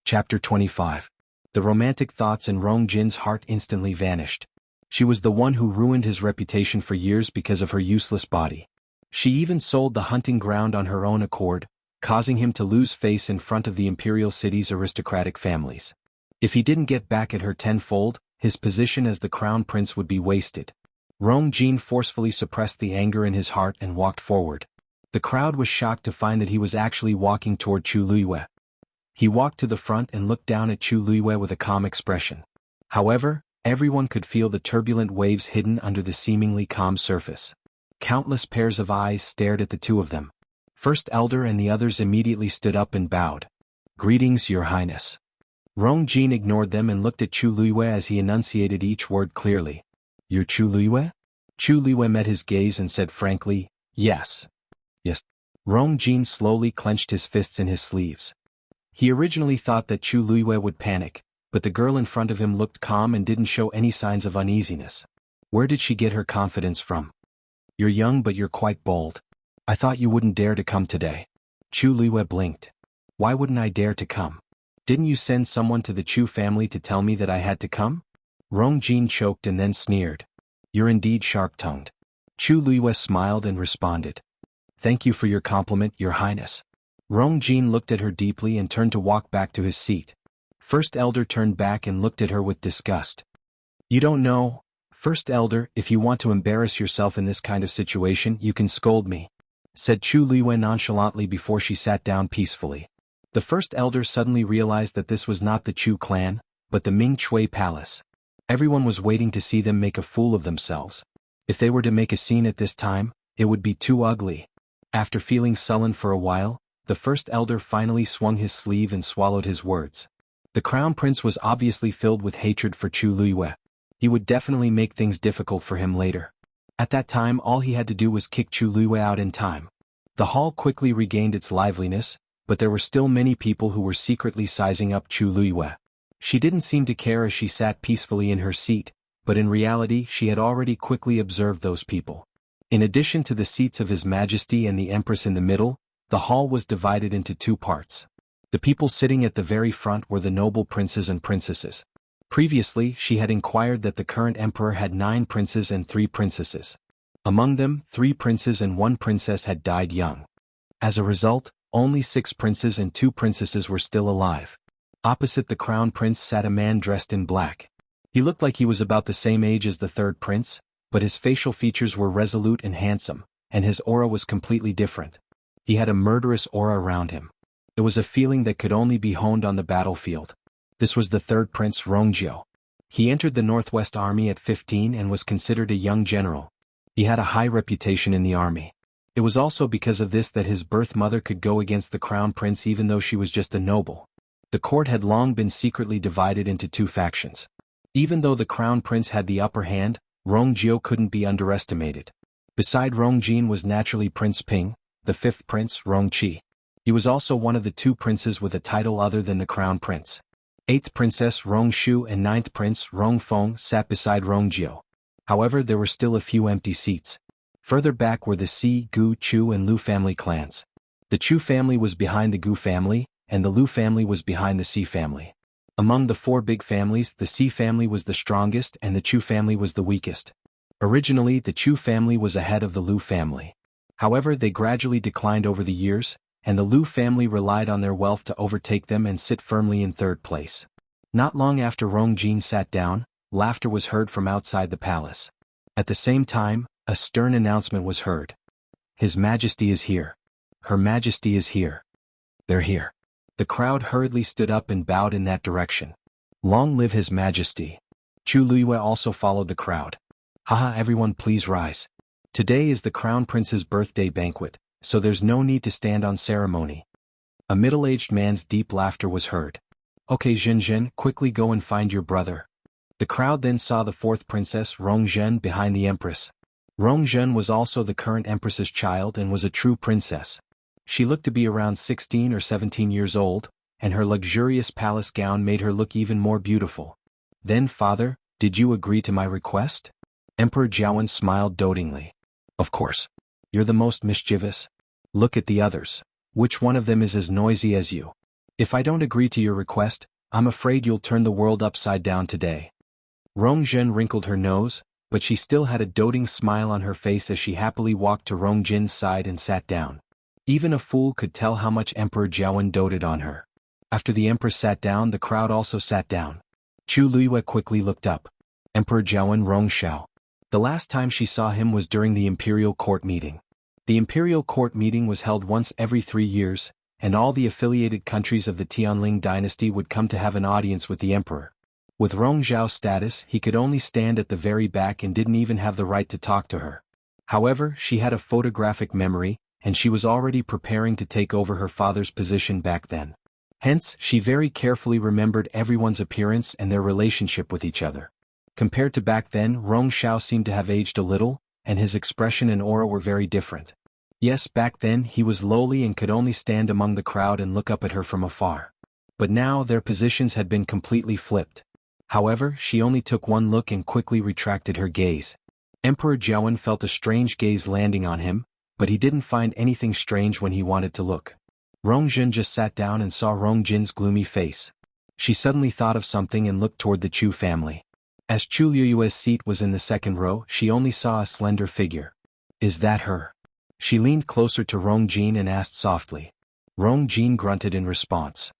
Chapter 25. The romantic thoughts in Rong Jin's heart instantly vanished. She was the one who ruined his reputation for years because of her useless body. She even sold the hunting ground on her own accord, causing him to lose face in front of the imperial city's aristocratic families. If he didn't get back at her tenfold, his position as the crown prince would be wasted. Rong Jin forcefully suppressed the anger in his heart and walked forward. The crowd was shocked to find that he was actually walking toward Chu Luiyue. He walked to the front and looked down at Chu Luiyue with a calm expression. However, everyone could feel the turbulent waves hidden under the seemingly calm surface. Countless pairs of eyes stared at the two of them. First Elder and the others immediately stood up and bowed. "Greetings, Your Highness." Rong Jin ignored them and looked at Chu Luiyue as he enunciated each word clearly. "You're Chu Luiyue?" Chu Luiyue met his gaze and said frankly, "Yes." "Yes." Rong Jin slowly clenched his fists in his sleeves. He originally thought that Chu Luiyue would panic, but the girl in front of him looked calm and didn't show any signs of uneasiness. Where did she get her confidence from? "You're young but you're quite bold. I thought you wouldn't dare to come today." Chu Luiyue blinked. "Why wouldn't I dare to come? Didn't you send someone to the Chu family to tell me that I had to come?" Rong Jin choked and then sneered. "You're indeed sharp-tongued." Chu Luiyue smiled and responded. "Thank you for your compliment, Your Highness." Rong Jin looked at her deeply and turned to walk back to his seat. First Elder turned back and looked at her with disgust. "You don't know, First Elder, if you want to embarrass yourself in this kind of situation, you can scold me," said Chu Luiyue nonchalantly before she sat down peacefully. The First Elder suddenly realized that this was not the Chu clan, but the Ming Chui Palace. Everyone was waiting to see them make a fool of themselves. If they were to make a scene at this time, it would be too ugly. After feeling sullen for a while, the First Elder finally swung his sleeve and swallowed his words. The Crown Prince was obviously filled with hatred for Chu Luiyue. He would definitely make things difficult for him later. At that time all he had to do was kick Chu Luiyue out in time. The hall quickly regained its liveliness, but there were still many people who were secretly sizing up Chu Luiyue. She didn't seem to care as she sat peacefully in her seat, but in reality she had already quickly observed those people. In addition to the seats of His Majesty and the Empress in the middle, the hall was divided into two parts. The people sitting at the very front were the noble princes and princesses. Previously she had inquired that the current emperor had 9 princes and 3 princesses. Among them, 3 princes and 1 princess had died young. As a result, only 6 princes and 2 princesses were still alive. Opposite the crown prince sat a man dressed in black. He looked like he was about the same age as the 3rd prince, but his facial features were resolute and handsome, and his aura was completely different. He had a murderous aura around him. It was a feeling that could only be honed on the battlefield. This was the 3rd prince Rongjio. He entered the Northwest Army at 15 and was considered a young general. He had a high reputation in the army. It was also because of this that his birth mother could go against the crown prince even though she was just a noble. The court had long been secretly divided into 2 factions. Even though the crown prince had the upper hand, Rongjio couldn't be underestimated. Beside Rongjin was naturally Prince Ping, the 5th prince Rongqi. He was also one of the 2 princes with a title other than the crown prince. 8th princess Rongshu and 9th prince Rongfeng sat beside Rongjio. However, there were still a few empty seats. Further back were the Si, Gu, Chu and Lu family clans. The Chu family was behind the Gu family, and the Lu family was behind the Si family. Among the 4 big families, the Si family was the strongest and the Chu family was the weakest. Originally, the Chu family was ahead of the Lu family. However, they gradually declined over the years, and the Lu family relied on their wealth to overtake them and sit firmly in 3rd place. Not long after Rongjin sat down, laughter was heard from outside the palace. At the same time, a stern announcement was heard. "His Majesty is here. Her Majesty is here. They're here." The crowd hurriedly stood up and bowed in that direction. "Long live His Majesty." Chu Luiyue also followed the crowd. "Haha, everyone please rise. Today is the Crown Prince's birthday banquet, so there's no need to stand on ceremony." A middle-aged man's deep laughter was heard. "Okay, Zhenzhen, quickly go and find your brother." The crowd then saw the 4th princess Rongzhen behind the empress. Rongzhen was also the current empress's child and was a true princess. She looked to be around 16 or 17 years old, and her luxurious palace gown made her look even more beautiful. "Then, father, did you agree to my request?" Emperor Jiawen smiled dotingly. "Of course. You're the most mischievous. Look at the others. Which one of them is as noisy as you?" If I don't agree to your request, I'm afraid you'll turn the world upside down today. Rongjin wrinkled her nose, but she still had a doting smile on her face as she happily walked to Rongjin's side and sat down. Even a fool could tell how much Emperor Jiawen doted on her. After the Empress sat down, the crowd also sat down. Chu Luiyue quickly looked up. Emperor Jiawen Rongxiao. The last time she saw him was during the imperial court meeting. The imperial court meeting was held once every 3 years, and all the affiliated countries of the Tianling dynasty would come to have an audience with the emperor. With Rongxiao's status, he could only stand at the very back and didn't even have the right to talk to her. However, she had a photographic memory, and she was already preparing to take over her father's position back then. Hence, she very carefully remembered everyone's appearance and their relationship with each other. Compared to back then, Rongxiao seemed to have aged a little, and his expression and aura were very different. Yes, back then he was lowly and could only stand among the crowd and look up at her from afar. But now their positions had been completely flipped. However, she only took one look and quickly retracted her gaze. Emperor Jiawen felt a strange gaze landing on him, but he didn't find anything strange when he wanted to look. Rongjin just sat down and saw Rongjin's gloomy face. She suddenly thought of something and looked toward the Chu family. As Chu Luiyue's seat was in the second row, she only saw a slender figure. Is that her? She leaned closer to Rongjin and asked softly. Rongjin grunted in response.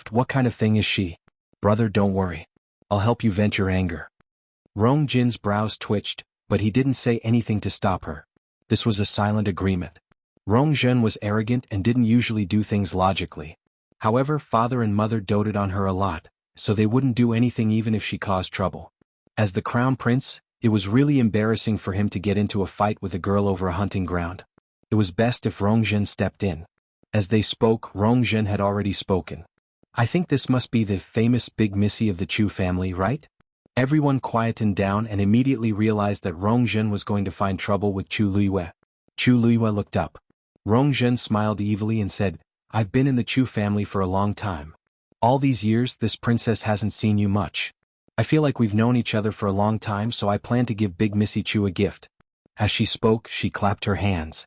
What kind of thing is she? Brother, don't worry. I'll help you vent your anger. Rongjin's brows twitched, but he didn't say anything to stop her. This was a silent agreement. Rongjin was arrogant and didn't usually do things logically. However, father and mother doted on her a lot, so they wouldn't do anything even if she caused trouble. As the crown prince, it was really embarrassing for him to get into a fight with a girl over a hunting ground. It was best if Rongjin stepped in. As they spoke, Rongjin had already spoken. I think this must be the famous Big Missy of the Chu family, right? Everyone quietened down and immediately realized that Rongjin was going to find trouble with Chu Luiyue. Chu Luiyue looked up. Rongjin smiled evilly and said, I've been in the Chu family for a long time. All these years, this princess hasn't seen you much. I feel like we've known each other for a long time, so I plan to give Big Missy Chu a gift. As she spoke, she clapped her hands.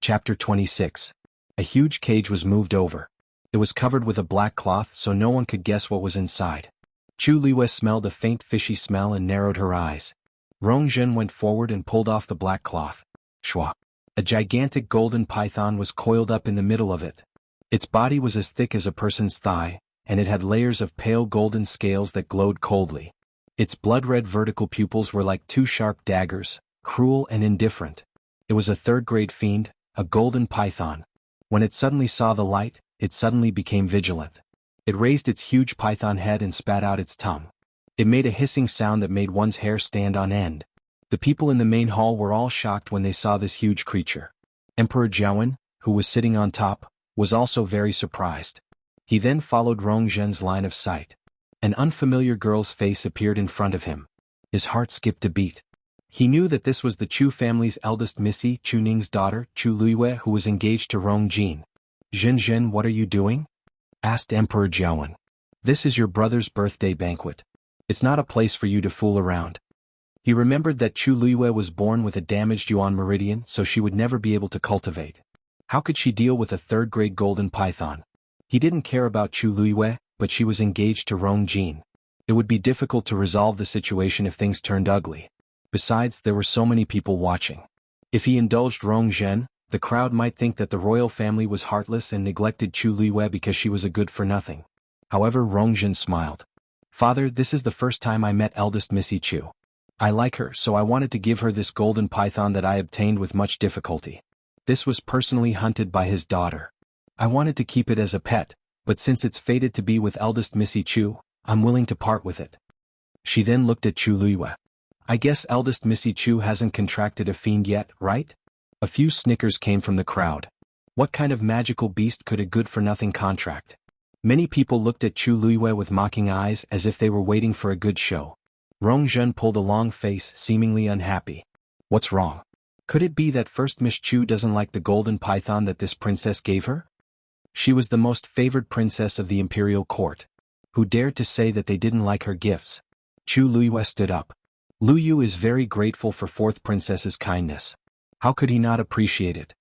Chapter 26. A huge cage was moved over. It was covered with a black cloth so no one could guess what was inside. Chu Luiyue smelled a faint fishy smell and narrowed her eyes. Rongjin went forward and pulled off the black cloth. Shwa. A gigantic golden python was coiled up in the middle of it. Its body was as thick as a person's thigh, and it had layers of pale golden scales that glowed coldly. Its blood-red vertical pupils were like 2 sharp daggers, cruel and indifferent. It was a third-grade fiend, a golden python. When it suddenly saw the light, it suddenly became vigilant. It raised its huge python head and spat out its tongue. It made a hissing sound that made one's hair stand on end. The people in the main hall were all shocked when they saw this huge creature. Emperor Jiawen, who was sitting on top, was also very surprised. He then followed Rongjin's line of sight. An unfamiliar girl's face appeared in front of him. His heart skipped a beat. He knew that this was the Chu family's eldest Missy, Chu Ning's daughter, Chu Luiyue, who was engaged to Rongjin. Jin, what are you doing? Asked Emperor Jiawen. This is your brother's birthday banquet. It's not a place for you to fool around. He remembered that Chu Luiyue was born with a damaged yuan meridian, so she would never be able to cultivate. How could she deal with a third-grade golden python? He didn't care about Chu Luiyue, but she was engaged to Rongjin. It would be difficult to resolve the situation if things turned ugly. Besides, there were so many people watching. If he indulged Rongjin, the crowd might think that the royal family was heartless and neglected Chu Luiyue because she was a good-for-nothing. However, Rongjin smiled. Father, this is the first time I met eldest Missy Chu. I like her, so I wanted to give her this golden python that I obtained with much difficulty. This was personally hunted by his daughter. I wanted to keep it as a pet, but since it's fated to be with eldest Missy Chu, I'm willing to part with it. She then looked at Chu Luiyue. I guess eldest Missy Chu hasn't contracted a fiend yet, right? A few snickers came from the crowd. What kind of magical beast could a good-for-nothing contract? Many people looked at Chu Luiyue with mocking eyes as if they were waiting for a good show. Rongjin pulled a long face, seemingly unhappy. What's wrong? Could it be that first Miss Chu doesn't like the golden python that this princess gave her? She was the most favored princess of the imperial court. Who dared to say that they didn't like her gifts? Chu Luiyue stood up. Lu Yu is very grateful for fourth princess's kindness. How could he not appreciate it?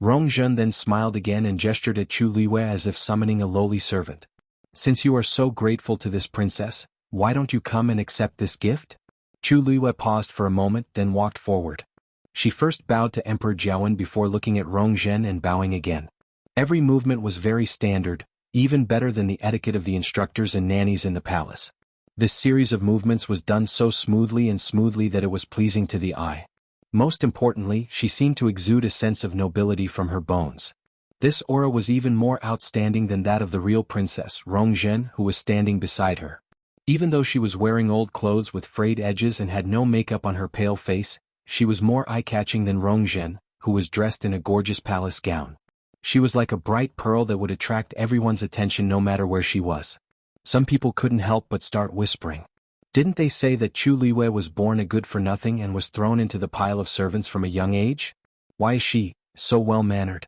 Rongzhen then smiled again and gestured at Chu Liwei as if summoning a lowly servant. Since you are so grateful to this princess, why don't you come and accept this gift? Chu Liwei paused for a moment then walked forward. She first bowed to Emperor Jiawen before looking at Rongzhen and bowing again. Every movement was very standard, even better than the etiquette of the instructors and nannies in the palace. This series of movements was done so smoothly that it was pleasing to the eye. Most importantly, she seemed to exude a sense of nobility from her bones. This aura was even more outstanding than that of the real princess, Rongzhen, who was standing beside her. Even though she was wearing old clothes with frayed edges and had no makeup on her pale face, she was more eye-catching than Rongzhen, who was dressed in a gorgeous palace gown. She was like a bright pearl that would attract everyone's attention no matter where she was. Some people couldn't help but start whispering. Didn't they say that Chu Liwei was born a good-for-nothing and was thrown into the pile of servants from a young age? Why is she so well-mannered?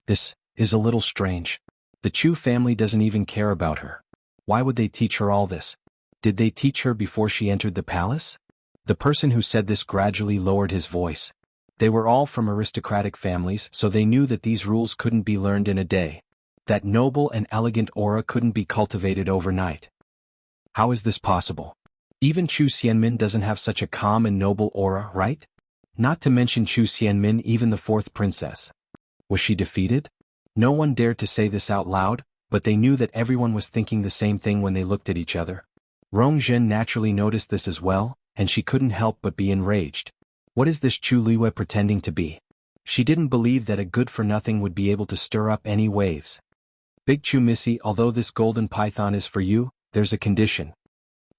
This is a little strange. The Chu family doesn't even care about her. Why would they teach her all this? Did they teach her before she entered the palace? The person who said this gradually lowered his voice. They were all from aristocratic families, so they knew that these rules couldn't be learned in a day. That noble and elegant aura couldn't be cultivated overnight. How is this possible? Even Chu Xianmin doesn't have such a calm and noble aura, right? Not to mention Chu Xianmin, even the fourth princess. Was she defeated? No one dared to say this out loud, but they knew that everyone was thinking the same thing when they looked at each other. Rongzhen naturally noticed this as well, and she couldn't help but be enraged. What is this Chu Liwei pretending to be? She didn't believe that a good-for-nothing would be able to stir up any waves. Big Chu Missy, although this golden python is for you, there's a condition.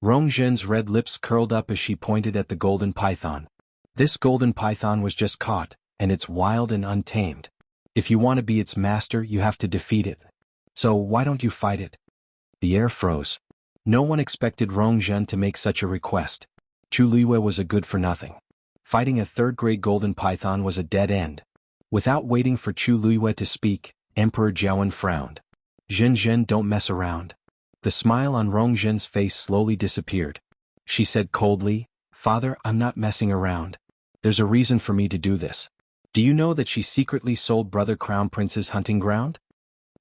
Rongzhen's red lips curled up as she pointed at the golden python. This golden python was just caught, and it's wild and untamed. If you want to be its master, you have to defeat it. So why don't you fight it? The air froze. No one expected Rongzhen to make such a request. Chu Liwei was a good-for-nothing. Fighting a third-grade golden python was a dead end. Without waiting for Chu Liwei to speak, Emperor Jiawen frowned. Zhen, don't mess around. The smile on Rongzhen's face slowly disappeared. She said coldly, Father, I'm not messing around. There's a reason for me to do this. Do you know that she secretly sold Brother Crown Prince's hunting ground?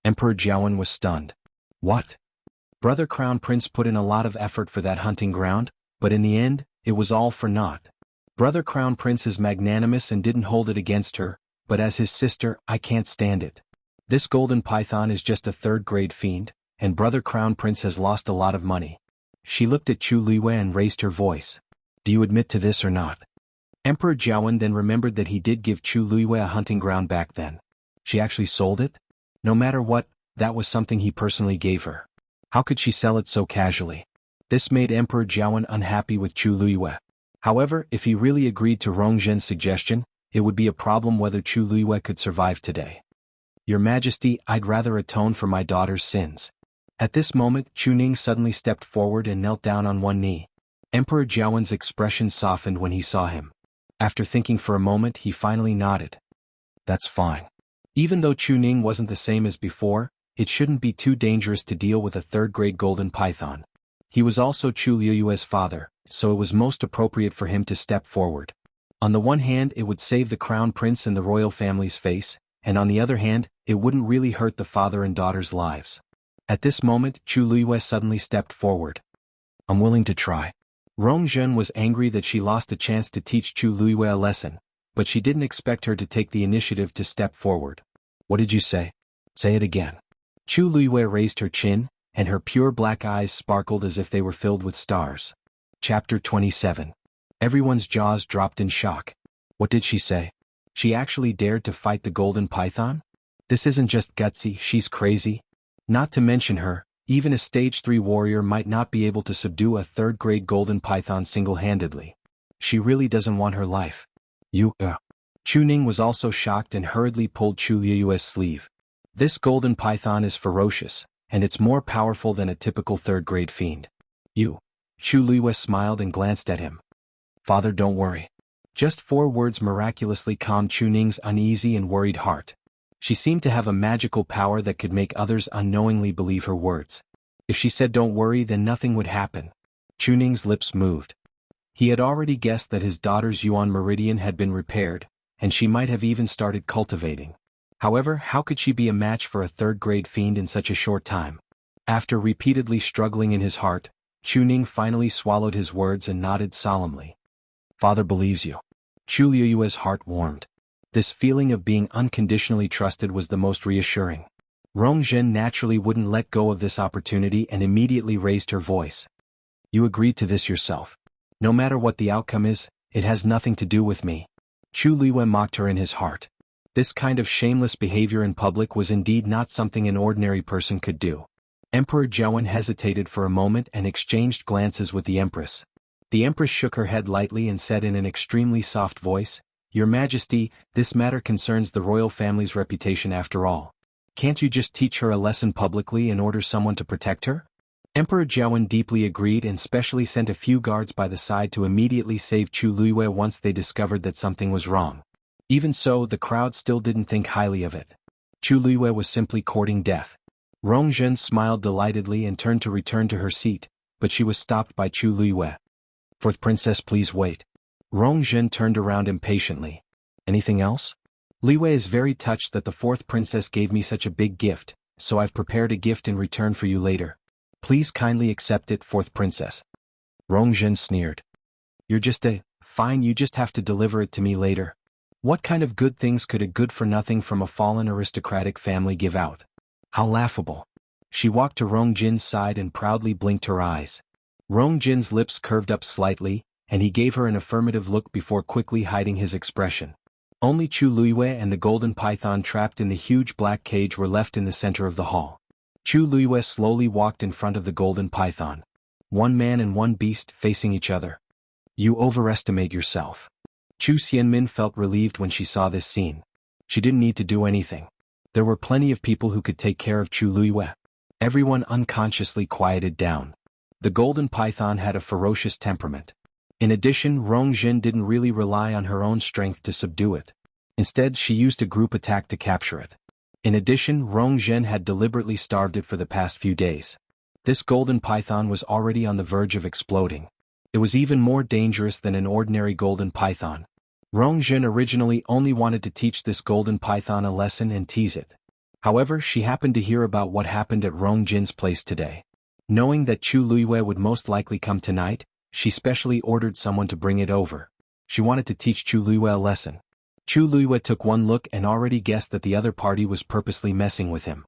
Emperor Jiawen was stunned. What? Brother Crown Prince put in a lot of effort for that hunting ground, but in the end, it was all for naught. Brother Crown Prince is magnanimous and didn't hold it against her, but as his sister, I can't stand it. This golden python is just a third-grade fiend, and Brother Crown Prince has lost a lot of money. She looked at Chu Liwei and raised her voice. Do you admit to this or not? Emperor Jiawen then remembered that he did give Chu Liwei a hunting ground back then. She actually sold it? No matter what, that was something he personally gave her. How could she sell it so casually? This made Emperor Jiawen unhappy with Chu Liwei. However, if he really agreed to Rongzhen's suggestion, it would be a problem whether Chu Liwei could survive today. Your Majesty, I'd rather atone for my daughter's sins. At this moment, Chu Ning suddenly stepped forward and knelt down on one knee. Emperor Jiawen's expression softened when he saw him. After thinking for a moment, he finally nodded. That's fine. Even though Chu Ning wasn't the same as before, it shouldn't be too dangerous to deal with a third-grade golden python. He was also Chu Liu's father, so it was most appropriate for him to step forward. On the one hand, it would save the crown prince and the royal family's face, and on the other hand, it wouldn't really hurt the father and daughter's lives. At this moment, Chu Liwei suddenly stepped forward. I'm willing to try. Rongzhen was angry that she lost a chance to teach Chu Liwei a lesson, but she didn't expect her to take the initiative to step forward. What did you say? Say it again. Chu Liwei raised her chin, and her pure black eyes sparkled as if they were filled with stars. Chapter 27. Everyone's jaws dropped in shock. What did she say? She actually dared to fight the golden python? This isn't just gutsy, she's crazy. Not to mention her, even a stage 3 warrior might not be able to subdue a third-grade golden python single-handedly. She really doesn't want her life. Chu Ning was also shocked and hurriedly pulled Chu Liu's sleeve. This golden python is ferocious, and it's more powerful than a typical third-grade fiend. Chu Liu smiled and glanced at him. Father, don't worry. Just 4 words miraculously calmed Chu Ning's uneasy and worried heart. She seemed to have a magical power that could make others unknowingly believe her words. If she said don't worry, then nothing would happen. Chu Ning's lips moved. He had already guessed that his daughter's Yuan meridian had been repaired, and she might have even started cultivating. However, how could she be a match for a third-grade fiend in such a short time? After repeatedly struggling in his heart, Chu Ning finally swallowed his words and nodded solemnly. Father believes you. Chu Liyue's heart warmed. This feeling of being unconditionally trusted was the most reassuring. Rong Zhen naturally wouldn't let go of this opportunity and immediately raised her voice. You agreed to this yourself. No matter what the outcome is, it has nothing to do with me. Chu Liyue mocked her in his heart. This kind of shameless behavior in public was indeed not something an ordinary person could do. Emperor Jiawen hesitated for a moment and exchanged glances with the Empress. The Empress shook her head lightly and said in an extremely soft voice, Your Majesty, this matter concerns the royal family's reputation after all. Can't you just teach her a lesson publicly and order someone to protect her? Emperor Jiawen deeply agreed and specially sent a few guards by the side to immediately save Chu Liyue once they discovered that something was wrong. Even so, the crowd still didn't think highly of it. Chu Liyue was simply courting death. Rong Zhen smiled delightedly and turned to return to her seat, but she was stopped by Chu Liyue. Fourth princess, please wait. Rong Zhen turned around impatiently. Anything else? Liyue is very touched that the fourth princess gave me such a big gift, so I've prepared a gift in return for you later. Please kindly accept it, fourth princess. Rong Zhen sneered. Fine, you just have to deliver it to me later. What kind of good things could a good-for-nothing from a fallen aristocratic family give out? How laughable. She walked to Rong Jin's side and proudly blinked her eyes. Rong Jin's lips curved up slightly, and he gave her an affirmative look before quickly hiding his expression. Only Chu Liyue and the golden python trapped in the huge black cage were left in the center of the hall. Chu Liyue slowly walked in front of the golden python. One man and one beast facing each other. You overestimate yourself. Chu Xianmin felt relieved when she saw this scene. She didn't need to do anything. There were plenty of people who could take care of Chu Liyue. Everyone unconsciously quieted down. The golden python had a ferocious temperament. In addition, Rong Zhen didn't really rely on her own strength to subdue it. Instead, she used a group attack to capture it. In addition, Rong Zhen had deliberately starved it for the past few days. This golden python was already on the verge of exploding. It was even more dangerous than an ordinary golden python. Rong Zhen originally only wanted to teach this golden python a lesson and tease it. However, she happened to hear about what happened at Rong Jin's place today. Knowing that Chu Liyue would most likely come tonight, she specially ordered someone to bring it over. She wanted to teach Chu Liyue a lesson. Chu Liyue took one look and already guessed that the other party was purposely messing with him.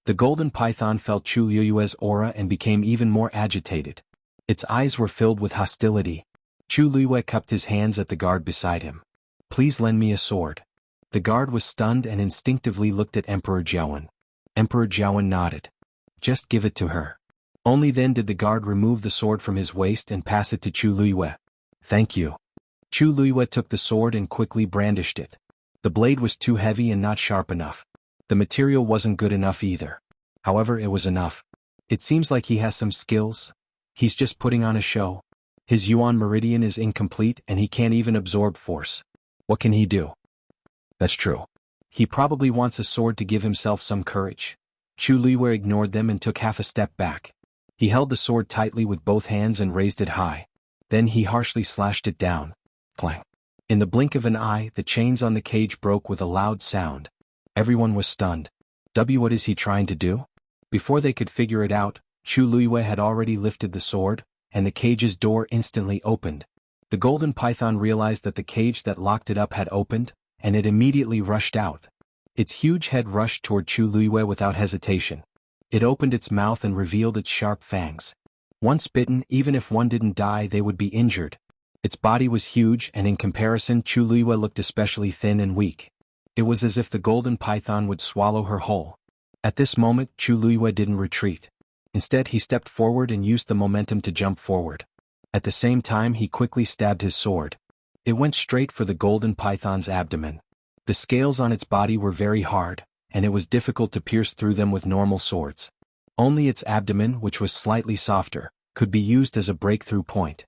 The golden python felt Chu Liyue's aura and became even more agitated. Its eyes were filled with hostility. Chu Liyue cupped his hands at the guard beside him. Please lend me a sword. The guard was stunned and instinctively looked at Emperor Jiawen. Emperor Jiawen nodded. Just give it to her. Only then did the guard remove the sword from his waist and pass it to Chu Liyue. Thank you. Chu Liyue took the sword and quickly brandished it. The blade was too heavy and not sharp enough. The material wasn't good enough either. However, it was enough. It seems like he has some skills. He's just putting on a show. His Yuan meridian is incomplete and he can't even absorb force. What can he do? That's true. He probably wants a sword to give himself some courage. Chu Liyue ignored them and took half a step back. He held the sword tightly with both hands and raised it high. Then he harshly slashed it down. Clang. In the blink of an eye, the chains on the cage broke with a loud sound. Everyone was stunned. What is he trying to do? Before they could figure it out, Chu Liyue had already lifted the sword, and the cage's door instantly opened. The golden python realized that the cage that locked it up had opened, and it immediately rushed out. Its huge head rushed toward Chu Liyue without hesitation. It opened its mouth and revealed its sharp fangs. Once bitten, even if one didn't die, they would be injured. Its body was huge, and in comparison, Chu Liyue looked especially thin and weak. It was as if the golden python would swallow her whole. At this moment, Chu Liyue didn't retreat. Instead, he stepped forward and used the momentum to jump forward. At the same time, he quickly stabbed his sword. It went straight for the golden python's abdomen. The scales on its body were very hard, and it was difficult to pierce through them with normal swords. Only its abdomen, which was slightly softer, could be used as a breakthrough point.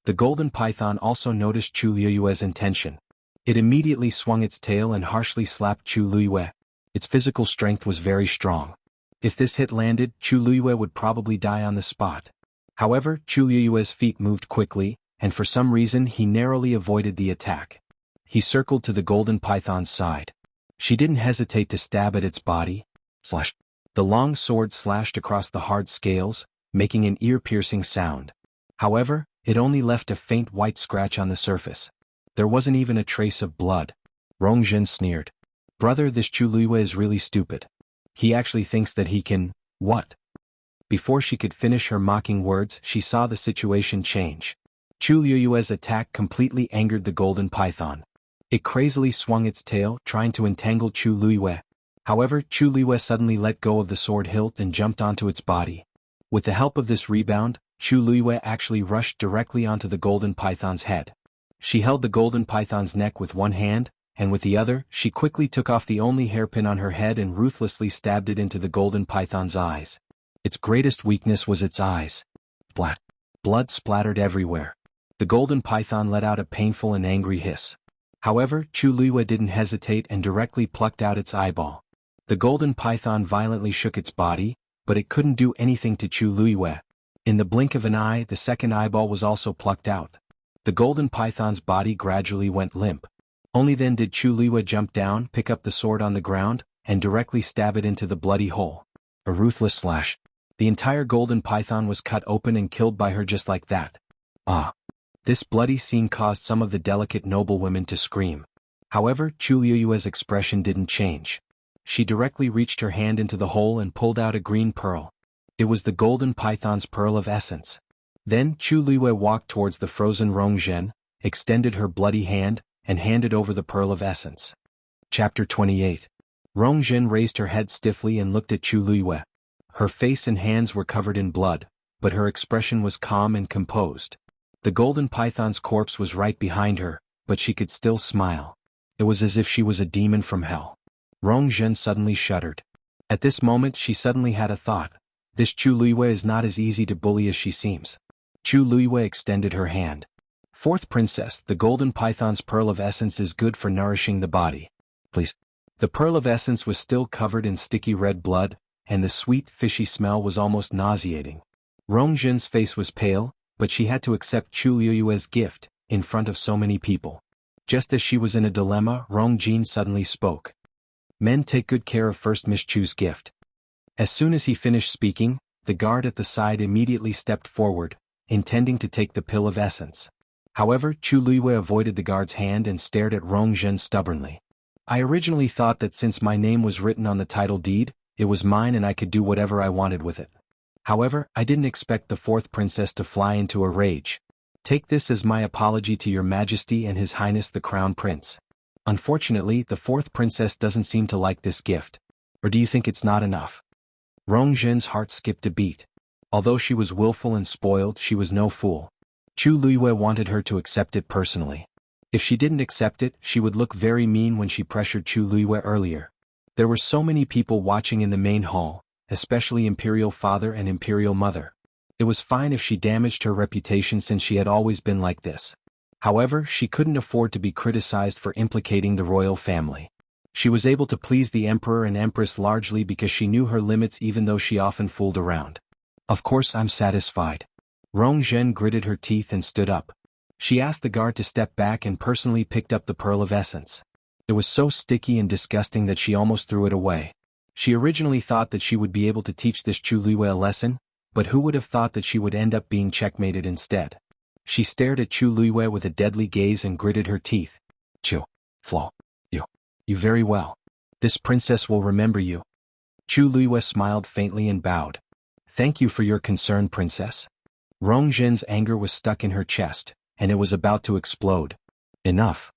The golden python also noticed Chu Liyue's intention. It immediately swung its tail and harshly slapped Chu Liyue. Its physical strength was very strong. If this hit landed, Chu Liyue would probably die on the spot. However, Chu Liyue's feet moved quickly, and for some reason he narrowly avoided the attack. He circled to the golden python's side. She didn't hesitate to stab at its body. Slash. The long sword slashed across the hard scales, making an ear-piercing sound. However, it only left a faint white scratch on the surface. There wasn't even a trace of blood. Rongjin sneered. Brother, this Chu Luiyue is really stupid. He actually thinks that he can, what? Before she could finish her mocking words, she saw the situation change. Chu Luiyue's attack completely angered the golden python. It crazily swung its tail, trying to entangle Chu Luiyue. However, Chu Luiyue suddenly let go of the sword hilt and jumped onto its body. With the help of this rebound, Chu Luiyue actually rushed directly onto the golden python's head. She held the golden python's neck with one hand, and with the other, she quickly took off the only hairpin on her head and ruthlessly stabbed it into the golden python's eyes. Its greatest weakness was its eyes. Splat. Blood splattered everywhere. The golden python let out a painful and angry hiss. However, Chu Luiyue didn't hesitate and directly plucked out its eyeball. The golden python violently shook its body, but it couldn't do anything to Chu Luiyue. In the blink of an eye, the second eyeball was also plucked out. The golden python's body gradually went limp. Only then did Chu Luiyue jump down, pick up the sword on the ground, and directly stab it into the bloody hole. A ruthless slash. The entire golden python was cut open and killed by her just like that. Ah! This bloody scene caused some of the delicate noblewomen to scream. However, Chu Luiyue's expression didn't change. She directly reached her hand into the hole and pulled out a green pearl. It was the golden python's pearl of essence. Then Chu Luiyue walked towards the frozen Rongjin, extended her bloody hand, and handed over the pearl of essence. Chapter 28. Rongjin raised her head stiffly and looked at Chu Luiyue. Her face and hands were covered in blood, but her expression was calm and composed. The golden python's corpse was right behind her, but she could still smile. It was as if she was a demon from hell. Rongjin suddenly shuddered. At this moment she suddenly had a thought. This Chu Luiyue is not as easy to bully as she seems. Chu Luiyue extended her hand. Fourth princess, the golden python's pearl of essence is good for nourishing the body. Please. The pearl of essence was still covered in sticky red blood, and the sweet fishy smell was almost nauseating. Rongjin's face was pale, but she had to accept Chu Luiyue's gift, in front of so many people. Just as she was in a dilemma, Rongjin suddenly spoke. Men, take good care of First Miss Chu's gift. As soon as he finished speaking, the guard at the side immediately stepped forward, intending to take the pill of essence. However, Chu Luiyue avoided the guard's hand and stared at Rongjin stubbornly. I originally thought that since my name was written on the title deed, it was mine and I could do whatever I wanted with it. However, I didn't expect the fourth princess to fly into a rage. Take this as my apology to your majesty and his highness the crown prince. Unfortunately, the fourth princess doesn't seem to like this gift. Or do you think it's not enough? Rongjin's heart skipped a beat. Although she was willful and spoiled, she was no fool. Chu Luiyue wanted her to accept it personally. If she didn't accept it, she would look very mean when she pressured Chu Luiyue earlier. There were so many people watching in the main hall, especially Imperial Father and Imperial Mother. It was fine if she damaged her reputation since she had always been like this. However, she couldn't afford to be criticized for implicating the royal family. She was able to please the Emperor and Empress largely because she knew her limits even though she often fooled around. Of course I'm satisfied. Rongjin gritted her teeth and stood up. She asked the guard to step back and personally picked up the pearl of essence. It was so sticky and disgusting that she almost threw it away. She originally thought that she would be able to teach this Chu Luiyue a lesson, but who would have thought that she would end up being checkmated instead? She stared at Chu Luiyue with a deadly gaze and gritted her teeth. Chu, Flo, you very well. This princess will remember you. Chu Luiyue smiled faintly and bowed. Thank you for your concern, princess. Rongjin's anger was stuck in her chest, and it was about to explode. Enough.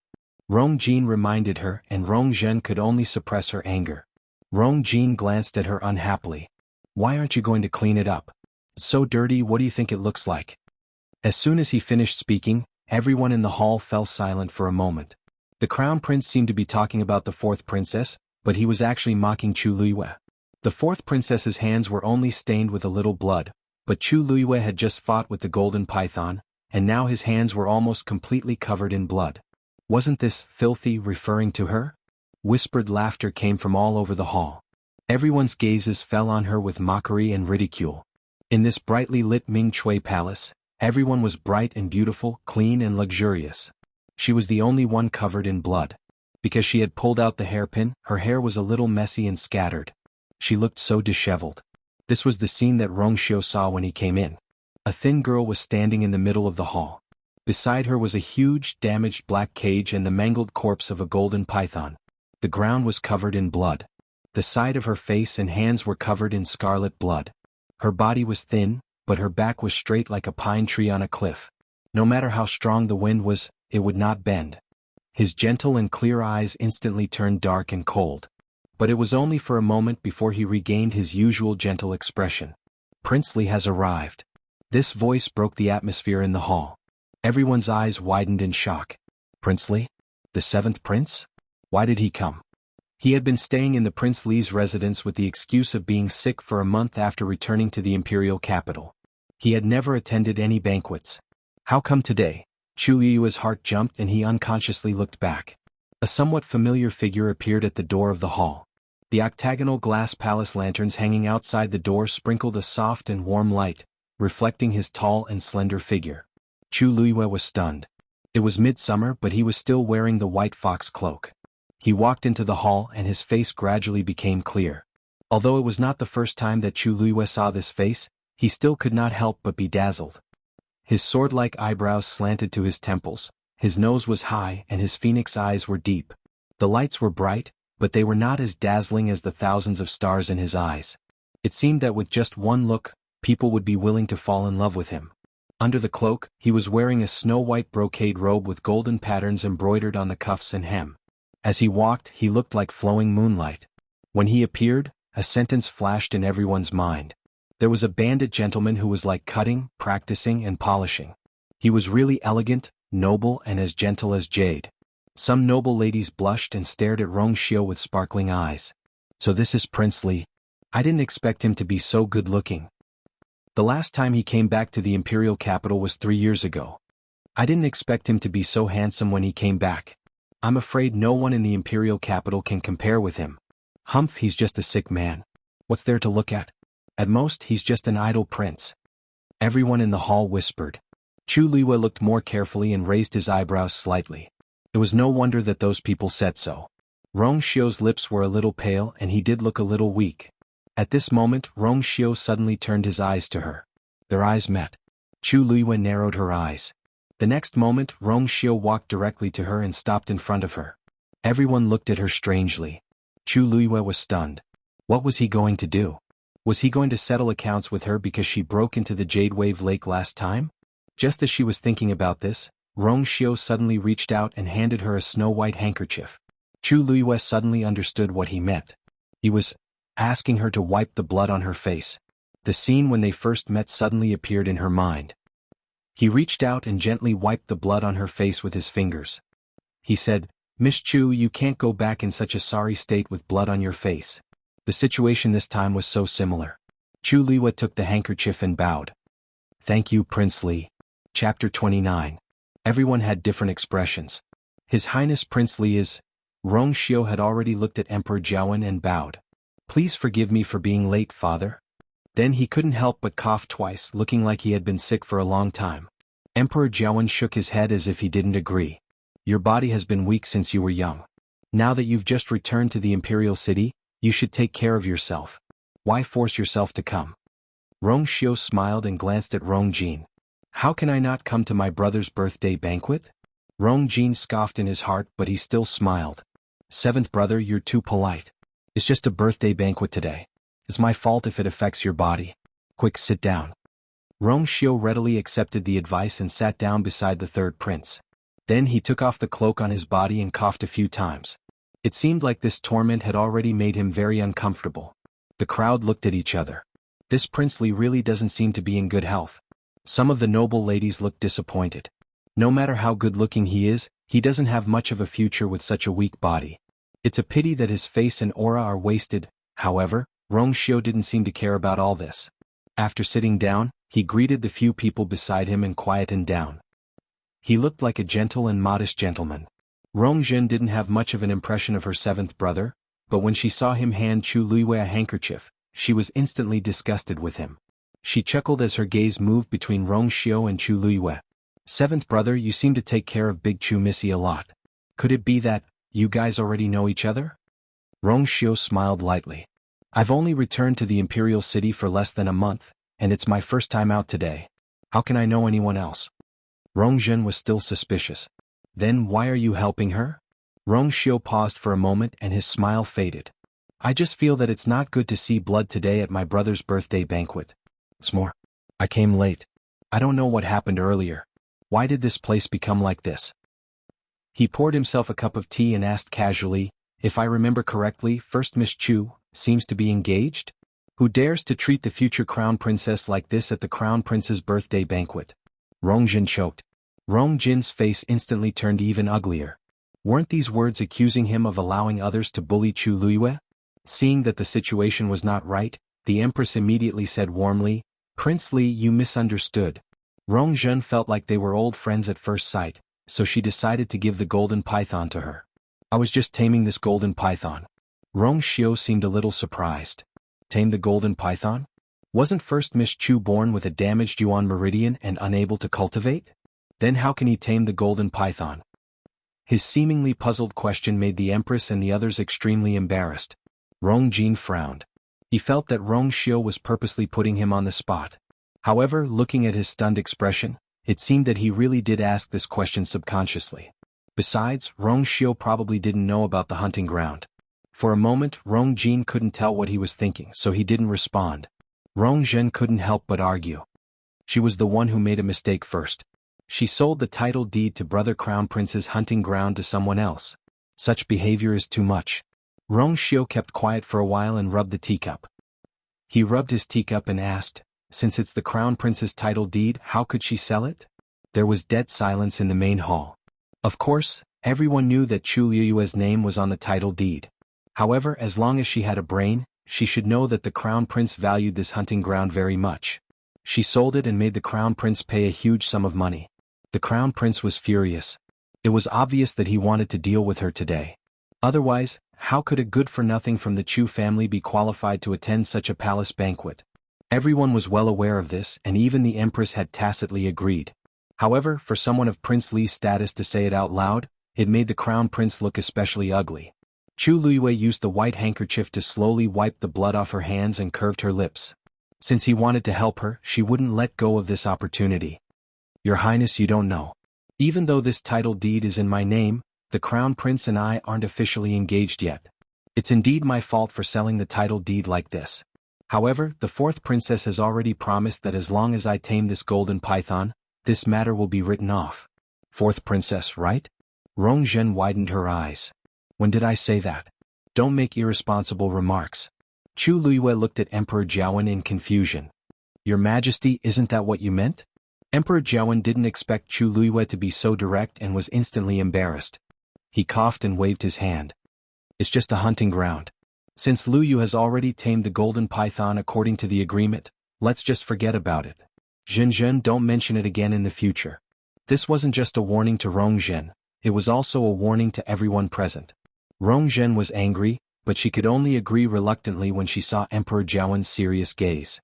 Rongjin reminded her, and Rongjin could only suppress her anger. Rongjin glanced at her unhappily. Why aren't you going to clean it up? It's so dirty, what do you think it looks like? As soon as he finished speaking, everyone in the hall fell silent for a moment. The crown prince seemed to be talking about the fourth princess, but he was actually mocking Chu Luiyue. The fourth princess's hands were only stained with a little blood, but Chu Luiyue had just fought with the golden python, and now his hands were almost completely covered in blood. Wasn't this filthy referring to her? Whispered laughter came from all over the hall. Everyone's gazes fell on her with mockery and ridicule. In this brightly lit Ming Chui palace, everyone was bright and beautiful, clean and luxurious. She was the only one covered in blood. Because she had pulled out the hairpin, her hair was a little messy and scattered. She looked so disheveled. This was the scene that Rongxiu saw when he came in. A thin girl was standing in the middle of the hall. Beside her was a huge, damaged black cage and the mangled corpse of a golden python. The ground was covered in blood. The side of her face and hands were covered in scarlet blood. Her body was thin, but her back was straight like a pine tree on a cliff. No matter how strong the wind was, it would not bend. His gentle and clear eyes instantly turned dark and cold. But it was only for a moment before he regained his usual gentle expression. Prince Li has arrived. This voice broke the atmosphere in the hall. Everyone's eyes widened in shock. Prince Li? The seventh prince? Why did he come? He had been staying in the Prince Li's residence with the excuse of being sick for a month after returning to the imperial capital. He had never attended any banquets. How come today? Chu Liyue's heart jumped and he unconsciously looked back. A somewhat familiar figure appeared at the door of the hall. The octagonal glass palace lanterns hanging outside the door sprinkled a soft and warm light, reflecting his tall and slender figure. Chu Liyue was stunned. It was midsummer, but he was still wearing the white fox cloak. He walked into the hall and his face gradually became clear. Although it was not the first time that Chu Liyue saw this face, he still could not help but be dazzled. His sword-like eyebrows slanted to his temples, his nose was high and his phoenix eyes were deep. The lights were bright, but they were not as dazzling as the thousands of stars in his eyes. It seemed that with just one look, people would be willing to fall in love with him. Under the cloak, he was wearing a snow-white brocade robe with golden patterns embroidered on the cuffs and hem. As he walked, he looked like flowing moonlight. When he appeared, a sentence flashed in everyone's mind. There was a bandit gentleman who was like cutting, practicing, and polishing. He was really elegant, noble, and as gentle as jade. Some noble ladies blushed and stared at Rongxiu with sparkling eyes. So this is Prince Li. I didn't expect him to be so good-looking. The last time he came back to the imperial capital was 3 years ago. I didn't expect him to be so handsome when he came back. I'm afraid no one in the imperial capital can compare with him. Humph, he's just a sick man. What's there to look at? At most, he's just an idle prince. Everyone in the hall whispered. Chu Liyue looked more carefully and raised his eyebrows slightly. It was no wonder that those people said so. Rongxiu's lips were a little pale and he did look a little weak. At this moment, Rongxiu suddenly turned his eyes to her. Their eyes met. Chu Liyue narrowed her eyes. The next moment, Rongxiu walked directly to her and stopped in front of her. Everyone looked at her strangely. Chu Liyue was stunned. What was he going to do? Was he going to settle accounts with her because she broke into the Jade Wave Lake last time? Just as she was thinking about this, Rongxiu suddenly reached out and handed her a snow-white handkerchief. Chu Liyue suddenly understood what he meant. He was asking her to wipe the blood on her face. The scene when they first met suddenly appeared in her mind. He reached out and gently wiped the blood on her face with his fingers. He said, "Miss Chu, you can't go back in such a sorry state with blood on your face." The situation this time was so similar. Chu Liyue took the handkerchief and bowed. Thank you, Prince Li. Chapter 29. Everyone had different expressions. His Highness Prince Li is... Rongxiu had already looked at Emperor Jiawen and bowed. Please forgive me for being late, father. Then he couldn't help but cough twice, looking like he had been sick for a long time. Emperor Jiawen shook his head as if he didn't agree. Your body has been weak since you were young. Now that you've just returned to the imperial city, you should take care of yourself. Why force yourself to come? Rongxiu smiled and glanced at Rongjin. How can I not come to my brother's birthday banquet? Rongjin scoffed in his heart, but he still smiled. Seventh brother, you're too polite. It's just a birthday banquet today. It's my fault if it affects your body. Quick, sit down. Rongxiu readily accepted the advice and sat down beside the third prince. Then he took off the cloak on his body and coughed a few times. It seemed like this torment had already made him very uncomfortable. The crowd looked at each other. This Prince Li really doesn't seem to be in good health. Some of the noble ladies looked disappointed. No matter how good-looking he is, he doesn't have much of a future with such a weak body. It's a pity that his face and aura are wasted. However, Rongxiu didn't seem to care about all this. After sitting down, he greeted the few people beside him and quietened down. He looked like a gentle and modest gentleman. Rongjin didn't have much of an impression of her seventh brother, but when she saw him hand Chu Liyue a handkerchief, she was instantly disgusted with him. She chuckled as her gaze moved between Rongxiu and Chu Liyue. Seventh brother, you seem to take care of Big Chu Missy a lot. Could it be that, you guys already know each other? Rong Xiu smiled lightly. I've only returned to the Imperial City for less than a month, and it's my first time out today. How can I know anyone else? Rong Zhen was still suspicious. Then why are you helping her? Rong Xiu paused for a moment and his smile faded. I just feel that it's not good to see blood today at my brother's birthday banquet. What's more, I came late. I don't know what happened earlier. Why did this place become like this? He poured himself a cup of tea and asked casually, if I remember correctly, First Miss Chu seems to be engaged? Who dares to treat the future crown princess like this at the crown prince's birthday banquet? Rong Jin choked. Rong Jin's face instantly turned even uglier. Weren't these words accusing him of allowing others to bully Chu Luiyue? Seeing that the situation was not right, the Empress immediately said warmly, Prince Li, you misunderstood. Rong Zhen felt like they were old friends at first sight, so she decided to give the golden python to her. I was just taming this golden python. Rong Xiu seemed a little surprised. Tame the golden python? Wasn't First Miss Chu born with a damaged yuan meridian and unable to cultivate? Then how can he tame the golden python? His seemingly puzzled question made the Empress and the others extremely embarrassed. Rong Jin frowned. He felt that Rong Xiu was purposely putting him on the spot. However, looking at his stunned expression, it seemed that he really did ask this question subconsciously. Besides, Rong Xiu probably didn't know about the hunting ground. For a moment, Rong Jin couldn't tell what he was thinking, so he didn't respond. Rong Zhen couldn't help but argue. She was the one who made a mistake first. She sold the title deed to Brother Crown Prince's hunting ground to someone else. Such behavior is too much. Rong Xiu kept quiet for a while and rubbed the teacup. He rubbed his teacup and asked, since it's the Crown Prince's title deed, how could she sell it? There was dead silence in the main hall. Of course, everyone knew that Chu Liyue's name was on the title deed. However, as long as she had a brain, she should know that the Crown Prince valued this hunting ground very much. She sold it and made the Crown Prince pay a huge sum of money. The Crown Prince was furious. It was obvious that he wanted to deal with her today. Otherwise, how could a good-for-nothing from the Chu family be qualified to attend such a palace banquet? Everyone was well aware of this, and even the Empress had tacitly agreed. However, for someone of Prince Li's status to say it out loud, it made the Crown Prince look especially ugly. Chu Luiyue used the white handkerchief to slowly wipe the blood off her hands and curved her lips. Since he wanted to help her, she wouldn't let go of this opportunity. Your Highness, you don't know. Even though this title deed is in my name, the Crown Prince and I aren't officially engaged yet. It's indeed my fault for selling the title deed like this. However, the fourth princess has already promised that as long as I tame this golden python, this matter will be written off. Fourth princess, right? Rong Zhen widened her eyes. When did I say that? Don't make irresponsible remarks. Chu Luiyue looked at Emperor Jiawen in confusion. Your Majesty, isn't that what you meant? Emperor Jiawen didn't expect Chu Luiyue to be so direct and was instantly embarrassed. He coughed and waved his hand. It's just a hunting ground. Since Lu Yu has already tamed the golden python according to the agreement, let's just forget about it. Zhen, don't mention it again in the future. This wasn't just a warning to Rong Zhen, it was also a warning to everyone present. Rong Zhen was angry, but she could only agree reluctantly when she saw Emperor Jiawen's serious gaze.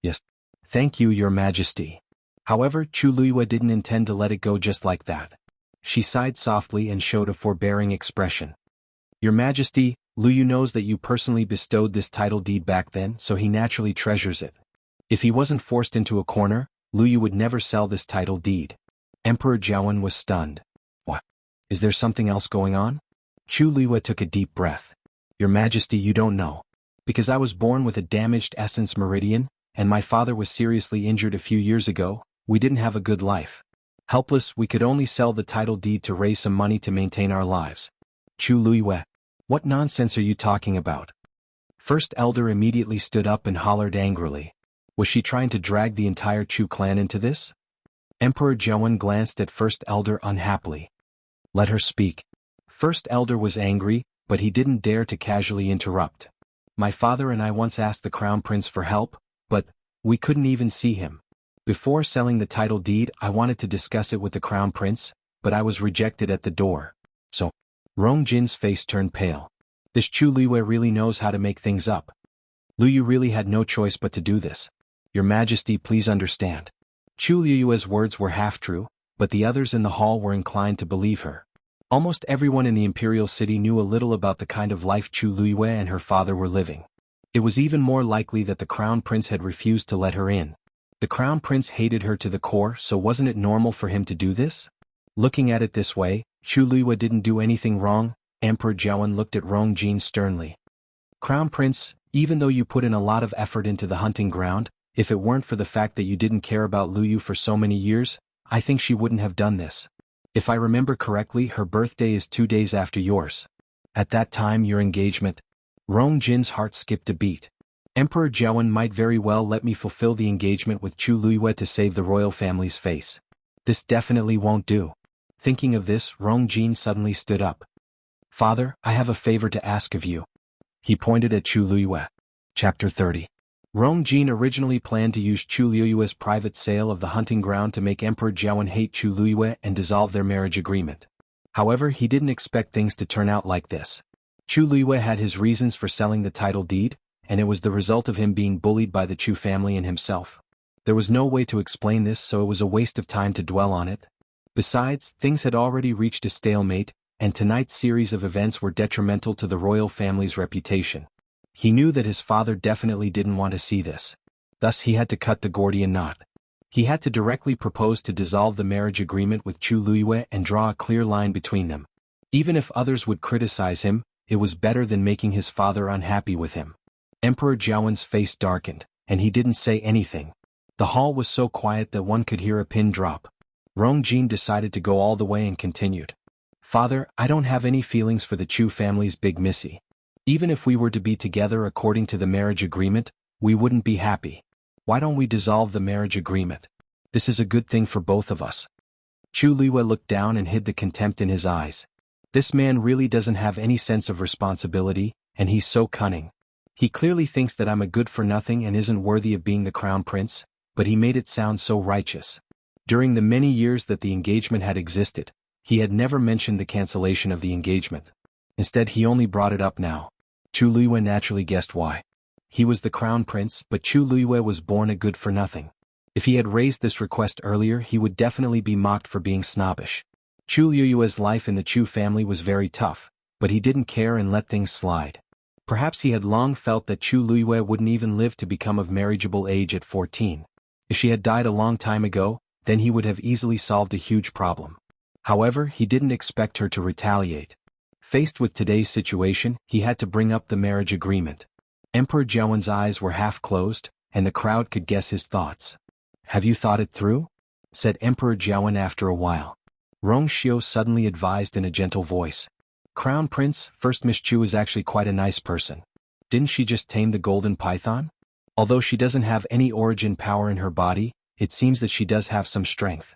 Yes. Thank you, Your Majesty. However, Chu Luiyue didn't intend to let it go just like that. She sighed softly and showed a forbearing expression. Your Majesty, Lu Yu knows that you personally bestowed this title deed back then, so he naturally treasures it. If he wasn't forced into a corner, Lu Yu would never sell this title deed. Emperor Jiawen was stunned. What? Is there something else going on? Chu Luiyue took a deep breath. Your Majesty, you don't know. Because I was born with a damaged essence meridian, and my father was seriously injured a few years ago, we didn't have a good life. Helpless, we could only sell the title deed to raise some money to maintain our lives. Chu Luiyue. What nonsense are you talking about? First Elder immediately stood up and hollered angrily. Was she trying to drag the entire Chu clan into this? Emperor Jiawen glanced at First Elder unhappily. Let her speak. First Elder was angry, but he didn't dare to casually interrupt. My father and I once asked the Crown Prince for help, but we couldn't even see him. Before selling the title deed, I wanted to discuss it with the Crown Prince, but I was rejected at the door. So, Rong Jin's face turned pale. This Chu Luiyue really knows how to make things up. Lu Yu really had no choice but to do this. Your Majesty, please understand. Chu Liyue's words were half true, but the others in the hall were inclined to believe her. Almost everyone in the imperial city knew a little about the kind of life Chu Luiyue and her father were living. It was even more likely that the crown prince had refused to let her in. The crown prince hated her to the core, so wasn't it normal for him to do this? Looking at it this way, Chu Luiyue didn't do anything wrong. Emperor Jianghu looked at Rong Jin sternly. Crown Prince, even though you put in a lot of effort into the hunting ground, if it weren't for the fact that you didn't care about Luyu for so many years, I think she wouldn't have done this. If I remember correctly, her birthday is 2 days after yours. At that time, your engagement. Rong Jin's heart skipped a beat. Emperor Jianghu might very well let me fulfill the engagement with Chu Luiyue to save the royal family's face. This definitely won't do. Thinking of this, Rong Jin suddenly stood up. Father, I have a favor to ask of you. He pointed at Chu Luiyue. Chapter 30. Rong Jin originally planned to use Chu Luiyue's private sale of the hunting ground to make Emperor Jianghu hate Chu Luiyue and dissolve their marriage agreement. However, he didn't expect things to turn out like this. Chu Luiyue had his reasons for selling the title deed, and it was the result of him being bullied by the Chu family and himself. There was no way to explain this, so it was a waste of time to dwell on it. Besides, things had already reached a stalemate, and tonight's series of events were detrimental to the royal family's reputation. He knew that his father definitely didn't want to see this. Thus he had to cut the Gordian knot. He had to directly propose to dissolve the marriage agreement with Chu Luiyue and draw a clear line between them. Even if others would criticize him, it was better than making his father unhappy with him. Emperor Jianghu's face darkened, and he didn't say anything. The hall was so quiet that one could hear a pin drop. Rong Jin decided to go all the way and continued. Father, I don't have any feelings for the Chu family's big missy. Even if we were to be together according to the marriage agreement, we wouldn't be happy. Why don't we dissolve the marriage agreement? This is a good thing for both of us. Chu Luiyue looked down and hid the contempt in his eyes. This man really doesn't have any sense of responsibility, and he's so cunning. He clearly thinks that I'm a good-for-nothing and isn't worthy of being the crown prince, but he made it sound so righteous. During the many years that the engagement had existed, he had never mentioned the cancellation of the engagement. Instead, he only brought it up now. Chu Luiyue naturally guessed why. He was the crown prince, but Chu Luiyue was born a good-for-nothing. If he had raised this request earlier, he would definitely be mocked for being snobbish. Chu Luiyue's life in the Chu family was very tough, but he didn't care and let things slide. Perhaps he had long felt that Chu Luiyue wouldn't even live to become of marriageable age at 14. If she had died a long time ago, then he would have easily solved a huge problem. However, he didn't expect her to retaliate. Faced with today's situation, he had to bring up the marriage agreement. Emperor Jianghu's eyes were half closed, and the crowd could guess his thoughts. Have you thought it through? Said Emperor Jianghu after a while. Rong Xiu suddenly advised in a gentle voice. Crown Prince, First Miss Chu is actually quite a nice person. Didn't she just tame the golden python? Although she doesn't have any origin power in her body, it seems that she does have some strength.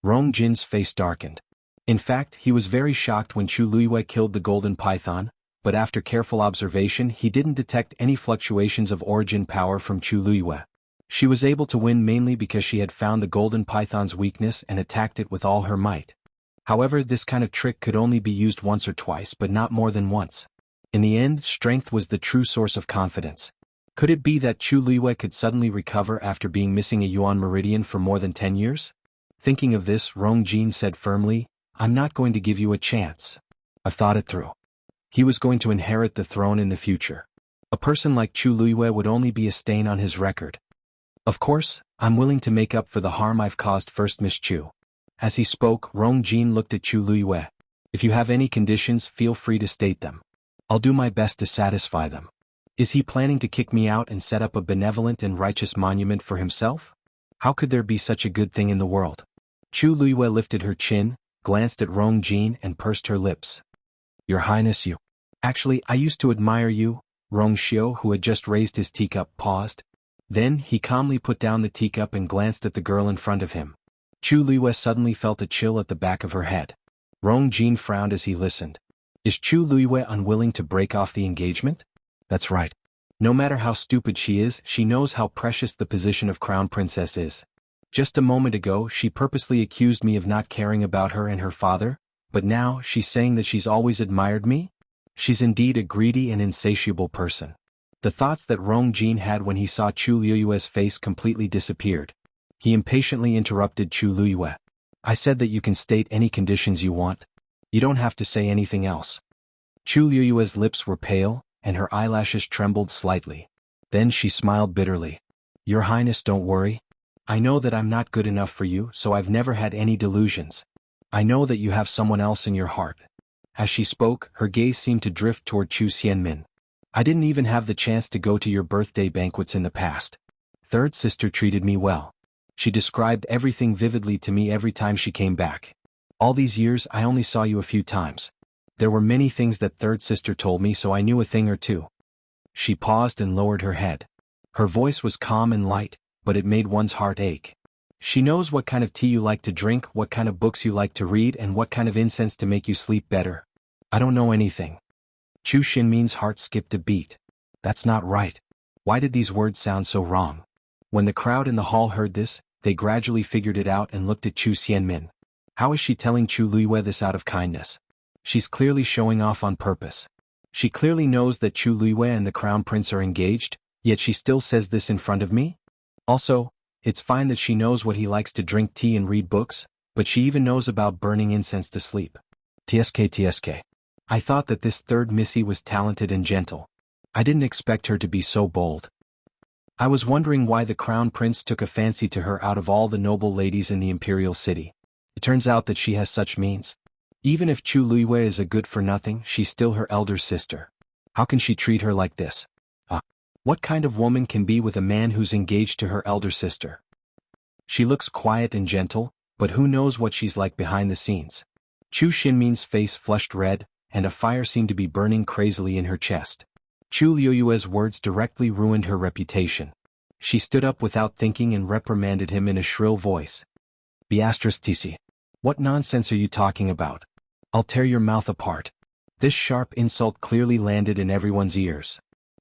Rong Jin's face darkened. In fact, he was very shocked when Chu Luiyue killed the golden python, but after careful observation he didn't detect any fluctuations of origin power from Chu Luiyue. She was able to win mainly because she had found the golden python's weakness and attacked it with all her might. However, this kind of trick could only be used once or twice, but not more than once. In the end, strength was the true source of confidence. Could it be that Chu Luiyue could suddenly recover after being missing a Yuan meridian for more than 10 years? Thinking of this, Rong Jin said firmly, I'm not going to give you a chance. I've thought it through. He was going to inherit the throne in the future. A person like Chu Luiyue would only be a stain on his record. Of course, I'm willing to make up for the harm I've caused First Miss Chu. As he spoke, Rong Jin looked at Chu Luiyue. If you have any conditions, feel free to state them. I'll do my best to satisfy them. Is he planning to kick me out and set up a benevolent and righteous monument for himself? How could there be such a good thing in the world? Chu Luiyue lifted her chin, glanced at Rong Jin and pursed her lips. Your Highness, you. Actually, I used to admire you. Rong Xiu, who had just raised his teacup, paused. Then, he calmly put down the teacup and glanced at the girl in front of him. Chu Luiyue suddenly felt a chill at the back of her head. Rong Jin frowned as he listened. Is Chu Luiyue unwilling to break off the engagement? That's right. No matter how stupid she is, she knows how precious the position of crown princess is. Just a moment ago, she purposely accused me of not caring about her and her father, but now she's saying that she's always admired me? She's indeed a greedy and insatiable person. The thoughts that Rong Jin had when he saw Chu Luiyue's face completely disappeared. He impatiently interrupted Chu Luiyue. I said that you can state any conditions you want. You don't have to say anything else. Chu Liyue's lips were pale, and her eyelashes trembled slightly. Then she smiled bitterly. Your Highness, don't worry. I know that I'm not good enough for you, so I've never had any delusions. I know that you have someone else in your heart. As she spoke, her gaze seemed to drift toward Chu Xianmin. I didn't even have the chance to go to your birthday banquets in the past. Third sister treated me well. She described everything vividly to me every time she came back. All these years I only saw you a few times. There were many things that third sister told me, so I knew a thing or two. She paused and lowered her head. Her voice was calm and light, but it made one's heart ache. She knows what kind of tea you like to drink, what kind of books you like to read, and what kind of incense to make you sleep better. I don't know anything. Chu Xinmin's heart skipped a beat. That's not right. Why did these words sound so wrong? When the crowd in the hall heard this, they gradually figured it out and looked at Chu Xianmin. How is she telling Chu Liyue this out of kindness? She's clearly showing off on purpose. She clearly knows that Chu Liyue and the crown prince are engaged, yet she still says this in front of me? Also, it's fine that she knows what he likes to drink tea and read books, but she even knows about burning incense to sleep. TSK. I thought that this third missy was talented and gentle. I didn't expect her to be so bold. I was wondering why the crown prince took a fancy to her out of all the noble ladies in the imperial city. It turns out that she has such means. Even if Chu Liyue is a good-for-nothing, she's still her elder sister. How can she treat her like this? What kind of woman can be with a man who's engaged to her elder sister? She looks quiet and gentle, but who knows what she's like behind the scenes. Chu Xinmin's face flushed red, and a fire seemed to be burning crazily in her chest. Chu Liyue's words directly ruined her reputation. She stood up without thinking and reprimanded him in a shrill voice. Beatrice Tisi. What nonsense are you talking about? I'll tear your mouth apart. This sharp insult clearly landed in everyone's ears.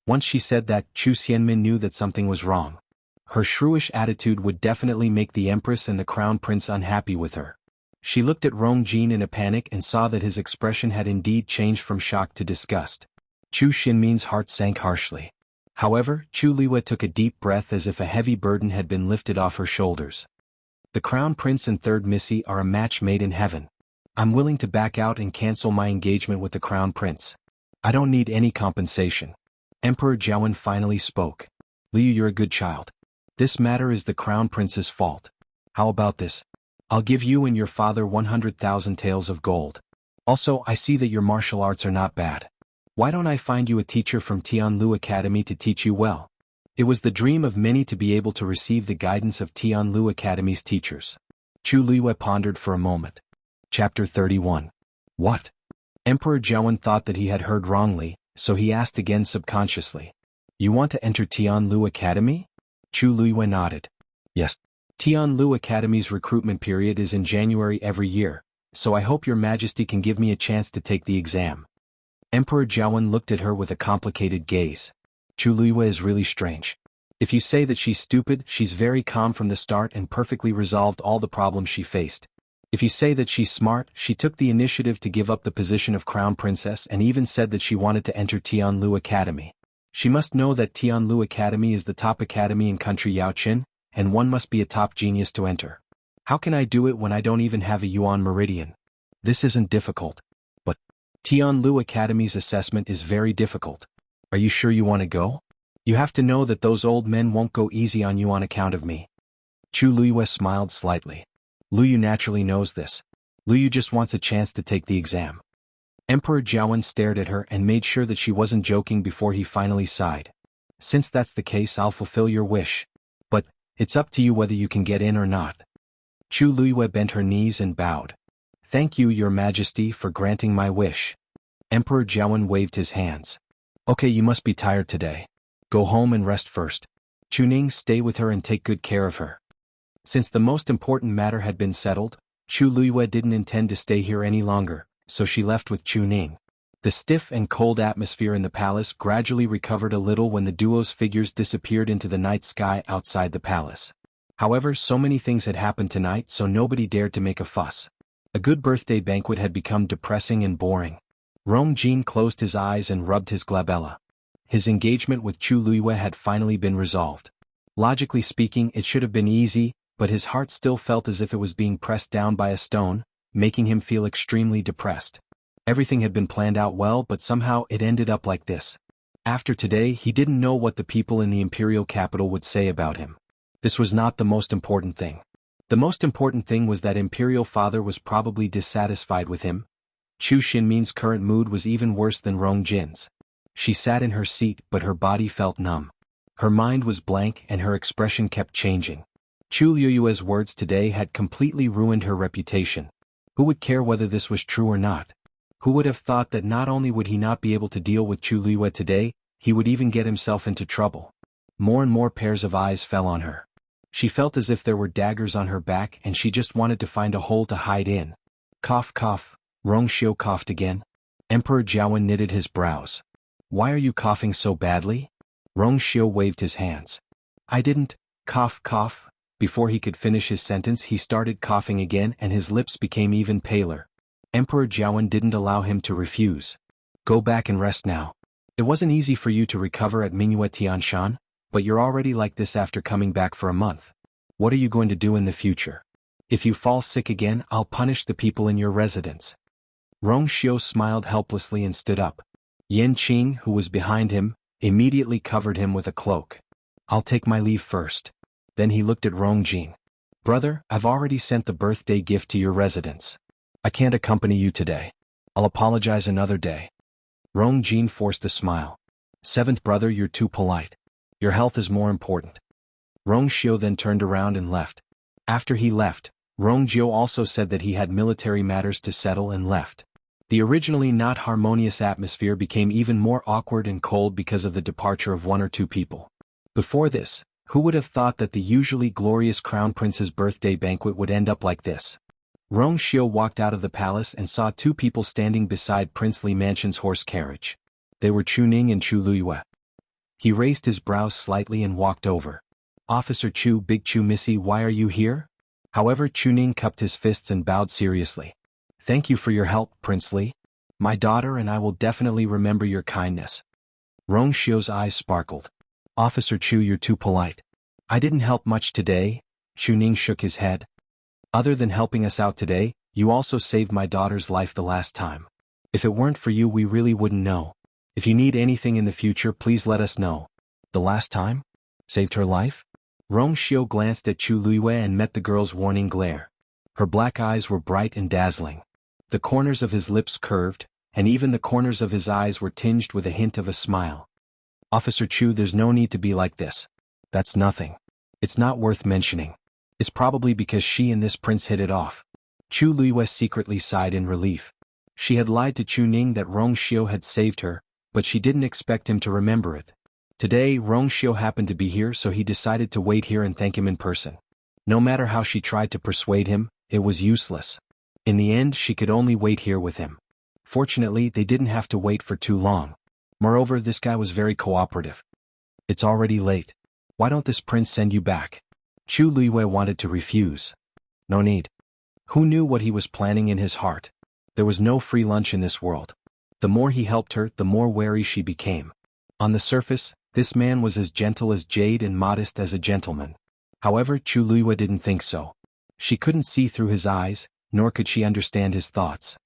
Once she said that, Chu Xianmin knew that something was wrong. Her shrewish attitude would definitely make the empress and the crown prince unhappy with her. She looked at Rong Jin in a panic and saw that his expression had indeed changed from shock to disgust. Chu Xinmin's heart sank harshly. However, Chu Liyue took a deep breath as if a heavy burden had been lifted off her shoulders. The crown prince and third missy are a match made in heaven. I'm willing to back out and cancel my engagement with the crown prince. I don't need any compensation. Emperor Jianghu finally spoke. Liu, you're a good child. This matter is the crown prince's fault. How about this? I'll give you and your father 100,000 taels of gold. Also, I see that your martial arts are not bad. Why don't I find you a teacher from Tianlu Academy to teach you well? It was the dream of many to be able to receive the guidance of Tianlu Academy's teachers. Chu Liyue pondered for a moment. Chapter 31. What? Emperor Jianghu thought that he had heard wrongly, so he asked again subconsciously. You want to enter Tianlu Academy? Chu Liyue nodded. Yes. Tianlu Academy's recruitment period is in January every year, so I hope your majesty can give me a chance to take the exam. Emperor Jianghu looked at her with a complicated gaze. Chu Liyue is really strange. If you say that she's stupid, she's very calm from the start and perfectly resolved all the problems she faced. If you say that she's smart, she took the initiative to give up the position of crown princess and even said that she wanted to enter Tianlu Academy. She must know that Tianlu Academy is the top academy in country Yaoqin, and one must be a top genius to enter. How can I do it when I don't even have a yuan meridian? This isn't difficult. But Tianlu Academy's assessment is very difficult. Are you sure you want to go? You have to know that those old men won't go easy on you on account of me. Chu Liyue smiled slightly. Liu naturally knows this. Liu just wants a chance to take the exam. Emperor Jianghu stared at her and made sure that she wasn't joking before he finally sighed. Since that's the case, I'll fulfill your wish. But it's up to you whether you can get in or not. Chu Liyue bent her knees and bowed. Thank you, your majesty, for granting my wish. Emperor Jianghu waved his hands. Okay, you must be tired today. Go home and rest first. Chuning, stay with her and take good care of her. Since the most important matter had been settled, Chu Liyue didn't intend to stay here any longer, so she left with Chuning. The stiff and cold atmosphere in the palace gradually recovered a little when the duo's figures disappeared into the night sky outside the palace. However, so many things had happened tonight, so nobody dared to make a fuss. A good birthday banquet had become depressing and boring. Rong Jin closed his eyes and rubbed his glabella. His engagement with Chu Liyue had finally been resolved. Logically speaking, it should have been easy, but his heart still felt as if it was being pressed down by a stone, making him feel extremely depressed. Everything had been planned out well, but somehow it ended up like this. After today, he didn't know what the people in the imperial capital would say about him. This was not the most important thing. The most important thing was that imperial father was probably dissatisfied with him. Chu Xinmin's current mood was even worse than Rong Jin's. She sat in her seat, but her body felt numb. Her mind was blank and her expression kept changing. Chu Liyue's words today had completely ruined her reputation. Who would care whether this was true or not? Who would have thought that not only would he not be able to deal with Chu Liyue today, he would even get himself into trouble? More and more pairs of eyes fell on her. She felt as if there were daggers on her back and she just wanted to find a hole to hide in. Cough cough, Rong Xiu coughed again. Emperor Jiawen knitted his brows. Why are you coughing so badly? Rong Xiu waved his hands. I didn't, cough cough. Before he could finish his sentence he started coughing again and his lips became even paler. Emperor Jiawen didn't allow him to refuse. Go back and rest now. It wasn't easy for you to recover at Mingyue Tianshan, but you're already like this after coming back for a month. What are you going to do in the future? If you fall sick again, I'll punish the people in your residence. Rong Xiu smiled helplessly and stood up. Yan Qing, who was behind him, immediately covered him with a cloak. I'll take my leave first. Then he looked at Rong Jin. Brother, I've already sent the birthday gift to your residence. I can't accompany you today. I'll apologize another day. Rong Jin forced a smile. Seventh brother, you're too polite. Your health is more important. Rong Xiu then turned around and left. After he left, Rong Jiu also said that he had military matters to settle and left. The originally not harmonious atmosphere became even more awkward and cold because of the departure of one or two people. Before this, who would have thought that the usually glorious crown prince's birthday banquet would end up like this? Rong Xiu walked out of the palace and saw two people standing beside Princely Mansion's horse carriage. They were Chu Ning and Chu Liyue. He raised his brows slightly and walked over. Officer Chu, Big Chu Missy, why are you here? However, Chu Ning cupped his fists and bowed seriously. Thank you for your help, Princely. My daughter and I will definitely remember your kindness. Rong Xiu's eyes sparkled. Officer Chu, you're too polite. I didn't help much today. Chu Ning shook his head. Other than helping us out today, you also saved my daughter's life the last time. If it weren't for you, we really wouldn't know. If you need anything in the future, please let us know. The last time? Saved her life? Rong Xiu glanced at Chu Liyue and met the girl's warning glare. Her black eyes were bright and dazzling. The corners of his lips curved, and even the corners of his eyes were tinged with a hint of a smile. Officer Chu, there's no need to be like this. That's nothing. It's not worth mentioning. It's probably because she and this prince hit it off. Chu Liyue secretly sighed in relief. She had lied to Chu Ning that Rong Xiu had saved her, but she didn't expect him to remember it. Today, Rong Xiu happened to be here, so he decided to wait here and thank him in person. No matter how she tried to persuade him, it was useless. In the end, she could only wait here with him. Fortunately, they didn't have to wait for too long. Moreover, this guy was very cooperative. It's already late. Why don't this prince send you back? Chu Liyue wanted to refuse. No need. Who knew what he was planning in his heart? There was no free lunch in this world. The more he helped her, the more wary she became. On the surface, this man was as gentle as jade and modest as a gentleman. However, Chu Liyue didn't think so. She couldn't see through his eyes, nor could she understand his thoughts.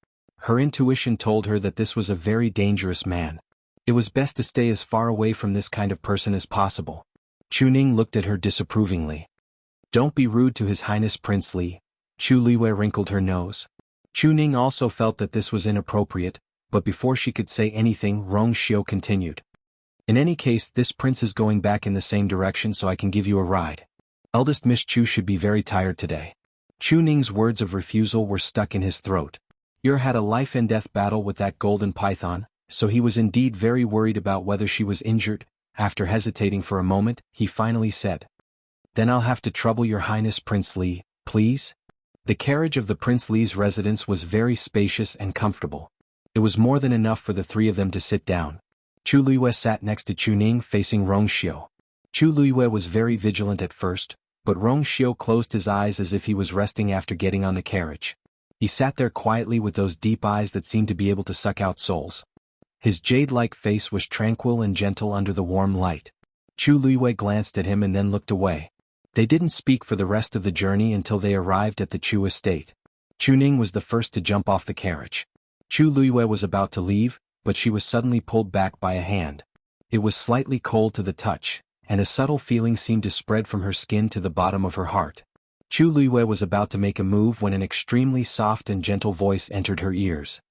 Her intuition told her that this was a very dangerous man. It was best to stay as far away from this kind of person as possible. Chu Ning looked at her disapprovingly. Don't be rude to His Highness Prince Li. Chu Liyue wrinkled her nose. Chu Ning also felt that this was inappropriate, but before she could say anything, Rong Xiu continued. In any case, this prince is going back in the same direction, so I can give you a ride. Eldest Miss Chu should be very tired today. Chu Ning's words of refusal were stuck in his throat. Yer had a life-and-death battle with that golden python, so he was indeed very worried about whether she was injured. After hesitating for a moment, he finally said, Then I'll have to trouble your Highness Prince Li, please? The carriage of the Prince Li's residence was very spacious and comfortable. It was more than enough for the three of them to sit down. Chu Liyue sat next to Chu Ning facing Rong Xiu. Chu Liyue was very vigilant at first, but Rong Xiu closed his eyes as if he was resting after getting on the carriage. He sat there quietly with those deep eyes that seemed to be able to suck out souls. His jade-like face was tranquil and gentle under the warm light. Chu Liyue glanced at him and then looked away. They didn't speak for the rest of the journey until they arrived at the Chu estate. Chu Ning was the first to jump off the carriage. Chu Luiyue was about to leave, but she was suddenly pulled back by a hand. It was slightly cold to the touch, and a subtle feeling seemed to spread from her skin to the bottom of her heart. Chu Luiyue was about to make a move when an extremely soft and gentle voice entered her ears.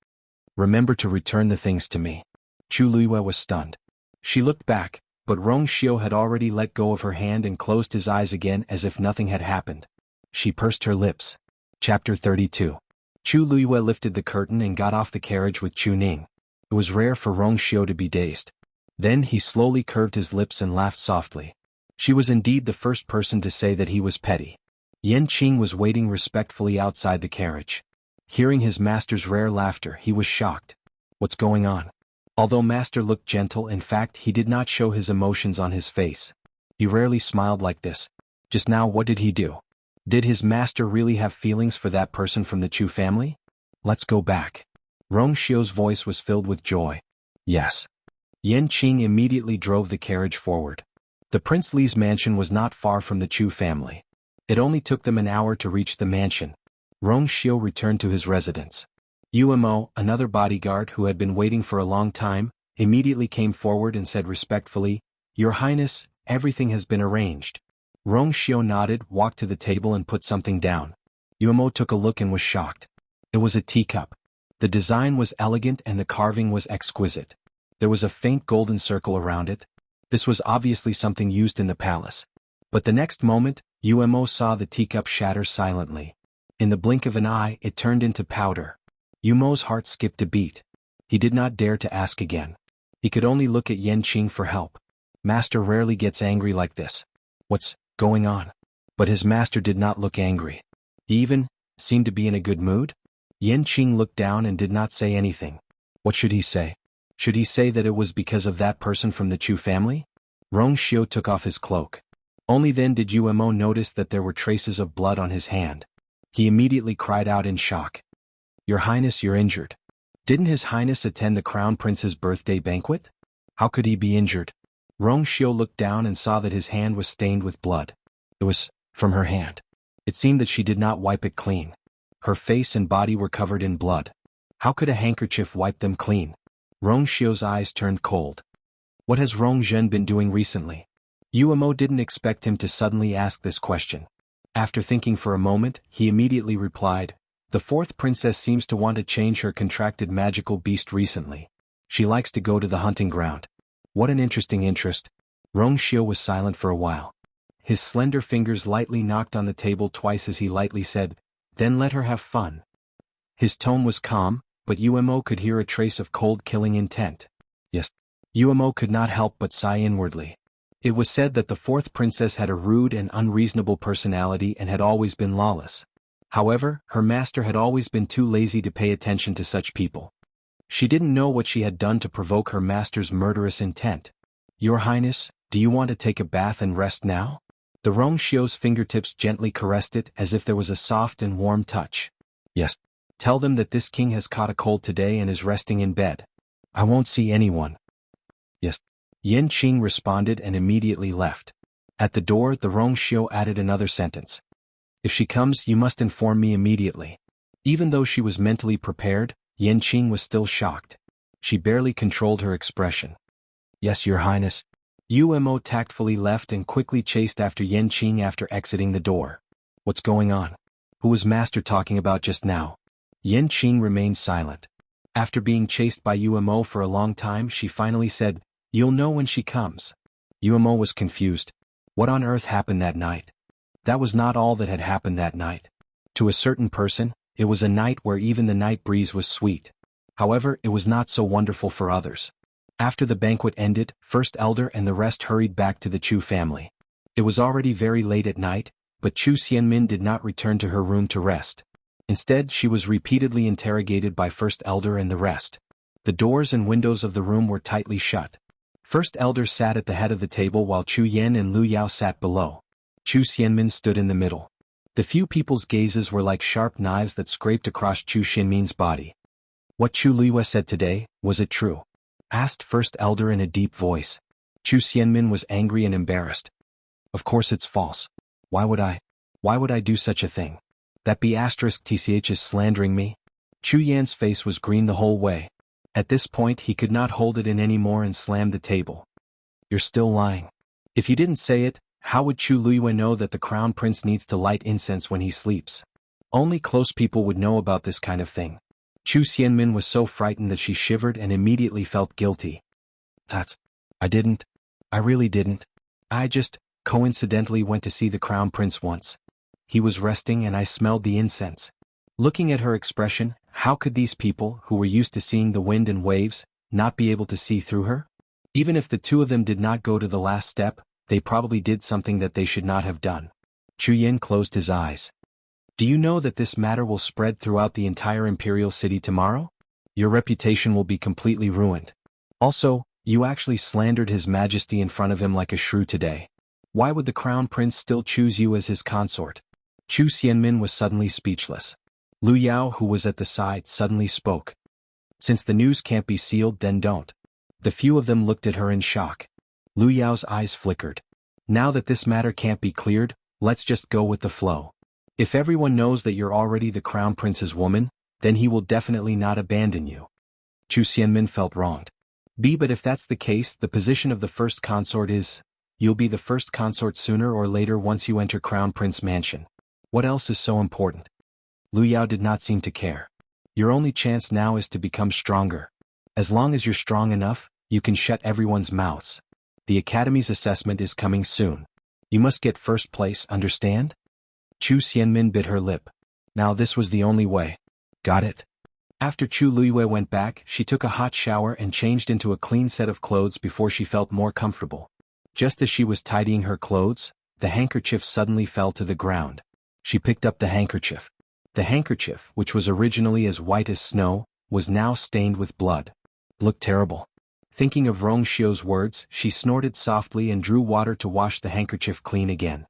"Remember to return the things to me." Chu Luiyue was stunned. She looked back, but Rong Xiu had already let go of her hand and closed his eyes again as if nothing had happened. She pursed her lips. Chapter 32. Chu Luiyue lifted the curtain and got off the carriage with Chu Ning. It was rare for Rong Xiu to be dazed. Then he slowly curved his lips and laughed softly. She was indeed the first person to say that he was petty. Yan Qing was waiting respectfully outside the carriage. Hearing his master's rare laughter, he was shocked. What's going on? Although master looked gentle, in fact he did not show his emotions on his face. He rarely smiled like this. Just now what did he do? Did his master really have feelings for that person from the Chu family? Let's go back. Rong Xiu's voice was filled with joy. Yes. Yan Qing immediately drove the carriage forward. The Prince Li's mansion was not far from the Chu family. It only took them an hour to reach the mansion. Rong Xiu returned to his residence. Umo, another bodyguard who had been waiting for a long time, immediately came forward and said respectfully, "Your Highness, everything has been arranged." Rong Xiu nodded, walked to the table and put something down. Umo took a look and was shocked. It was a teacup. The design was elegant and the carving was exquisite. There was a faint golden circle around it. This was obviously something used in the palace. But the next moment, Umo saw the teacup shatter silently. In the blink of an eye, it turned into powder. Umo's heart skipped a beat. He did not dare to ask again. He could only look at Yan Qing for help. Master rarely gets angry like this. What's going on? But his master did not look angry. He even seemed to be in a good mood. Yan Qing looked down and did not say anything. What should he say? Should he say that it was because of that person from the Chu family? Rong Xiu took off his cloak. Only then did Umo notice that there were traces of blood on his hand. He immediately cried out in shock. "Your Highness, you're injured." Didn't His Highness attend the Crown Prince's birthday banquet? How could he be injured? Rong Xiu looked down and saw that his hand was stained with blood. It was from her hand. It seemed that she did not wipe it clean. Her face and body were covered in blood. How could a handkerchief wipe them clean? Rong Xiu's eyes turned cold. What has Rong Zhen been doing recently? Umo didn't expect him to suddenly ask this question. After thinking for a moment, he immediately replied, "The fourth princess seems to want to change her contracted magical beast recently. She likes to go to the hunting ground." What an interesting interest. Rong Xiu was silent for a while. His slender fingers lightly knocked on the table twice as he lightly said, "Then let her have fun." His tone was calm, but Umo could hear a trace of cold killing intent. Yes. Umo could not help but sigh inwardly. It was said that the fourth princess had a rude and unreasonable personality and had always been lawless. However, her master had always been too lazy to pay attention to such people. She didn't know what she had done to provoke her master's murderous intent. "Your Highness, do you want to take a bath and rest now?" The Rong Xiu's fingertips gently caressed it as if there was a soft and warm touch. "Yes. Tell them that this king has caught a cold today and is resting in bed. I won't see anyone." "Yes." Yan Qing responded and immediately left. At the door, the Rong Xiu added another sentence. "If she comes, you must inform me immediately." Even though she was mentally prepared, Yan Qing was still shocked. She barely controlled her expression. "Yes, Your Highness." Umo tactfully left and quickly chased after Yan Qing after exiting the door. What's going on? Who was Master talking about just now? Yan Qing remained silent. After being chased by Umo for a long time, she finally said, "You'll know when she comes." Umo was confused. What on earth happened that night? That was not all that had happened that night. To a certain person, it was a night where even the night breeze was sweet. However, it was not so wonderful for others. After the banquet ended, First Elder and the rest hurried back to the Chu family. It was already very late at night, but Chu Xianmin did not return to her room to rest. Instead, she was repeatedly interrogated by First Elder and the rest. The doors and windows of the room were tightly shut. First Elder sat at the head of the table while Chu Yan and Lu Yao sat below. Chu Xianmin stood in the middle. The few people's gazes were like sharp knives that scraped across Chu Xianmin's body. "What Chu Luiyue said today, was it true?" asked First Elder in a deep voice. Chu Xianmin was angry and embarrassed. "Of course it's false. Why would I do such a thing?" That B*TCH is slandering me? Chu Yan's face was green the whole way. At this point he could not hold it in anymore and slammed the table. You're still lying. If you didn't say it, how would Chu Luiyue know that the crown prince needs to light incense when he sleeps? Only close people would know about this kind of thing. Chu Xianmin was so frightened that she shivered and immediately felt guilty. I really didn't. I just, coincidentally went to see the crown prince once. He was resting and I smelled the incense. Looking at her expression, how could these people, who were used to seeing the wind and waves, not be able to see through her? Even if the two of them did not go to the last step, they probably did something that they should not have done. Chu Yan closed his eyes. Do you know that this matter will spread throughout the entire imperial city tomorrow? Your reputation will be completely ruined. Also, you actually slandered His Majesty in front of him like a shrew today. Why would the crown prince still choose you as his consort? Chu Xianmin was suddenly speechless. Lu Yao, who was at the side, suddenly spoke. Since the news can't be sealed, then don't. The few of them looked at her in shock. Lu Yao's eyes flickered. Now that this matter can't be cleared, let's just go with the flow. If everyone knows that you're already the crown prince's woman, then he will definitely not abandon you. Chu Xianmin felt wronged. But if that's the case, the position of the first consort is, you'll be the first consort sooner or later once you enter Crown Prince Mansion. What else is so important? Lu Yao did not seem to care. Your only chance now is to become stronger. As long as you're strong enough, you can shut everyone's mouths. The Academy's assessment is coming soon. You must get first place, understand? Chu Xianmin bit her lip. Now this was the only way. Got it? After Chu Luiyue went back, she took a hot shower and changed into a clean set of clothes before she felt more comfortable. Just as she was tidying her clothes, the handkerchief suddenly fell to the ground. She picked up the handkerchief. The handkerchief, which was originally as white as snow, was now stained with blood. Looked terrible. Thinking of Rong Xiu's words, she snorted softly and drew water to wash the handkerchief clean again.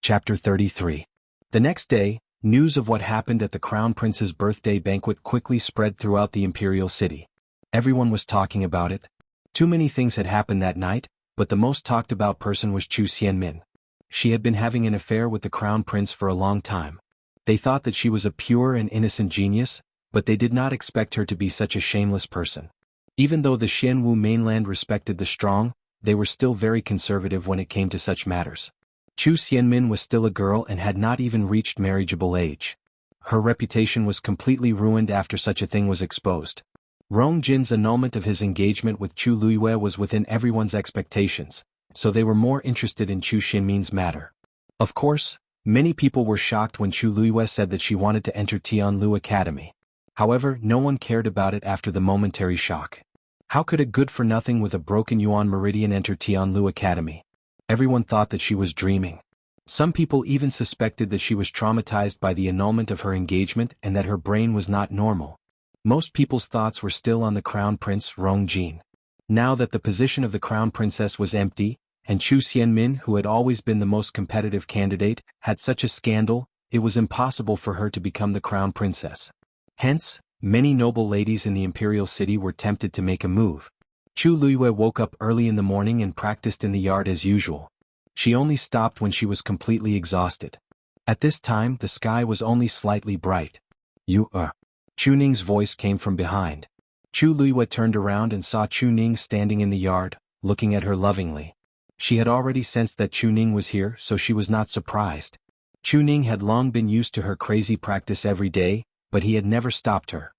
Chapter 33. The next day, news of what happened at the Crown Prince's birthday banquet quickly spread throughout the imperial city. Everyone was talking about it. Too many things had happened that night, but the most talked about person was Chu Xianmin. She had been having an affair with the Crown Prince for a long time. They thought that she was a pure and innocent genius, but they did not expect her to be such a shameless person. Even though the Xianwu mainland respected the strong, they were still very conservative when it came to such matters. Chu Xianmin was still a girl and had not even reached marriageable age. Her reputation was completely ruined after such a thing was exposed. Rong Jin's annulment of his engagement with Chu Luiyue was within everyone's expectations, so they were more interested in Chu Xianmin's matter. Of course, many people were shocked when Chu Luiyue said that she wanted to enter Tianlu Academy. However, no one cared about it after the momentary shock. How could a good-for-nothing with a broken yuan meridian enter Tianlu Academy? Everyone thought that she was dreaming. Some people even suspected that she was traumatized by the annulment of her engagement and that her brain was not normal. Most people's thoughts were still on the Crown Prince Rong Jin. Now that the position of the Crown Princess was empty, and Chu Xianmin, who had always been the most competitive candidate, had such a scandal, it was impossible for her to become the Crown Princess. Hence, many noble ladies in the imperial city were tempted to make a move. Chu Luiyue woke up early in the morning and practiced in the yard as usual. She only stopped when she was completely exhausted. At this time the sky was only slightly bright. Chu Ning's voice came from behind. Chu Luiyue turned around and saw Chu Ning standing in the yard, looking at her lovingly. She had already sensed that Chu Ning was here, so she was not surprised. Chu Ning had long been used to her crazy practice every day, but he had never stopped her.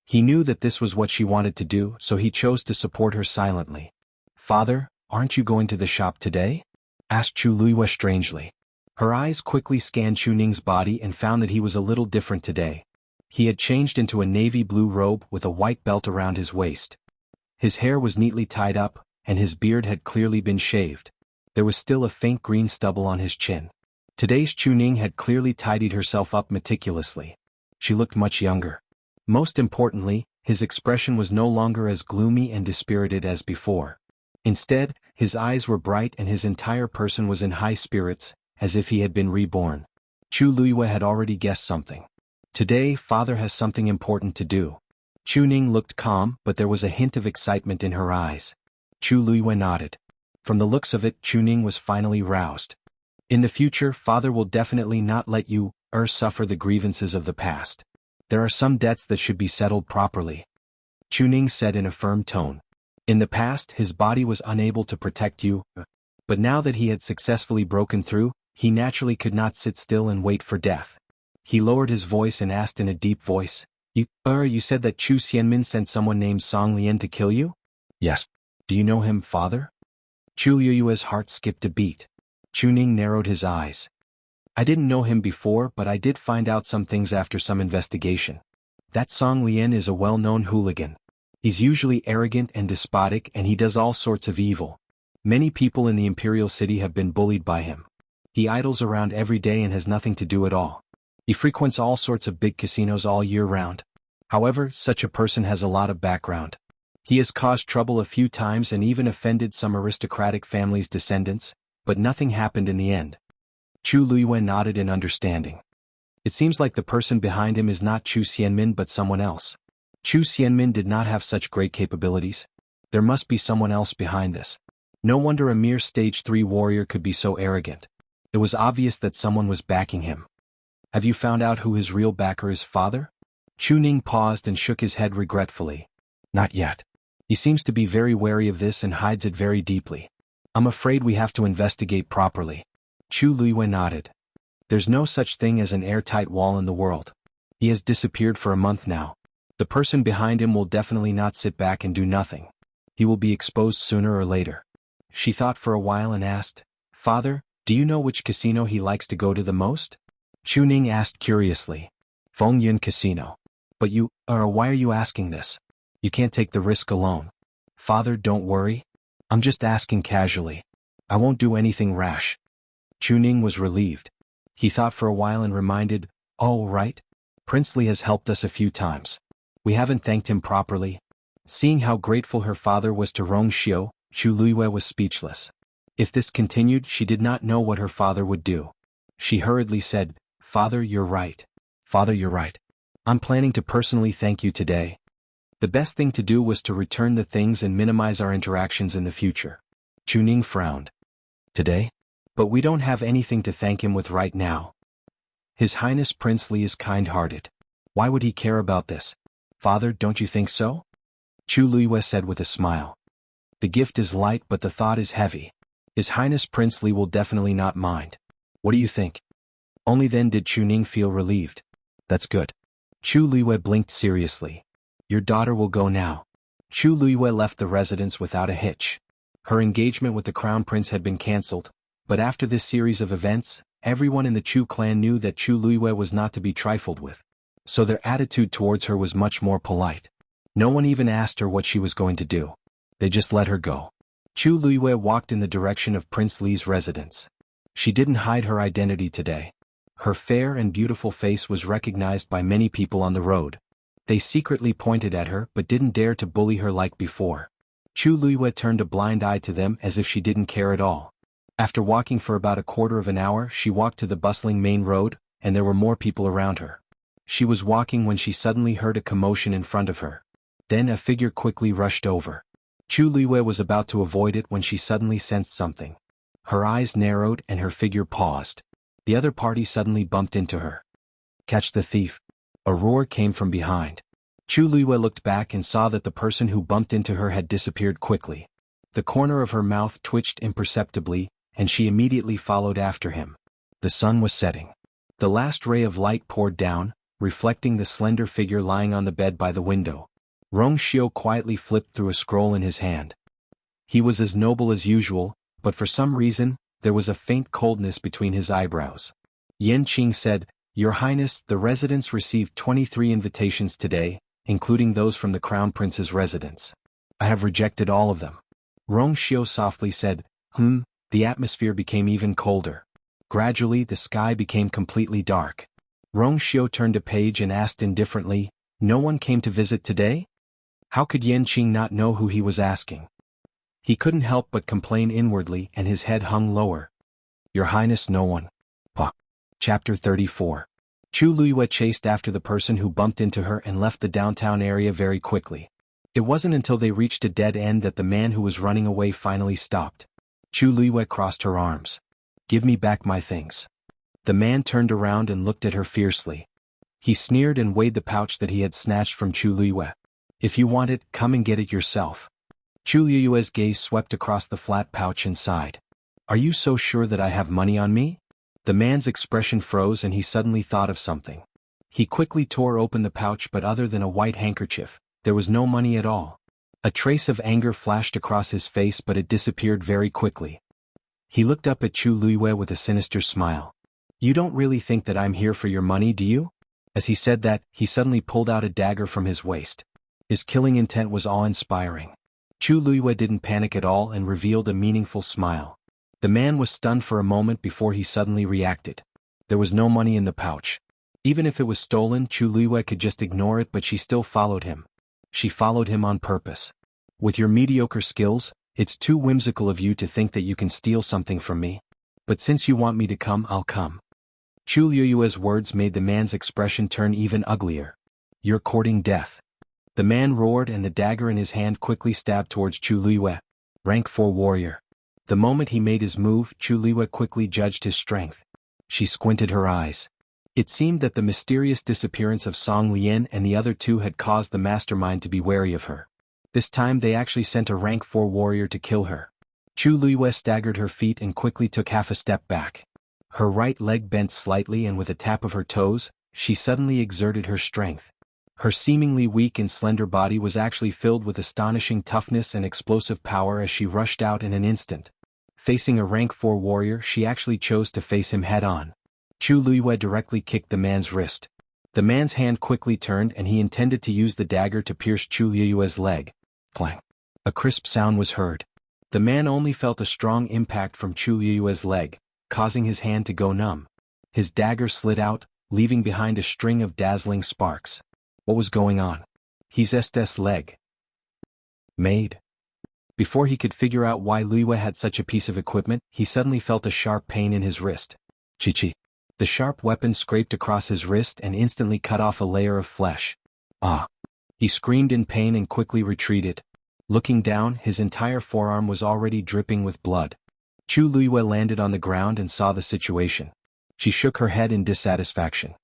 He knew that this was what she wanted to do, so he chose to support her silently. "Father, aren't you going to the shop today?" asked Chu Luiyue strangely. Her eyes quickly scanned Chu Ning's body and found that he was a little different today. He had changed into a navy blue robe with a white belt around his waist. His hair was neatly tied up, and his beard had clearly been shaved. There was still a faint green stubble on his chin. Today's Chu Ning had clearly tidied herself up meticulously. She looked much younger. Most importantly, his expression was no longer as gloomy and dispirited as before. Instead, his eyes were bright and his entire person was in high spirits, as if he had been reborn. Chu Luiyue had already guessed something. Today, father has something important to do. Chu Ning looked calm, but there was a hint of excitement in her eyes. Chu Luiyue nodded. From the looks of it, Chu Ning was finally roused. In the future, father will definitely not let you suffer the grievances of the past. There are some debts that should be settled properly. Chuning said in a firm tone. In the past, his body was unable to protect you, but now that he had successfully broken through, he naturally could not sit still and wait for death. He lowered his voice and asked in a deep voice, You said that Chu Xianmin sent someone named Song Lian to kill you? Yes. Do you know him, father? Chu Liyue's heart skipped a beat. Chuning narrowed his eyes. I didn't know him before, but I did find out some things after some investigation. That Song Lian is a well-known hooligan. He's usually arrogant and despotic, and he does all sorts of evil. Many people in the imperial city have been bullied by him. He idles around every day and has nothing to do at all. He frequents all sorts of big casinos all year round. However, such a person has a lot of background. He has caused trouble a few times and even offended some aristocratic family's descendants, but nothing happened in the end. Chu Liyue nodded in understanding. It seems like the person behind him is not Chu Xianmin but someone else. Chu Xianmin did not have such great capabilities. There must be someone else behind this. No wonder a mere stage 3 warrior could be so arrogant. It was obvious that someone was backing him. Have you found out who his real backer is, father? Chuning paused and shook his head regretfully. Not yet. He seems to be very wary of this and hides it very deeply. I'm afraid we have to investigate properly. Chu Liyue nodded. There's no such thing as an airtight wall in the world. He has disappeared for a month now. The person behind him will definitely not sit back and do nothing. He will be exposed sooner or later. She thought for a while and asked, Father, do you know which casino he likes to go to the most? Chuning asked curiously. Fengyun Casino. But why are you asking this? You can't take the risk alone. Father, don't worry. I'm just asking casually. I won't do anything rash. Chuning was relieved. He thought for a while and reminded, Oh, right. Prince Li has helped us a few times. We haven't thanked him properly. Seeing how grateful her father was to Rong Xiu, Chu Liyue was speechless. If this continued, she did not know what her father would do. She hurriedly said, Father, you're right. Father, you're right. I'm planning to personally thank you today. The best thing to do was to return the things and minimize our interactions in the future. Chuning frowned. Today? But we don't have anything to thank him with right now. His Highness Prince Li is kind-hearted. Why would he care about this? Father, don't you think so? Chu Liyue said with a smile. The gift is light but the thought is heavy. His Highness Prince Li will definitely not mind. What do you think? Only then did Chuning feel relieved. That's good. Chu Liyue blinked seriously. Your daughter will go now. Chu Liyue left the residence without a hitch. Her engagement with the crown prince had been cancelled, but after this series of events, everyone in the Chu clan knew that Chu Liyue was not to be trifled with. So their attitude towards her was much more polite. No one even asked her what she was going to do. They just let her go. Chu Liyue walked in the direction of Prince Li's residence. She didn't hide her identity today. Her fair and beautiful face was recognized by many people on the road. They secretly pointed at her but didn't dare to bully her like before. Chu Liyue turned a blind eye to them as if she didn't care at all. After walking for about a quarter of an hour, she walked to the bustling main road, and there were more people around her. She was walking when she suddenly heard a commotion in front of her. Then a figure quickly rushed over. Chu Liyue was about to avoid it when she suddenly sensed something. Her eyes narrowed and her figure paused. The other party suddenly bumped into her. Catch the thief. A roar came from behind. Chu Liyue looked back and saw that the person who bumped into her had disappeared quickly. The corner of her mouth twitched imperceptibly, and she immediately followed after him. The sun was setting. The last ray of light poured down, reflecting the slender figure lying on the bed by the window. Rong Xiu quietly flipped through a scroll in his hand. He was as noble as usual, but for some reason, there was a faint coldness between his eyebrows. Yan Qing said, Your Highness, the residents received 23 invitations today, including those from the Crown Prince's residence. I have rejected all of them. Rong Xiu softly said, The atmosphere became even colder. Gradually the sky became completely dark. Rong Xiu turned a page and asked indifferently, No one came to visit today? How could Yan Qing not know who he was asking? He couldn't help but complain inwardly and his head hung lower. Your Highness, no one. Chapter 34. Chu Liyue chased after the person who bumped into her and left the downtown area very quickly. It wasn't until they reached a dead end that the man who was running away finally stopped. Chu Liyue crossed her arms. Give me back my things. The man turned around and looked at her fiercely. He sneered and weighed the pouch that he had snatched from Chu Liyue. If you want it, come and get it yourself. Chu Liyue's gaze swept across the flat pouch and sighed. Are you so sure that I have money on me? The man's expression froze and he suddenly thought of something. He quickly tore open the pouch, but other than a white handkerchief, there was no money at all. A trace of anger flashed across his face, but it disappeared very quickly. He looked up at Chu Liyue with a sinister smile. You don't really think that I'm here for your money, do you? As he said that, he suddenly pulled out a dagger from his waist. His killing intent was awe-inspiring. Chu Liyue didn't panic at all and revealed a meaningful smile. The man was stunned for a moment before he suddenly reacted. There was no money in the pouch. Even if it was stolen, Chu Liyue could just ignore it, but she still followed him. She followed him on purpose. With your mediocre skills, it's too whimsical of you to think that you can steal something from me. But since you want me to come, I'll come. Chu Liyue's words made the man's expression turn even uglier. You're courting death. The man roared, and the dagger in his hand quickly stabbed towards Chu Liyue. Rank 4 warrior. The moment he made his move, Chu Liyue quickly judged his strength. She squinted her eyes. It seemed that the mysterious disappearance of Song Lian and the other two had caused the mastermind to be wary of her. This time they actually sent a rank 4 warrior to kill her. Chu Liyue staggered her feet and quickly took half a step back. Her right leg bent slightly, and with a tap of her toes, she suddenly exerted her strength. Her seemingly weak and slender body was actually filled with astonishing toughness and explosive power as she rushed out in an instant. Facing a rank 4 warrior, she actually chose to face him head-on. Chu Liyue directly kicked the man's wrist. The man's hand quickly turned and he intended to use the dagger to pierce Chu Liyue's leg. Clang. A crisp sound was heard. The man only felt a strong impact from Chu Liyue's leg, causing his hand to go numb. His dagger slid out, leaving behind a string of dazzling sparks. What was going on? He's Estes leg. Made. Before he could figure out why Liyue had such a piece of equipment, he suddenly felt a sharp pain in his wrist. Chi-chi. The sharp weapon scraped across his wrist and instantly cut off a layer of flesh. Ah! He screamed in pain and quickly retreated. Looking down, his entire forearm was already dripping with blood. Chu Liyue landed on the ground and saw the situation. She shook her head in dissatisfaction.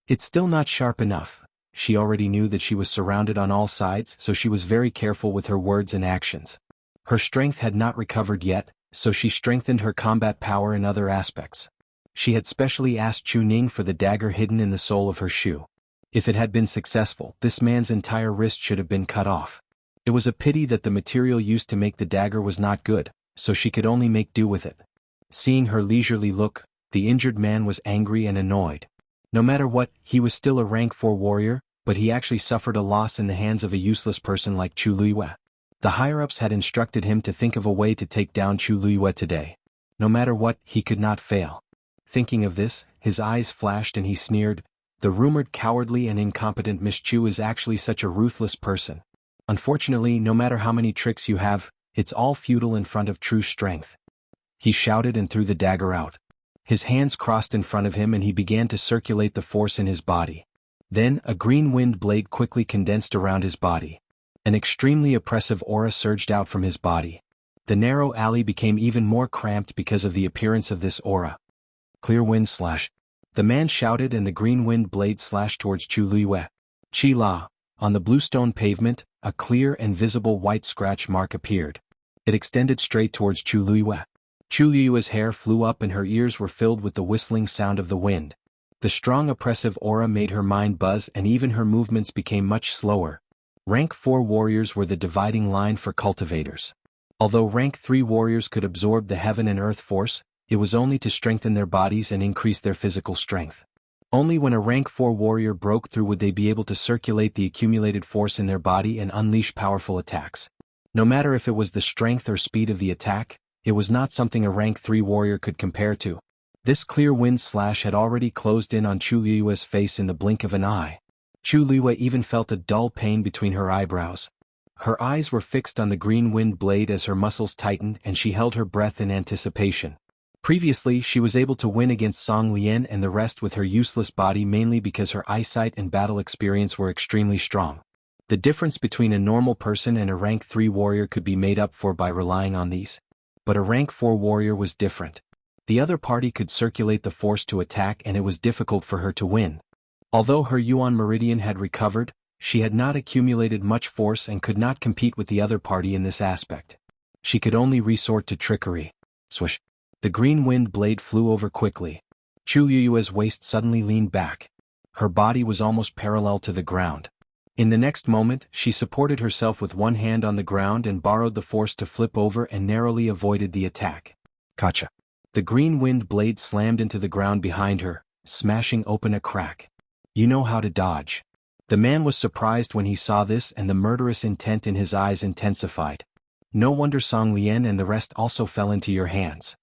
It's still not sharp enough. She already knew that she was surrounded on all sides, so she was very careful with her words and actions. Her strength had not recovered yet, so she strengthened her combat power in other aspects. She had specially asked Chu Ning for the dagger hidden in the sole of her shoe. If it had been successful, this man's entire wrist should have been cut off. It was a pity that the material used to make the dagger was not good, so she could only make do with it. Seeing her leisurely look, the injured man was angry and annoyed. No matter what, he was still a rank 4 warrior, but he actually suffered a loss in the hands of a useless person like Chu Liyue. The higher-ups had instructed him to think of a way to take down Chu Liyue today. No matter what, he could not fail. Thinking of this, his eyes flashed and he sneered, the rumored cowardly and incompetent Miss Chu is actually such a ruthless person. Unfortunately, no matter how many tricks you have, it's all futile in front of true strength. He shouted and threw the dagger out. His hands crossed in front of him and he began to circulate the force in his body. Then, a green wind blade quickly condensed around his body. An extremely oppressive aura surged out from his body. The narrow alley became even more cramped because of the appearance of this aura. Clear wind slash. The man shouted and the green wind blade slashed towards Chu Liyue. Chi La. On the bluestone pavement, a clear and visible white scratch mark appeared. It extended straight towards Chu Liyue. Chu Liyue's hair flew up and her ears were filled with the whistling sound of the wind. The strong oppressive aura made her mind buzz and even her movements became much slower. Rank 4 warriors were the dividing line for cultivators. Although rank 3 warriors could absorb the heaven and earth force, it was only to strengthen their bodies and increase their physical strength. Only when a rank 4 warrior broke through would they be able to circulate the accumulated force in their body and unleash powerful attacks. No matter if it was the strength or speed of the attack, it was not something a rank 3 warrior could compare to. This clear wind slash had already closed in on Chu Liyue's face in the blink of an eye. Chu Liyue even felt a dull pain between her eyebrows. Her eyes were fixed on the green wind blade as her muscles tightened and she held her breath in anticipation. Previously, she was able to win against Song Lian and the rest with her useless body mainly because her eyesight and battle experience were extremely strong. The difference between a normal person and a rank 3 warrior could be made up for by relying on these. But a rank 4 warrior was different. The other party could circulate the force to attack and it was difficult for her to win. Although her Yuan meridian had recovered, she had not accumulated much force and could not compete with the other party in this aspect. She could only resort to trickery. Swish! The green wind blade flew over quickly. Chu Liyue's waist suddenly leaned back. Her body was almost parallel to the ground. In the next moment, she supported herself with one hand on the ground and borrowed the force to flip over and narrowly avoided the attack. Gotcha! The green wind blade slammed into the ground behind her, smashing open a crack. You know how to dodge. The man was surprised when he saw this and the murderous intent in his eyes intensified. No wonder Song Lian and the rest also fell into your hands.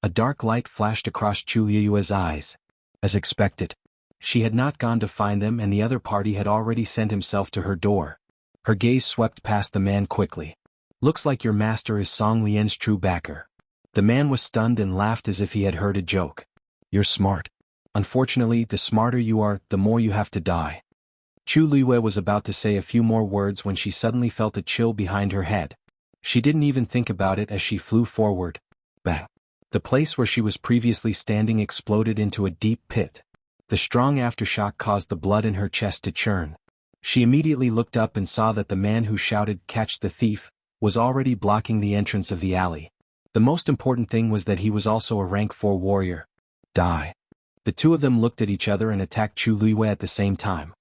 A dark light flashed across Chu Liyue's eyes. As expected, she had not gone to find them and the other party had already sent himself to her door. Her gaze swept past the man quickly. Looks like your master is Song Lian's true backer. The man was stunned and laughed as if he had heard a joke. You're smart. Unfortunately, the smarter you are, the more you have to die. Chu Liyue was about to say a few more words when she suddenly felt a chill behind her head. She didn't even think about it as she flew forward. Bang! The place where she was previously standing exploded into a deep pit. The strong aftershock caused the blood in her chest to churn. She immediately looked up and saw that the man who shouted, "Catch the thief," was already blocking the entrance of the alley. The most important thing was that he was also a rank 4 warrior. Die. The two of them looked at each other and attacked Chu Liyue at the same time.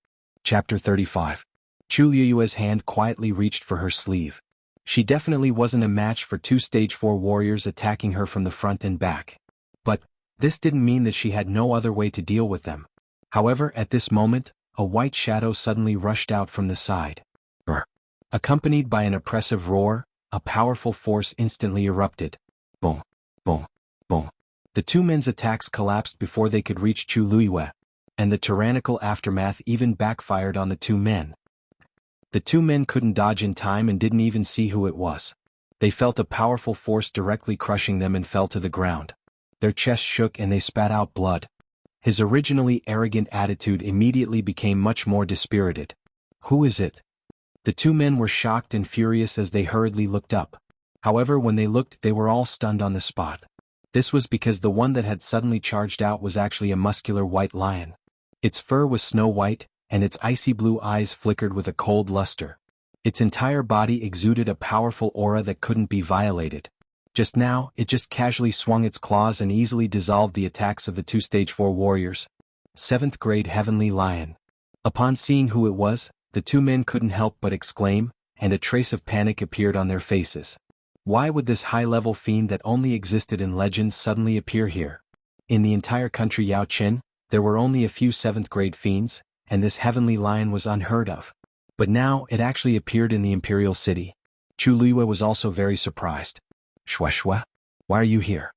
Chapter 35. Chu Liyue's hand quietly reached for her sleeve. She definitely wasn't a match for 2 stage 4 warriors attacking her from the front and back. But this didn't mean that she had no other way to deal with them. However, at this moment, a white shadow suddenly rushed out from the side. Accompanied by an oppressive roar, a powerful force instantly erupted. Boom, boom, boom. The two men's attacks collapsed before they could reach Chu Liyue, and the tyrannical aftermath even backfired on the two men. The two men couldn't dodge in time and didn't even see who it was. They felt a powerful force directly crushing them and fell to the ground. Their chests shook and they spat out blood. His originally arrogant attitude immediately became much more dispirited. Who is it? The two men were shocked and furious as they hurriedly looked up. However, when they looked, they were all stunned on the spot. This was because the one that had suddenly charged out was actually a muscular white lion. Its fur was snow white, and its icy blue eyes flickered with a cold luster. Its entire body exuded a powerful aura that couldn't be violated. Just now, it just casually swung its claws and easily dissolved the attacks of the 2 stage 4 warriors. 7th grade Heavenly Lion. Upon seeing who it was, the two men couldn't help but exclaim, and a trace of panic appeared on their faces. Why would this high-level fiend that only existed in legends suddenly appear here? In the entire country Yao Qin, there were only a few 7th grade fiends, and this Heavenly Lion was unheard of. But now, it actually appeared in the Imperial City. Chu Liyue was also very surprised. Shua, why are you here?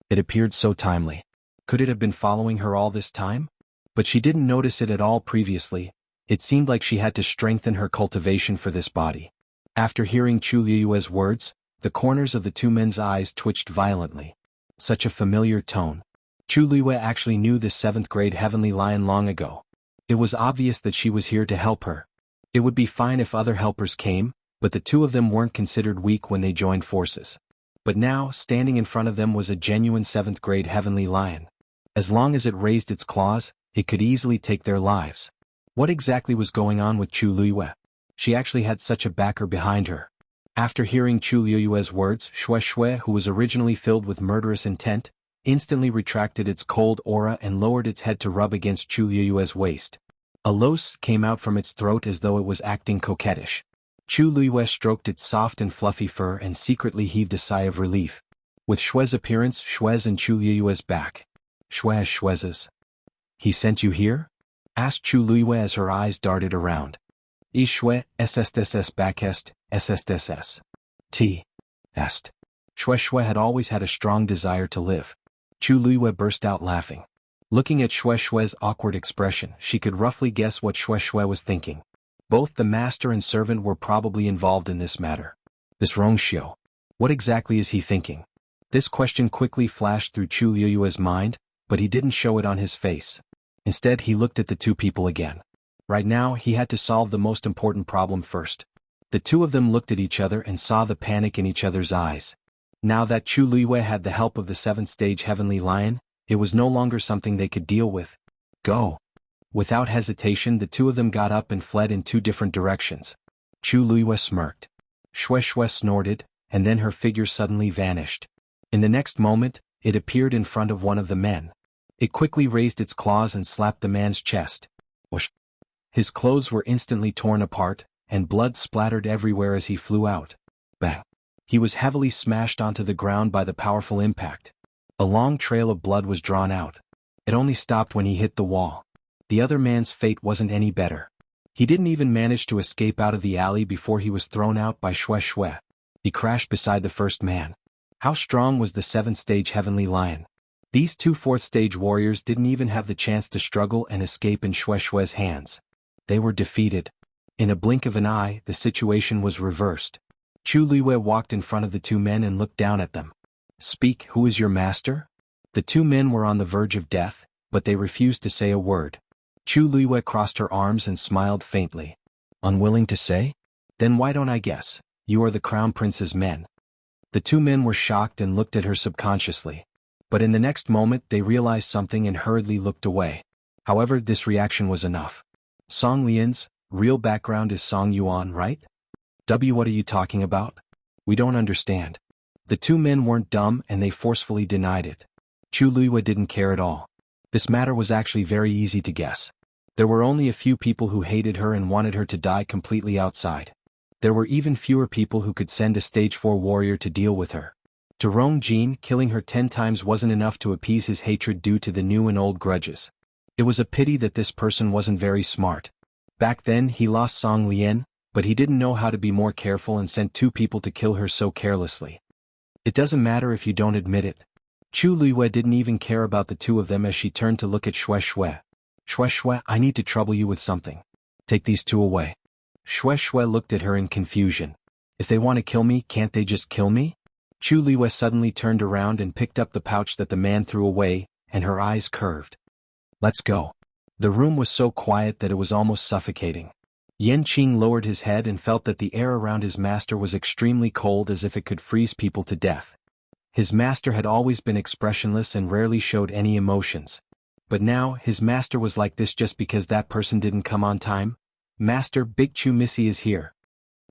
It appeared so timely. Could it have been following her all this time? But she didn't notice it at all previously. It seemed like she had to strengthen her cultivation for this body. After hearing Chu Liyue's words, the corners of the two men's eyes twitched violently. Such a familiar tone. Chu Liyue actually knew this 7th grade Heavenly Lion long ago. It was obvious that she was here to help her. It would be fine if other helpers came, but the two of them weren't considered weak when they joined forces. But now, standing in front of them was a genuine 7th grade Heavenly Lion. As long as it raised its claws, it could easily take their lives. What exactly was going on with Chu Liyue? She actually had such a backer behind her. After hearing Chu Liyue's words, Shui, who was originally filled with murderous intent, instantly retracted its cold aura and lowered its head to rub against Chu Liyue's waist. A los came out from its throat as though it was acting coquettish. Chu Liyue stroked its soft and fluffy fur and secretly heaved a sigh of relief. With Shui's appearance, Shui's and Chu Liyue's back. Shui's. He sent you here? Asked Chu Liyue as her eyes darted around. Shui, SSSS backest, SSSS. T. Est. Shui had always had a strong desire to live. Chu Liyue burst out laughing. Looking at Shui's awkward expression, she could roughly guess what Shui was thinking. Both the master and servant were probably involved in this matter. This Rongxiu. What exactly is he thinking? This question quickly flashed through Chu Liyue's mind, but he didn't show it on his face. Instead, he looked at the two people again. Right now, he had to solve the most important problem first. The two of them looked at each other and saw the panic in each other's eyes. Now that Chu Luiyue had the help of the 7th-stage Heavenly Lion, it was no longer something they could deal with. Go. Without hesitation, the two of them got up and fled in two different directions. Chu Luiyue smirked. Xue Xue snorted, and then her figure suddenly vanished. In the next moment, it appeared in front of one of the men. It quickly raised its claws and slapped the man's chest. Whoosh! His clothes were instantly torn apart, and blood splattered everywhere as he flew out. Bang! He was heavily smashed onto the ground by the powerful impact. A long trail of blood was drawn out. It only stopped when he hit the wall. The other man's fate wasn't any better. He didn't even manage to escape out of the alley before he was thrown out by Xue Xue. He crashed beside the first man. How strong was the 7th-stage Heavenly Lion? These two 4th-stage warriors didn't even have the chance to struggle and escape in Xue Xue's hands. They were defeated. In a blink of an eye, the situation was reversed. Chu Luiyue walked in front of the two men and looked down at them. Speak, who is your master? The two men were on the verge of death, but they refused to say a word. Chu Luiyue crossed her arms and smiled faintly. Unwilling to say? Then why don't I guess? You are the Crown Prince's men. The two men were shocked and looked at her subconsciously. But in the next moment they realized something and hurriedly looked away. However, this reaction was enough. Song Lian's real background is Song Yuan, right? What are you talking about? We don't understand. The two men weren't dumb and they forcefully denied it. Chu Luiyue didn't care at all. This matter was actually very easy to guess. There were only a few people who hated her and wanted her to die completely outside. There were even fewer people who could send a stage 4 warrior to deal with her. To Rong Jin, killing her 10 times wasn't enough to appease his hatred due to the new and old grudges. It was a pity that this person wasn't very smart. Back then he lost Song Lian, but he didn't know how to be more careful and sent 2 people to kill her so carelessly. It doesn't matter if you don't admit it. Chu Luiyue didn't even care about the two of them as she turned to look at Xue Xue. Xue Xue, I need to trouble you with something. Take these two away. Xue Xue looked at her in confusion. If they want to kill me, can't they just kill me? Chu Luiyue suddenly turned around and picked up the pouch that the man threw away, and her eyes curved. Let's go. The room was so quiet that it was almost suffocating. Yan Qing lowered his head and felt that the air around his master was extremely cold, as if it could freeze people to death. His master had always been expressionless and rarely showed any emotions. But now, his master was like this just because that person didn't come on time? Master, Big Chu Missy is here.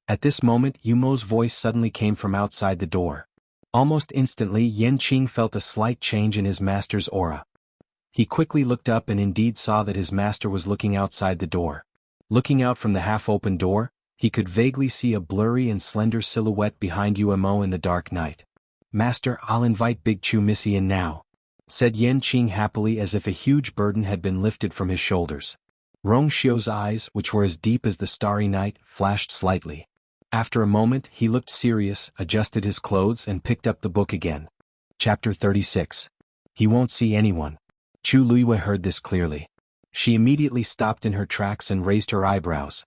At this moment, Yumo's voice suddenly came from outside the door. Almost instantly, Yan Qing felt a slight change in his master's aura. He quickly looked up and indeed saw that his master was looking outside the door. Looking out from the half-open door, he could vaguely see a blurry and slender silhouette behind Yumo in the dark night. Master, I'll invite Big Chu Missy in now, said Yan Qing happily, as if a huge burden had been lifted from his shoulders. Rong Xiu's eyes, which were as deep as the starry night, flashed slightly. After a moment, he looked serious, adjusted his clothes and picked up the book again. Chapter 36. He won't see anyone. Chu Luiyue heard this clearly. She immediately stopped in her tracks and raised her eyebrows.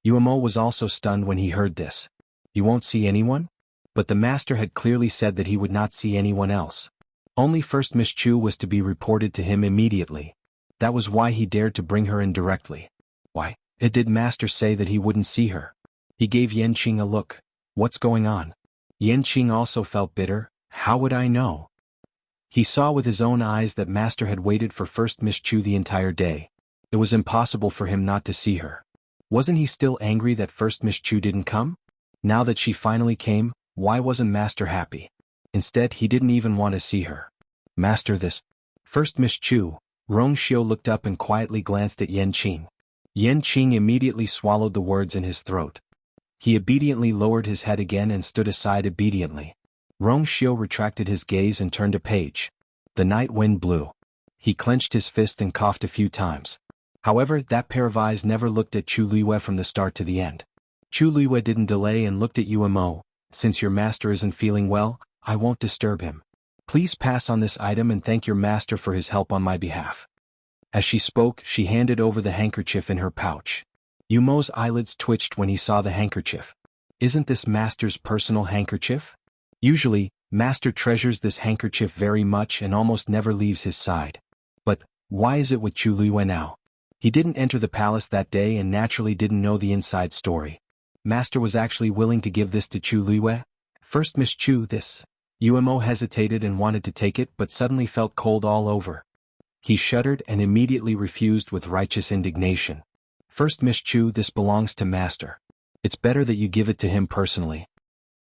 Yumo was also stunned when he heard this. You won't see anyone? But the master had clearly said that he would not see anyone else. Only First Miss Chu was to be reported to him immediately. That was why he dared to bring her in directly. Why, did master say that he wouldn't see her? He gave Yan Qing a look. What's going on? Yan Qing also felt bitter. How would I know? He saw with his own eyes that master had waited for First Miss Chu the entire day. It was impossible for him not to see her. Wasn't he still angry that First Miss Chu didn't come? Now that she finally came, why wasn't master happy? Instead, he didn't even want to see her. Master, this. First Miss Chu. Rong Xiu looked up and quietly glanced at Yan Qing. Yan Qing immediately swallowed the words in his throat. He obediently lowered his head again and stood aside obediently. Rong Xiu retracted his gaze and turned a page. The night wind blew. He clenched his fist and coughed a few times. However, that pair of eyes never looked at Chu Luiyue from the start to the end. Chu Luiyue didn't delay and looked at Yumo. Since your master isn't feeling well, I won't disturb him. Please pass on this item and thank your master for his help on my behalf. As she spoke, she handed over the handkerchief in her pouch. Yumo's eyelids twitched when he saw the handkerchief. Isn't this master's personal handkerchief? Usually, master treasures this handkerchief very much and almost never leaves his side. But why is it with Chu Luiyue now? He didn't enter the palace that day and naturally didn't know the inside story. Master was actually willing to give this to Chu Luiyue? First Miss Chu, this. Umo hesitated and wanted to take it but suddenly felt cold all over. He shuddered and immediately refused with righteous indignation. First Miss Chu, this belongs to Master. It's better that you give it to him personally.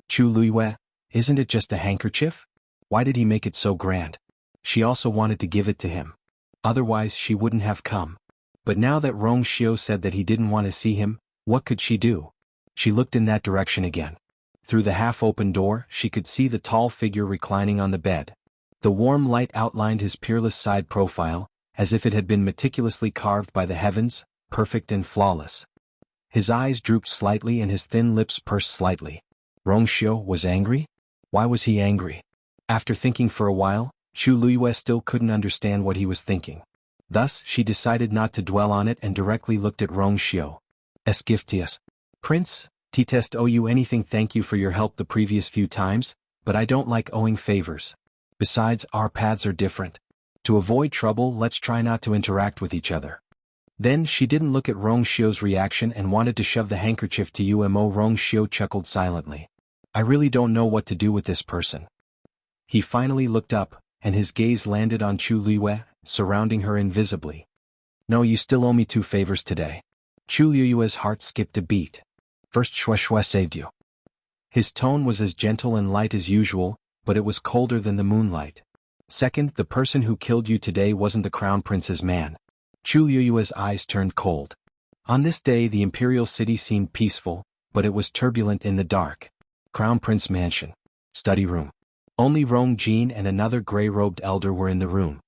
Chu Luiyue, isn't it just a handkerchief? Why did he make it so grand? She also wanted to give it to him. Otherwise she wouldn't have come. But now that Rong Xiu said that he didn't want to see him, what could she do? She looked in that direction again. Through the half-open door, she could see the tall figure reclining on the bed. The warm light outlined his peerless side profile, as if it had been meticulously carved by the heavens, perfect and flawless. His eyes drooped slightly and his thin lips pursed slightly. Rong Xiu was angry? Why was he angry? After thinking for a while, Chu Luiyue still couldn't understand what he was thinking. Thus, she decided not to dwell on it and directly looked at Rong Xiu. Es giftius. Prince, T-test owe you anything. Thank you for your help the previous few times, but I don't like owing favors. Besides, our paths are different. To avoid trouble, let's try not to interact with each other. Then she didn't look at Rong Xiu's reaction and wanted to shove the handkerchief to Umo. Rong Xiu chuckled silently. I really don't know what to do with this person. He finally looked up, and his gaze landed on Chu Luiyue, surrounding her invisibly. No, you still owe me 2 favors today. Chu Luiyue's heart skipped a beat. First, Shui saved you. His tone was as gentle and light as usual, but it was colder than the moonlight. Second, the person who killed you today wasn't the crown prince's man. Chu Luiyue's eyes turned cold. On this day the imperial city seemed peaceful, but it was turbulent in the dark. Crown Prince Mansion. Study room. Only Rong Jin and another gray-robed elder were in the room.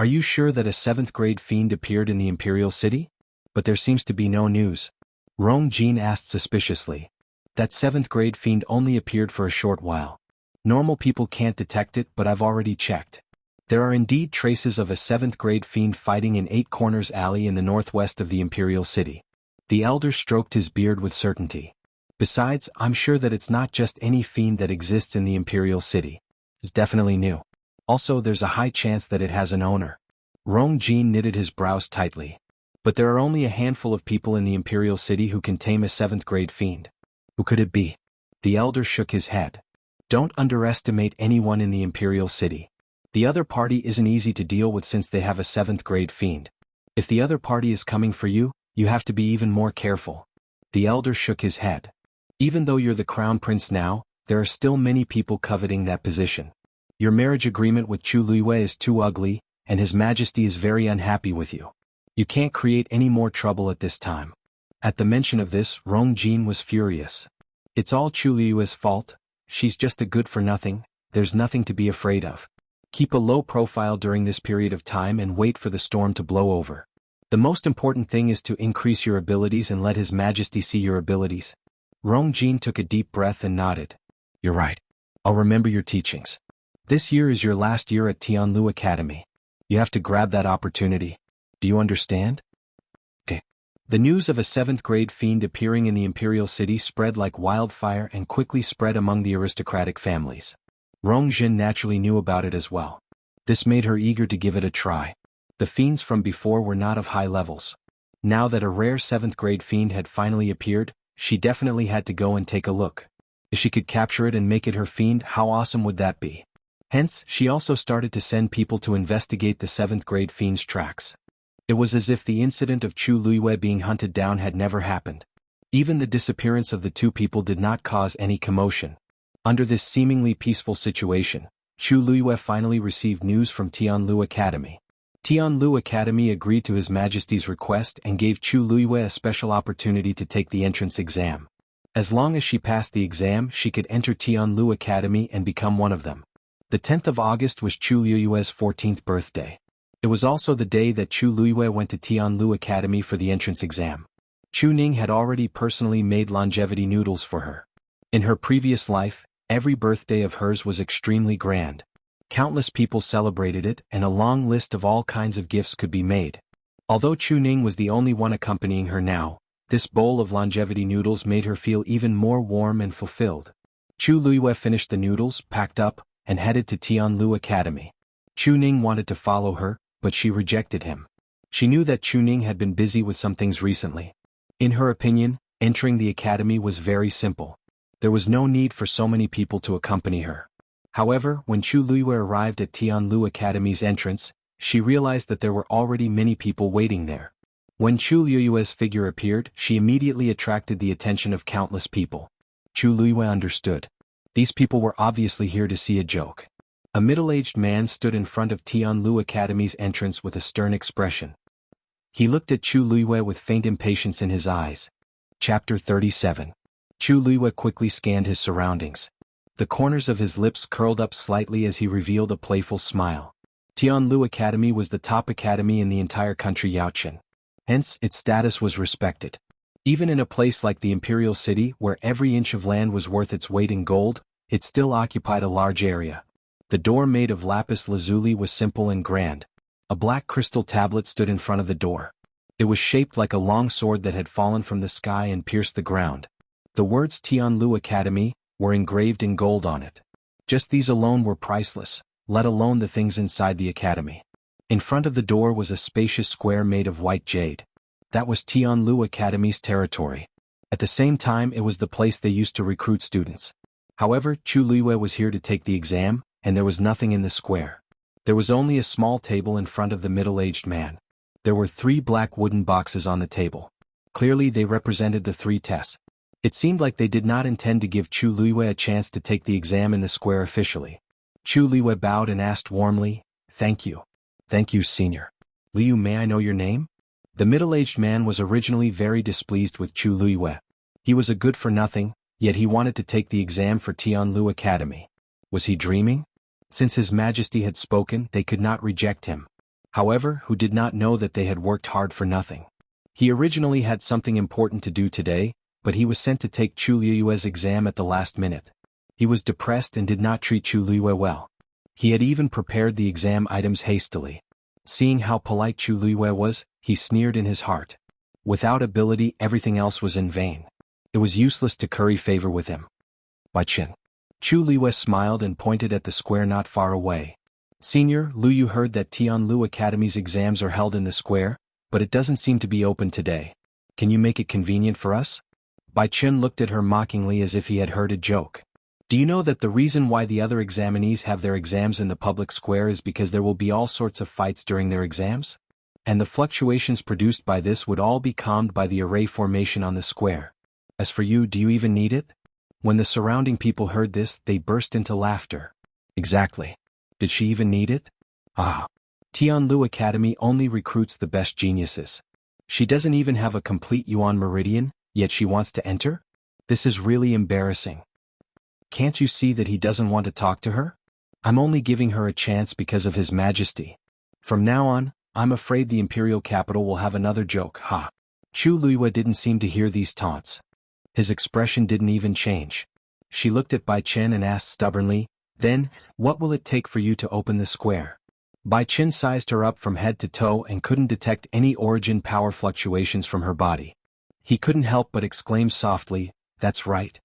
Are you sure that a 7th-grade fiend appeared in the imperial city? But there seems to be no news. Rong Jin asked suspiciously. That 7th-grade fiend only appeared for a short while. Normal people can't detect it, but I've already checked. There are indeed traces of a 7th-grade fiend fighting in 8 Corners Alley in the northwest of the imperial city. The elder stroked his beard with certainty. Besides, I'm sure that it's not just any fiend that exists in the imperial city. It's definitely new. Also, there's a high chance that it has an owner. Rong Jin knitted his brows tightly. But there are only a handful of people in the imperial city who can tame a 7th-grade fiend. Who could it be? The elder shook his head. Don't underestimate anyone in the imperial city. The other party isn't easy to deal with since they have a 7th-grade fiend. If the other party is coming for you, you have to be even more careful. The elder shook his head. Even though you're the crown prince now, there are still many people coveting that position. Your marriage agreement with Chu Luiyue is too ugly, and His Majesty is very unhappy with you. You can't create any more trouble at this time. At the mention of this, Rong Jin was furious. It's all Chu Luiyue's fault. She's just a good-for-nothing. There's nothing to be afraid of. Keep a low profile during this period of time and wait for the storm to blow over. The most important thing is to increase your abilities and let His Majesty see your abilities. Rong Jin took a deep breath and nodded. You're right. I'll remember your teachings. This year is your last year at Tianlu Academy. You have to grab that opportunity. Do you understand? Okay. The news of a 7th-grade fiend appearing in the imperial city spread like wildfire and quickly spread among the aristocratic families. Rong Jin naturally knew about it as well. This made her eager to give it a try. The fiends from before were not of high levels. Now that a rare 7th-grade fiend had finally appeared, she definitely had to go and take a look. If she could capture it and make it her fiend, how awesome would that be? Hence, she also started to send people to investigate the 7th-grade fiend's tracks. It was as if the incident of Chu Luiyue being hunted down had never happened. Even the disappearance of the 2 people did not cause any commotion. Under this seemingly peaceful situation, Chu Luiyue finally received news from Tianlu Academy. Tianlu Academy agreed to His Majesty's request and gave Chu Luiyue a special opportunity to take the entrance exam. As long as she passed the exam, she could enter Tianlu Academy and become one of them. The 10th of August was Chu Luiyue's 14th birthday. It was also the day that Chu Luiyue went to Tianlu Academy for the entrance exam. Chu Ning had already personally made longevity noodles for her. In her previous life, every birthday of hers was extremely grand. Countless people celebrated it, and a long list of all kinds of gifts could be made. Although Chu Ning was the only one accompanying her now, this bowl of longevity noodles made her feel even more warm and fulfilled. Chu Luiyue finished the noodles, packed up, and headed to Tianlu Academy. Chu Ning wanted to follow her, but she rejected him. She knew that Chu Ning had been busy with some things recently. In her opinion, entering the academy was very simple. There was no need for so many people to accompany her. However, when Chu Luiyue arrived at Tianlu Academy's entrance, she realized that there were already many people waiting there. When Chu Luiyue's figure appeared, she immediately attracted the attention of countless people. Chu Luiyue understood. These people were obviously here to see a joke. A middle-aged man stood in front of Tianlu Academy's entrance with a stern expression. He looked at Chu Luiyue with faint impatience in his eyes. Chapter 37. Chu Luiyue quickly scanned his surroundings. The corners of his lips curled up slightly as he revealed a playful smile. Tianlu Academy was the top academy in the entire country Yaochen. Hence, its status was respected. Even in a place like the Imperial City where every inch of land was worth its weight in gold, it still occupied a large area. The door made of lapis lazuli was simple and grand. A black crystal tablet stood in front of the door. It was shaped like a long sword that had fallen from the sky and pierced the ground. The words Tianlu Academy were engraved in gold on it. Just these alone were priceless, let alone the things inside the academy. In front of the door was a spacious square made of white jade. That was Tianlu Academy's territory. At the same time, it was the place they used to recruit students. However, Chu Luiyue was here to take the exam, and there was nothing in the square. There was only a small table in front of the middle-aged man. There were 3 black wooden boxes on the table. Clearly they represented the 3 tests. It seemed like they did not intend to give Chu Luiyue a chance to take the exam in the square officially. Chu Luiyue bowed and asked warmly, "Thank you." "Thank you, senior." "Liu, may I know your name?" The middle-aged man was originally very displeased with Chu Luiyue. He was a good-for-nothing, yet he wanted to take the exam for Tianlu Academy. Was he dreaming? Since His Majesty had spoken, they could not reject him. However, who did not know that they had worked hard for nothing? He originally had something important to do today, but he was sent to take Chu Luiyue's exam at the last minute. He was depressed and did not treat Chu Luiyue well. He had even prepared the exam items hastily. Seeing how polite Chu Luiyue was, he sneered in his heart. Without ability, everything else was in vain. It was useless to curry favor with him. Bai Qin. Chu Luiyue smiled and pointed at the square not far away. "Senior, Liu heard that Tianlu Academy's exams are held in the square, but it doesn't seem to be open today. Can you make it convenient for us?" Bai Qin looked at her mockingly as if he had heard a joke. "Do you know that the reason why the other examinees have their exams in the public square is because there will be all sorts of fights during their exams? And the fluctuations produced by this would all be calmed by the array formation on the square. As for you, do you even need it?" When the surrounding people heard this, they burst into laughter. Exactly. Did she even need it? Ah. Tianlu Academy only recruits the best geniuses. She doesn't even have a complete Yuan meridian, yet she wants to enter? This is really embarrassing. Can't you see that he doesn't want to talk to her? I'm only giving her a chance because of His Majesty. From now on, I'm afraid the imperial capital will have another joke, ha. Chu Luiyue didn't seem to hear these taunts. His expression didn't even change. She looked at Bai Qin and asked stubbornly, "Then, what will it take for you to open the square?" Bai Qin sized her up from head to toe and couldn't detect any origin power fluctuations from her body. He couldn't help but exclaim softly, "That's right."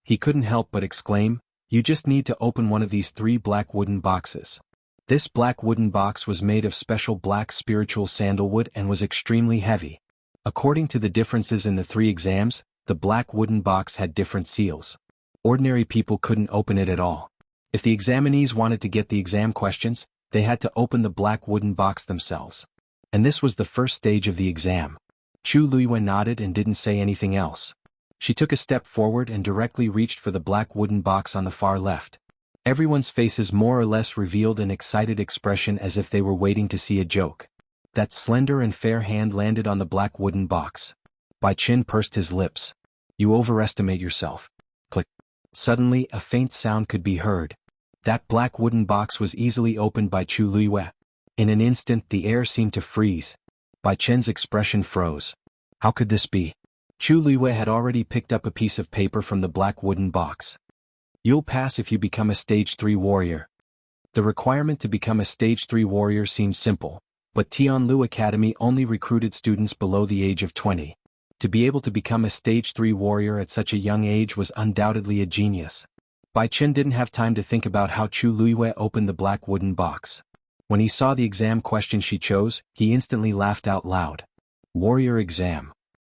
He couldn't help but exclaim, "You just need to open one of these 3 black wooden boxes." This black wooden box was made of special black spiritual sandalwood and was extremely heavy. According to the differences in the 3 exams, the black wooden box had different seals. Ordinary people couldn't open it at all. If the examinees wanted to get the exam questions, they had to open the black wooden box themselves. And this was the first stage of the exam. Chu Luiyue nodded and didn't say anything else. She took a step forward and directly reached for the black wooden box on the far left. Everyone's faces more or less revealed an excited expression as if they were waiting to see a joke. That slender and fair hand landed on the black wooden box. Bai Qin pursed his lips. "You overestimate yourself." Click. Suddenly, a faint sound could be heard. That black wooden box was easily opened by Chu Luiyue. In an instant, the air seemed to freeze. Bai Qin's expression froze. How could this be? Chu Luiyue had already picked up a piece of paper from the black wooden box. "You'll pass if you become a Stage 3 warrior." The requirement to become a Stage 3 warrior seemed simple, but Tianlu Academy only recruited students below the age of 20. To be able to become a Stage 3 warrior at such a young age was undoubtedly a genius. Bai Qin didn't have time to think about how Chu Luiyue opened the black wooden box. When he saw the exam question she chose, he instantly laughed out loud. Warrior exam.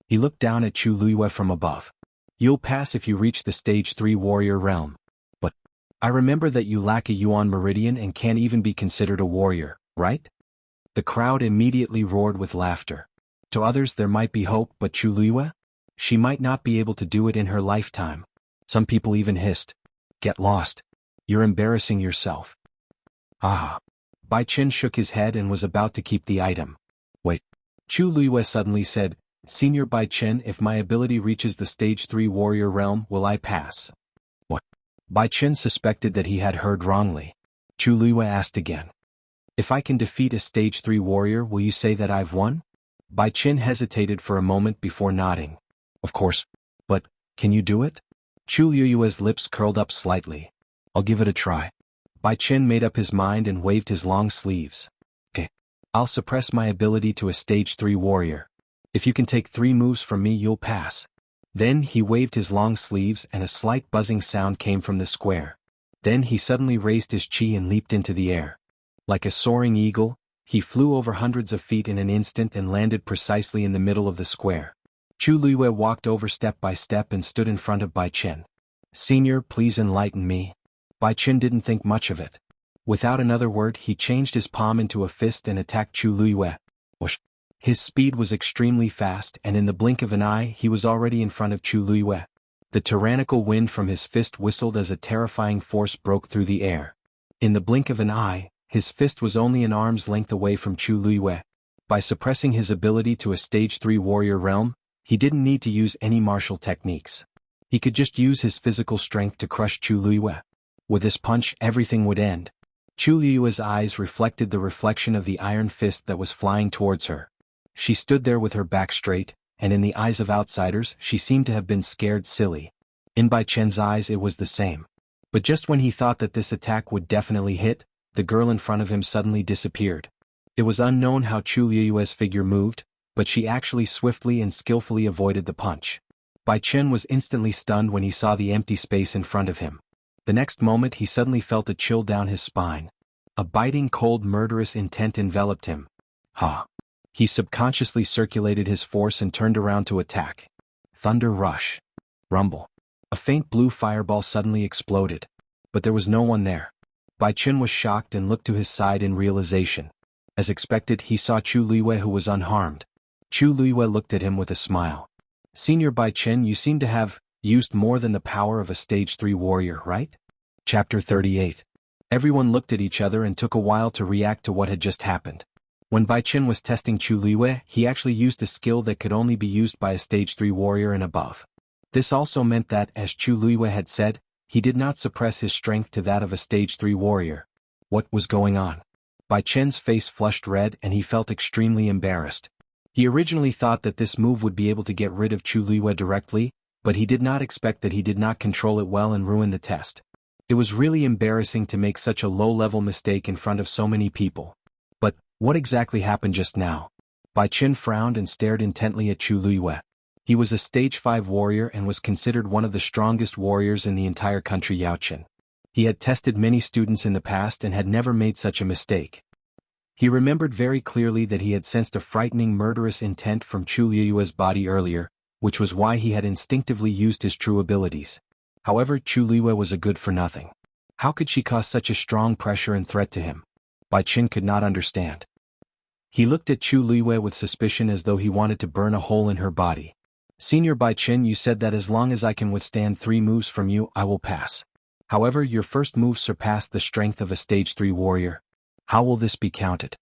He looked down at Chu Luiyue from above. "You'll pass if you reach the Stage 3 warrior realm." But I remember that you lack a Yuan meridian and can't even be considered a warrior, right? The crowd immediately roared with laughter. To others there might be hope, but Chu Luiyue? She might not be able to do it in her lifetime. Some people even hissed. Get lost. You're embarrassing yourself. Ah. Bai Chen shook his head and was about to keep the item. Wait. Chu Luiyue suddenly said, Senior Bai Chen, if my ability reaches the stage 3 warrior realm, will I pass? What? Bai Chen suspected that he had heard wrongly. Chu Luiyue asked again. If I can defeat a stage 3 warrior, will you say that I've won? Bai Chen hesitated for a moment before nodding. Of course. But, can you do it? Chu Luiyue's lips curled up slightly. I'll give it a try. Bai Chen made up his mind and waved his long sleeves. Okay. I'll suppress my ability to a stage 3 warrior. If you can take 3 moves from me, you'll pass. Then he waved his long sleeves and a slight buzzing sound came from the square. Then he suddenly raised his chi and leaped into the air. Like a soaring eagle, he flew over hundreds of feet in an instant and landed precisely in the middle of the square. Chu Luiyue walked over step by step and stood in front of Bai Chen. Senior, please enlighten me. Bai Chen didn't think much of it. Without another word, he changed his palm into a fist and attacked Chu Luiyue. Whoosh. His speed was extremely fast and in the blink of an eye he was already in front of Chu Luiyue. The tyrannical wind from his fist whistled as a terrifying force broke through the air. In the blink of an eye, his fist was only an arm's length away from Chu Luiyue. By suppressing his ability to a stage 3 warrior realm, he didn't need to use any martial techniques. He could just use his physical strength to crush Chu Luiyue. With this punch, everything would end. Chu Luiyue's eyes reflected the reflection of the iron fist that was flying towards her. She stood there with her back straight, and in the eyes of outsiders, she seemed to have been scared silly. In Bai Chen's eyes it was the same. But just when he thought that this attack would definitely hit, the girl in front of him suddenly disappeared. It was unknown how Chu Luiyue's figure moved, but she actually swiftly and skillfully avoided the punch. Bai Chen was instantly stunned when he saw the empty space in front of him. The next moment he suddenly felt a chill down his spine. A biting cold murderous intent enveloped him. Ha! He subconsciously circulated his force and turned around to attack. Thunder rush. Rumble. A faint blue fireball suddenly exploded. But there was no one there. Bai Chen was shocked and looked to his side in realization. As expected, he saw Chu Luiyue who was unharmed. Chu Luiyue looked at him with a smile. Senior Bai Chen, you seem to have used more than the power of a stage 3 warrior, right? Chapter 38. Everyone looked at each other and took a while to react to what had just happened. When Bai Chen was testing Chu Luiyue, he actually used a skill that could only be used by a stage 3 warrior and above. This also meant that, as Chu Luiyue had said, he did not suppress his strength to that of a stage 3 warrior. What was going on? Bai Chen's face flushed red and he felt extremely embarrassed. He originally thought that this move would be able to get rid of Chu Luiyue directly, but he did not expect that he did not control it well and ruin the test. It was really embarrassing to make such a low-level mistake in front of so many people. But, what exactly happened just now? Bai Chen frowned and stared intently at Chu Luiyue. He was a stage 5 warrior and was considered one of the strongest warriors in the entire country Yaochen. He had tested many students in the past and had never made such a mistake. He remembered very clearly that he had sensed a frightening murderous intent from Chu Luiyue's body earlier, which was why he had instinctively used his true abilities. However, Chu Luiyue was a good-for-nothing. How could she cause such a strong pressure and threat to him? Bai Chen could not understand. He looked at Chu Luiyue with suspicion as though he wanted to burn a hole in her body. Senior Bai Chen, you said that as long as I can withstand 3 moves from you, I will pass. However, your first move surpassed the strength of a stage 3 warrior. How will this be counted?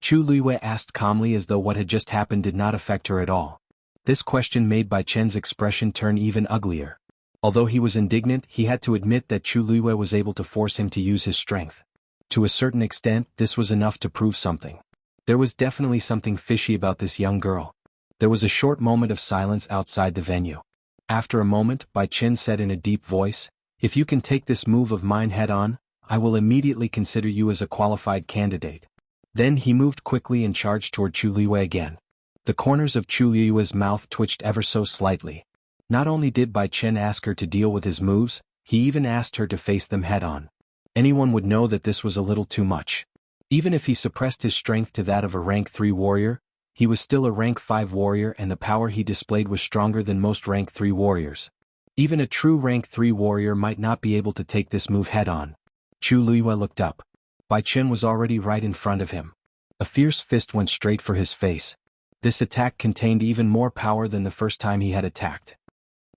Chu Luiyue asked calmly as though what had just happened did not affect her at all. This question made Bai Chen's expression turn even uglier. Although he was indignant, he had to admit that Chu Luiyue was able to force him to use his strength. To a certain extent, this was enough to prove something. There was definitely something fishy about this young girl. There was a short moment of silence outside the venue. After a moment, Bai Chen said in a deep voice, "If you can take this move of mine head-on, I will immediately consider you as a qualified candidate." Then he moved quickly and charged toward Chu Luiyue again. The corners of Chu Luiyue's mouth twitched ever so slightly. Not only did Bai Chen ask her to deal with his moves, he even asked her to face them head-on. Anyone would know that this was a little too much. Even if he suppressed his strength to that of a rank 3 warrior, he was still a rank 5 warrior and the power he displayed was stronger than most rank 3 warriors. Even a true rank 3 warrior might not be able to take this move head-on. Chu Luiyue looked up. Bai Chen was already right in front of him. A fierce fist went straight for his face. This attack contained even more power than the first time he had attacked.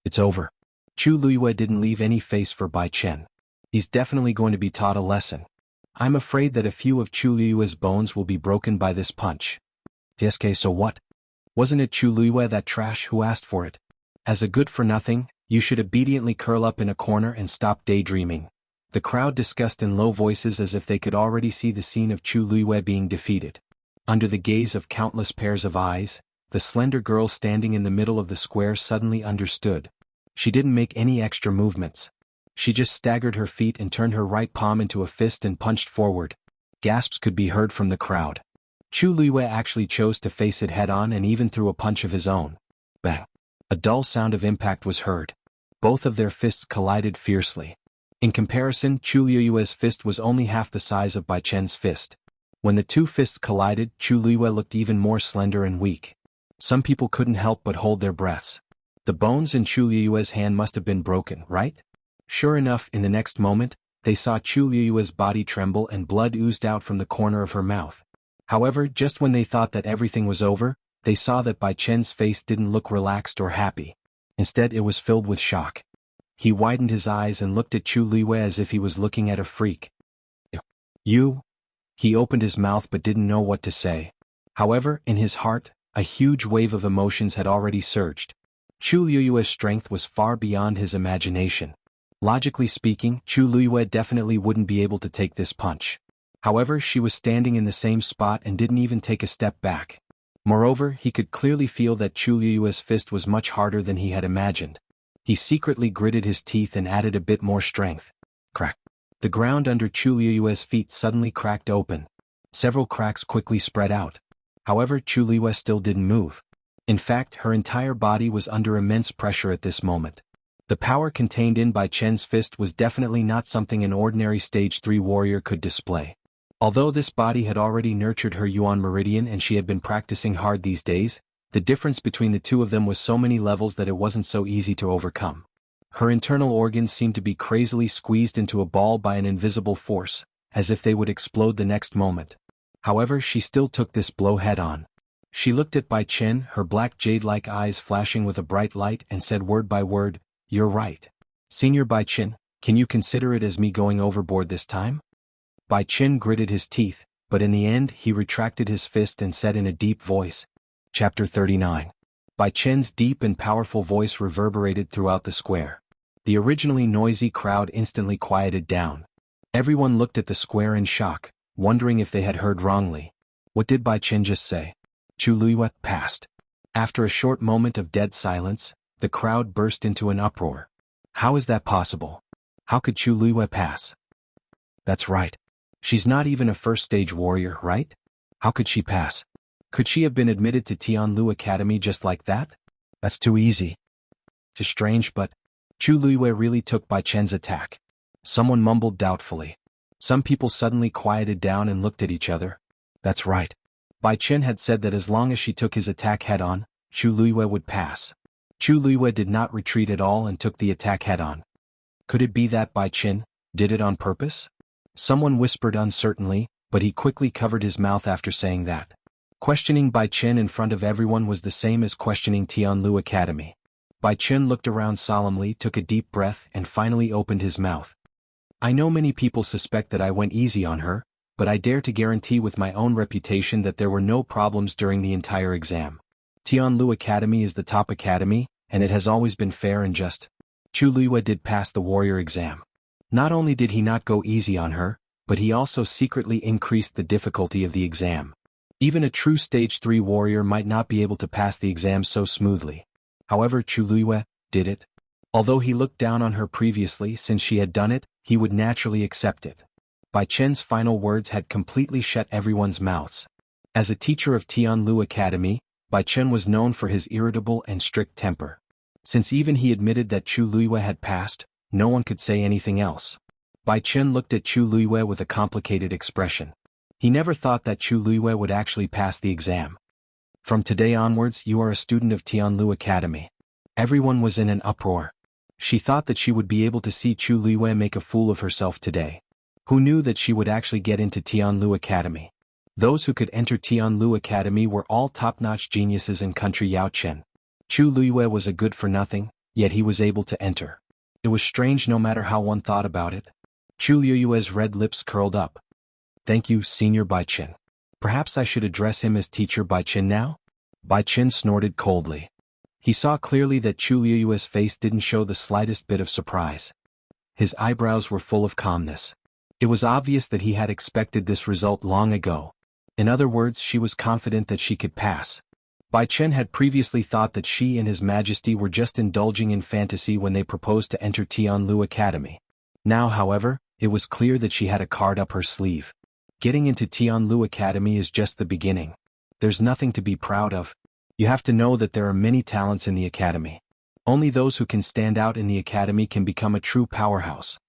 It's over. Chu Luiyue didn't leave any face for Bai Chen. He's definitely going to be taught a lesson. I'm afraid that a few of Chu Luiyue's bones will be broken by this punch. TSK, so what? Wasn't it Chu Luiyue, that trash, who asked for it? As a good-for-nothing, you should obediently curl up in a corner and stop daydreaming. The crowd discussed in low voices as if they could already see the scene of Chu Luiyue being defeated. Under the gaze of countless pairs of eyes, the slender girl standing in the middle of the square suddenly understood. She didn't make any extra movements. She just staggered her feet and turned her right palm into a fist and punched forward. Gasps could be heard from the crowd. Chu Luiyue actually chose to face it head-on and even threw a punch of his own. Bang! A dull sound of impact was heard. Both of their fists collided fiercely. In comparison, Chu Luiyue's fist was only half the size of Bai Chen's fist. When the two fists collided, Chu Luiyue looked even more slender and weak. Some people couldn't help but hold their breaths. The bones in Chu Luiyue's hand must have been broken, right? Sure enough, in the next moment, they saw Chu Luiyue's body tremble and blood oozed out from the corner of her mouth. However, just when they thought that everything was over, they saw that Bai Chen's face didn't look relaxed or happy. Instead, it was filled with shock. He widened his eyes and looked at Chu Luiyue as if he was looking at a freak. You? He opened his mouth but didn't know what to say. However, in his heart, a huge wave of emotions had already surged. Chu Luiyue's strength was far beyond his imagination. Logically speaking, Chu Luiyue definitely wouldn't be able to take this punch. However, she was standing in the same spot and didn't even take a step back. Moreover, he could clearly feel that Chu Luiyue's fist was much harder than he had imagined. He secretly gritted his teeth and added a bit more strength. Crack. The ground under Chu Luiyue's feet suddenly cracked open. Several cracks quickly spread out. However, Chu Luiyue still didn't move. In fact, her entire body was under immense pressure at this moment. The power contained in Bai Chen's fist was definitely not something an ordinary Stage 3 warrior could display. Although this body had already nurtured her Yuan Meridian and she had been practicing hard these days, the difference between the two of them was so many levels that it wasn't so easy to overcome. Her internal organs seemed to be crazily squeezed into a ball by an invisible force, as if they would explode the next moment. However, she still took this blow head-on. She looked at Bai Chen, her black jade-like eyes flashing with a bright light, and said word by word, "You're right. Senior Bai Chen, can you consider it as me going overboard this time?" Bai Chen gritted his teeth, but in the end he retracted his fist and said in a deep voice. Chapter 39. Bai Chen's deep and powerful voice reverberated throughout the square. The originally noisy crowd instantly quieted down. Everyone looked at the square in shock, wondering if they had heard wrongly. What did Bai Chen just say? Chu Luiyue passed. After a short moment of dead silence, the crowd burst into an uproar. How is that possible? How could Chu Luiyue pass? That's right. She's not even a first-stage warrior, right? How could she pass? Could she have been admitted to Tianlu Academy just like that? That's too easy. It's strange, but Chu Luiyue really took Bai Chen's attack. Someone mumbled doubtfully. Some people suddenly quieted down and looked at each other. That's right. Bai Chen had said that as long as she took his attack head-on, Chu Luiyue would pass. Chu Luiyue did not retreat at all and took the attack head-on. Could it be that Bai Chen did it on purpose? Someone whispered uncertainly, but he quickly covered his mouth after saying that. Questioning Bai Chen in front of everyone was the same as questioning Tianlu Academy. Bai Chen looked around solemnly, took a deep breath, and finally opened his mouth. I know many people suspect that I went easy on her, but I dare to guarantee with my own reputation that there were no problems during the entire exam. Tianlu Academy is the top academy, and it has always been fair and just. Chu Luiyue did pass the warrior exam. Not only did he not go easy on her, but he also secretly increased the difficulty of the exam. Even a true Stage 3 warrior might not be able to pass the exam so smoothly. However, Chu Luiyue did it. Although he looked down on her previously since she had done it, he would naturally accept it. Bai Chen's final words had completely shut everyone's mouths. As a teacher of Tianlu Academy, Bai Chen was known for his irritable and strict temper. Since even he admitted that Chu Luiyue had passed, no one could say anything else. Bai Chen looked at Chu Luiyue with a complicated expression. He never thought that Chu Luiyue would actually pass the exam. From today onwards, you are a student of Tianlu Academy. Everyone was in an uproar. She thought that she would be able to see Chu Luiyue make a fool of herself today. Who knew that she would actually get into Tianlu Academy? Those who could enter Tianlu Academy were all top-notch geniuses in country Yaochen. Chu Luiyue was a good-for-nothing, yet he was able to enter. It was strange no matter how one thought about it. Chu Luiyue's red lips curled up. Thank you, Senior Bai Qin. Perhaps I should address him as Teacher Bai Qin now? Bai Qin snorted coldly. He saw clearly that Chu Luiyue's face didn't show the slightest bit of surprise. His eyebrows were full of calmness. It was obvious that he had expected this result long ago. In other words, she was confident that she could pass. Bai Chen had previously thought that she and His Majesty were just indulging in fantasy when they proposed to enter Tianlu Academy. Now, however, it was clear that she had a card up her sleeve. Getting into Tianlu Academy is just the beginning. There's nothing to be proud of. You have to know that there are many talents in the academy. Only those who can stand out in the academy can become a true powerhouse.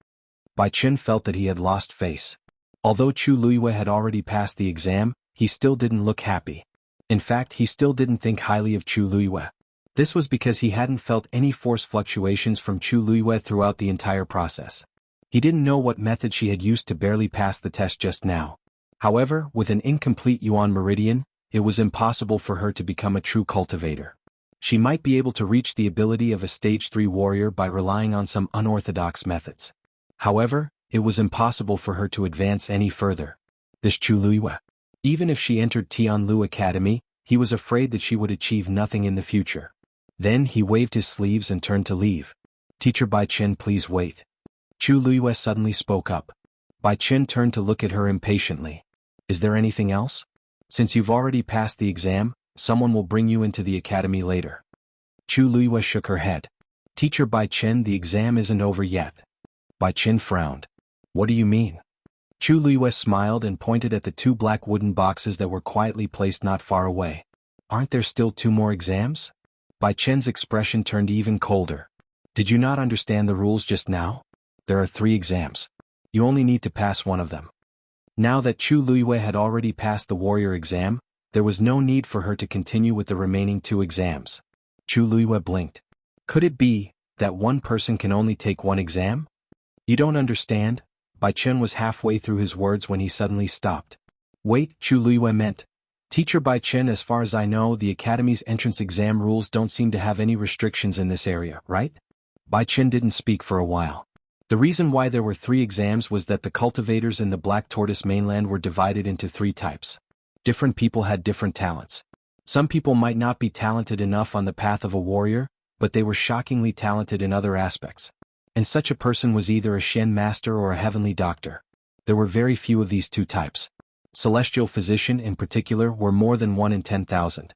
Bai Chen felt that he had lost face. Although Chu Luiyue had already passed the exam, he still didn't look happy. In fact, he still didn't think highly of Chu Luiyue. This was because he hadn't felt any force fluctuations from Chu Luiyue throughout the entire process. He didn't know what method she had used to barely pass the test just now. However, with an incomplete Yuan Meridian, it was impossible for her to become a true cultivator. She might be able to reach the ability of a stage 3 warrior by relying on some unorthodox methods. However, it was impossible for her to advance any further. This Chu Luiyue. Even if she entered Tianlu Academy, he was afraid that she would achieve nothing in the future. Then he waved his sleeves and turned to leave. Teacher Bai Chen, please wait. Chu Luiyue suddenly spoke up. Bai Chen turned to look at her impatiently. Is there anything else? Since you've already passed the exam, someone will bring you into the academy later. Chu Luiyue shook her head. Teacher Bai Chen, the exam isn't over yet. Bai Chen frowned. What do you mean? Chu Luiyue smiled and pointed at the 2 black wooden boxes that were quietly placed not far away. Aren't there still 2 more exams? Bai Chen's expression turned even colder. Did you not understand the rules just now? There are 3 exams. You only need to pass one of them. Now that Chu Luiyue had already passed the warrior exam, there was no need for her to continue with the remaining 2 exams. Chu Luiyue blinked. Could it be that one person can only take 1 exam? You don't understand? Bai Chen was halfway through his words when he suddenly stopped. Wait, Chu Luiyue meant. Teacher Bai Chen, as far as I know, the academy's entrance exam rules don't seem to have any restrictions in this area, right? Bai Chen didn't speak for a while. The reason why there were 3 exams was that the cultivators in the Black Tortoise mainland were divided into 3 types. Different people had different talents. Some people might not be talented enough on the path of a warrior, but they were shockingly talented in other aspects. And such a person was either a Shen master or a heavenly doctor. There were very few of these 2 types. Celestial physician in particular were more than 1 in 10,000.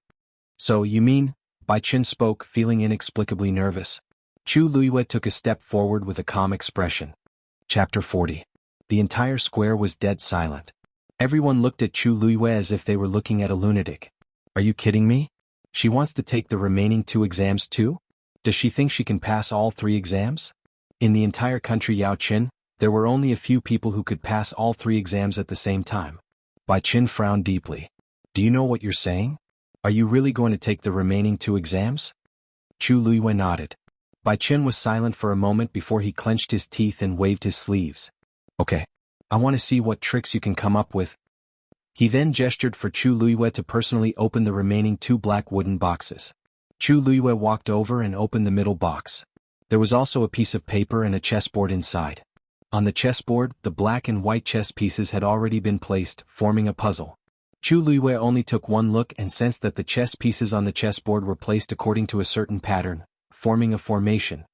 So, you mean? Bai Chen spoke, feeling inexplicably nervous. Chu Luiyue took a step forward with a calm expression. Chapter 40. The entire square was dead silent. Everyone looked at Chu Luiyue as if they were looking at a lunatic. Are you kidding me? She wants to take the remaining 2 exams too? Does she think she can pass all 3 exams? In the entire country Yaochen, there were only a few people who could pass all 3 exams at the same time. Bai Chen frowned deeply. Do you know what you're saying? Are you really going to take the remaining 2 exams? Chu Luiyue nodded. Bai Chen was silent for a moment before he clenched his teeth and waved his sleeves. Okay. I want to see what tricks you can come up with. He then gestured for Chu Luiyue to personally open the remaining 2 black wooden boxes. Chu Luiyue walked over and opened the middle box. There was also a piece of paper and a chessboard inside. On the chessboard, the black and white chess pieces had already been placed, forming a puzzle. Chu Luiyue only took one look and sensed that the chess pieces on the chessboard were placed according to a certain pattern, forming a formation.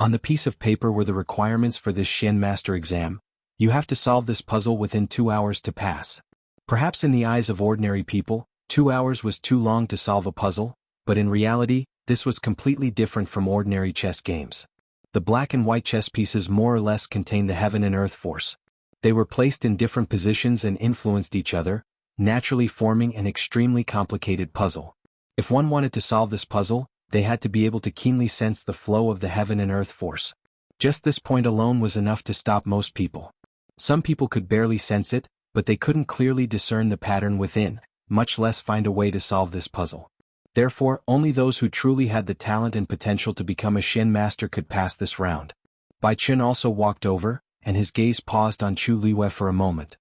On the piece of paper were the requirements for this Shen Master exam. You have to solve this puzzle within 2 hours to pass. Perhaps in the eyes of ordinary people, 2 hours was too long to solve a puzzle, but in reality, this was completely different from ordinary chess games. The black and white chess pieces more or less contained the heaven and earth force. They were placed in different positions and influenced each other, naturally forming an extremely complicated puzzle. If one wanted to solve this puzzle, they had to be able to keenly sense the flow of the heaven and earth force. Just this point alone was enough to stop most people. Some people could barely sense it, but they couldn't clearly discern the pattern within, much less find a way to solve this puzzle. Therefore, only those who truly had the talent and potential to become a Xian master could pass this round. Bai Chen also walked over, and his gaze paused on Chu Liyue for a moment.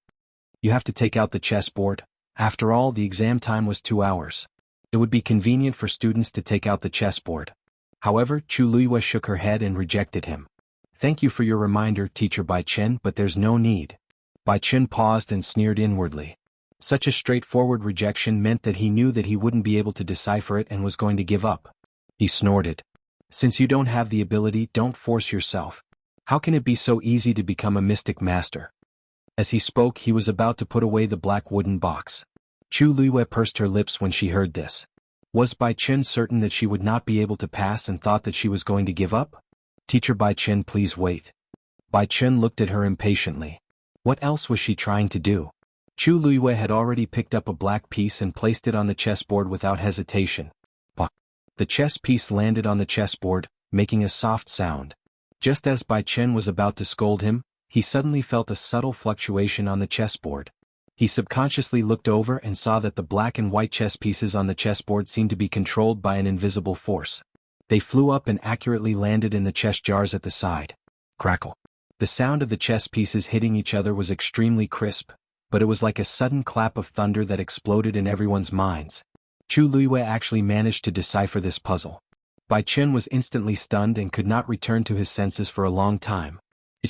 You have to take out the chessboard. After all, the exam time was 2 hours. It would be convenient for students to take out the chessboard. However, Chu Liyue shook her head and rejected him. Thank you for your reminder, Teacher Bai Chen, but there's no need. Bai Chen paused and sneered inwardly. Such a straightforward rejection meant that he knew that he wouldn't be able to decipher it and was going to give up. He snorted. Since you don't have the ability, don't force yourself. How can it be so easy to become a mystic master? As he spoke, he was about to put away the black wooden box. Chu Liyue pursed her lips when she heard this. Was Bai Chen certain that she would not be able to pass and thought that she was going to give up? Teacher Bai Chen, please wait. Bai Chen looked at her impatiently. What else was she trying to do? Chu Liyue had already picked up a black piece and placed it on the chessboard without hesitation. Pah! The chess piece landed on the chessboard, making a soft sound. Just as Bai Chen was about to scold him, he suddenly felt a subtle fluctuation on the chessboard. He subconsciously looked over and saw that the black and white chess pieces on the chessboard seemed to be controlled by an invisible force. They flew up and accurately landed in the chess jars at the side. Crackle. The sound of the chess pieces hitting each other was extremely crisp, but it was like a sudden clap of thunder that exploded in everyone's minds. Chu Liyue actually managed to decipher this puzzle. Bai Chen was instantly stunned and could not return to his senses for a long time.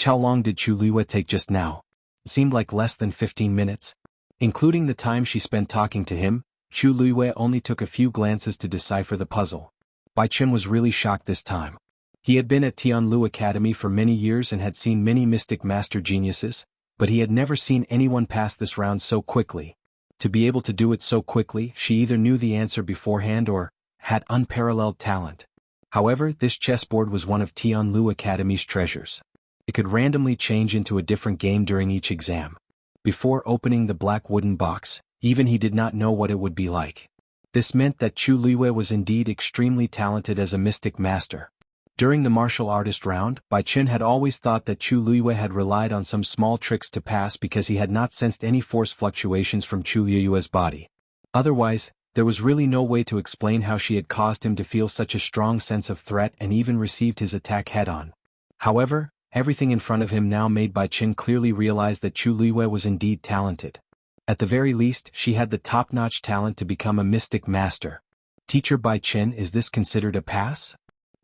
How long did Chu Liyue take just now? It seemed like less than 15 minutes. Including the time she spent talking to him, Chu Liyue only took a few glances to decipher the puzzle. Bai Chen was really shocked this time. He had been at Tianlu Academy for many years and had seen many mystic master geniuses, but he had never seen anyone pass this round so quickly. To be able to do it so quickly, she either knew the answer beforehand or had unparalleled talent. However, this chessboard was one of Tianlu Academy's treasures. It could randomly change into a different game during each exam. Before opening the black wooden box, even he did not know what it would be like. This meant that Chu Liyue was indeed extremely talented as a mystic master. During the martial artist round, Bai Chen had always thought that Chu Liyue had relied on some small tricks to pass because he had not sensed any force fluctuations from Chu Liyue's body. Otherwise, there was really no way to explain how she had caused him to feel such a strong sense of threat and even received his attack head-on. However, everything in front of him now made Bai Chen clearly realize that Chu Liyue was indeed talented. At the very least, she had the top-notch talent to become a mystic master. Teacher Bai Chen, is this considered a pass?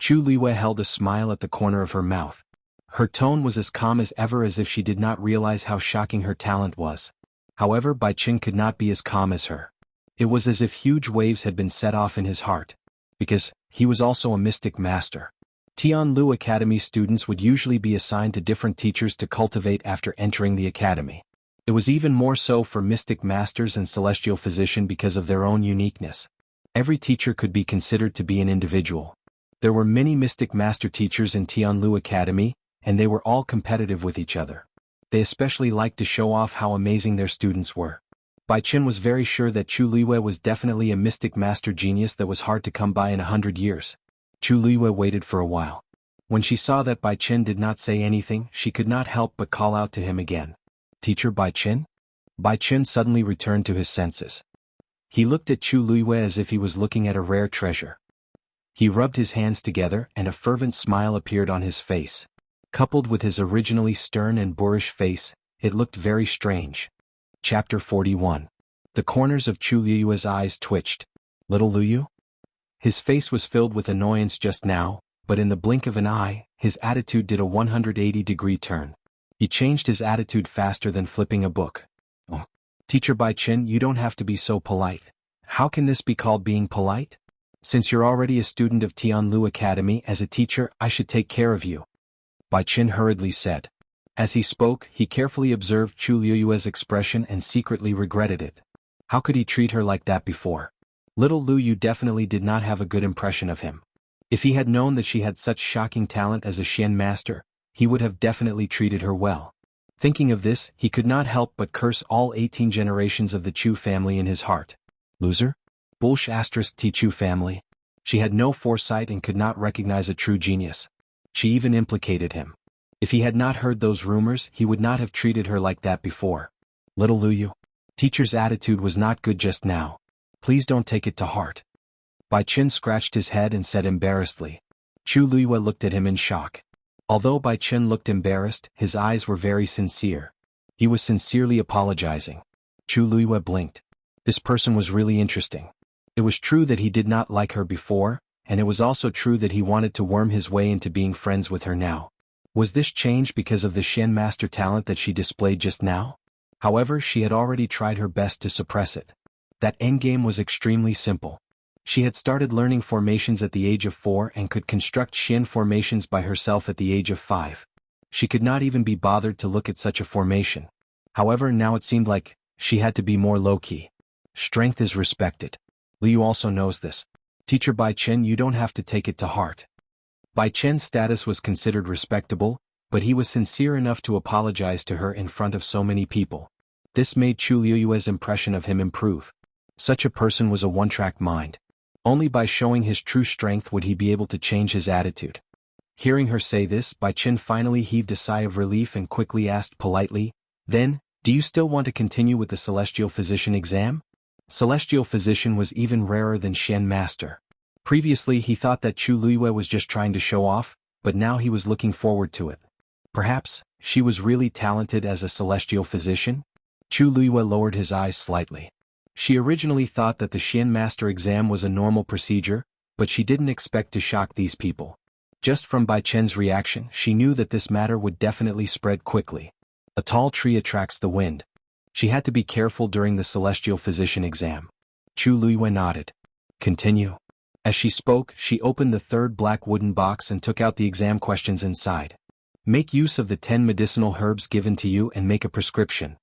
Chu Liyue held a smile at the corner of her mouth. Her tone was as calm as ever, as if she did not realize how shocking her talent was. However, Bai Chen could not be as calm as her. It was as if huge waves had been set off in his heart. Because he was also a mystic master. Tianlu Academy students would usually be assigned to different teachers to cultivate after entering the academy. It was even more so for mystic masters and celestial physician because of their own uniqueness. Every teacher could be considered to be an individual. There were many mystic master teachers in Tianlu Academy, and they were all competitive with each other. They especially liked to show off how amazing their students were. Bai Chen was very sure that Chu Liyue was definitely a mystic master genius that was hard to come by in 100 years. Chu Liyue waited for a while. When she saw that Bai Chen did not say anything, she could not help but call out to him again. Teacher Bai Chen? Bai Chen suddenly returned to his senses. He looked at Chu Liyue as if he was looking at a rare treasure. He rubbed his hands together and a fervent smile appeared on his face. Coupled with his originally stern and boorish face, it looked very strange. Chapter 41. The corners of Chu Liyue's eyes twitched. Little Liyu? His face was filled with annoyance just now, but in the blink of an eye, his attitude did a 180-degree turn. He changed his attitude faster than flipping a book. Oh. Teacher Bai Chen, you don't have to be so polite. How can this be called being polite? Since you're already a student of Tianlu Academy, as a teacher, I should take care of you. Bai Chen hurriedly said. As he spoke, he carefully observed Chu Liyue's expression and secretly regretted it. How could he treat her like that before? Little Liyu definitely did not have a good impression of him. If he had known that she had such shocking talent as a Xian master, he would have definitely treated her well. Thinking of this, he could not help but curse all 18 generations of the Chu family in his heart. Loser? Bullsh * T Chu family. She had no foresight and could not recognize a true genius. She even implicated him. If he had not heard those rumors, he would not have treated her like that before. Little Liyu. Teacher's attitude was not good just now. Please don't take it to heart. Bai Chen scratched his head and said embarrassedly. Chu Luiyue looked at him in shock. Although Bai Chen looked embarrassed, his eyes were very sincere. He was sincerely apologizing. Chu Luiyue blinked. This person was really interesting. It was true that he did not like her before, and it was also true that he wanted to worm his way into being friends with her now. Was this change because of the Shen master talent that she displayed just now? However, she had already tried her best to suppress it. That endgame was extremely simple. She had started learning formations at the age of 4 and could construct Shen formations by herself at the age of 5. She could not even be bothered to look at such a formation. However, now it seemed like she had to be more low-key. Strength is respected. Liu also knows this. Teacher Bai Chen, you don't have to take it to heart. Bai Chen's status was considered respectable, but he was sincere enough to apologize to her in front of so many people. This made Chu Luiyue's impression of him improve. Such a person was a one-track mind. Only by showing his true strength would he be able to change his attitude. Hearing her say this, Bai Chen finally heaved a sigh of relief and quickly asked politely, "Then, do you still want to continue with the Celestial Physician exam?" Celestial Physician was even rarer than Shen Master. Previously he thought that Chu Luiyue was just trying to show off, but now he was looking forward to it. Perhaps, she was really talented as a Celestial Physician? Chu Luiyue lowered his eyes slightly. She originally thought that the Shen Master exam was a normal procedure, but she didn't expect to shock these people. Just from Bai Chen's reaction, she knew that this matter would definitely spread quickly. A tall tree attracts the wind. She had to be careful during the Celestial Physician exam. Chu Luiyue nodded. Continue. As she spoke, she opened the third black wooden box and took out the exam questions inside. Make use of the 10 medicinal herbs given to you and make a prescription.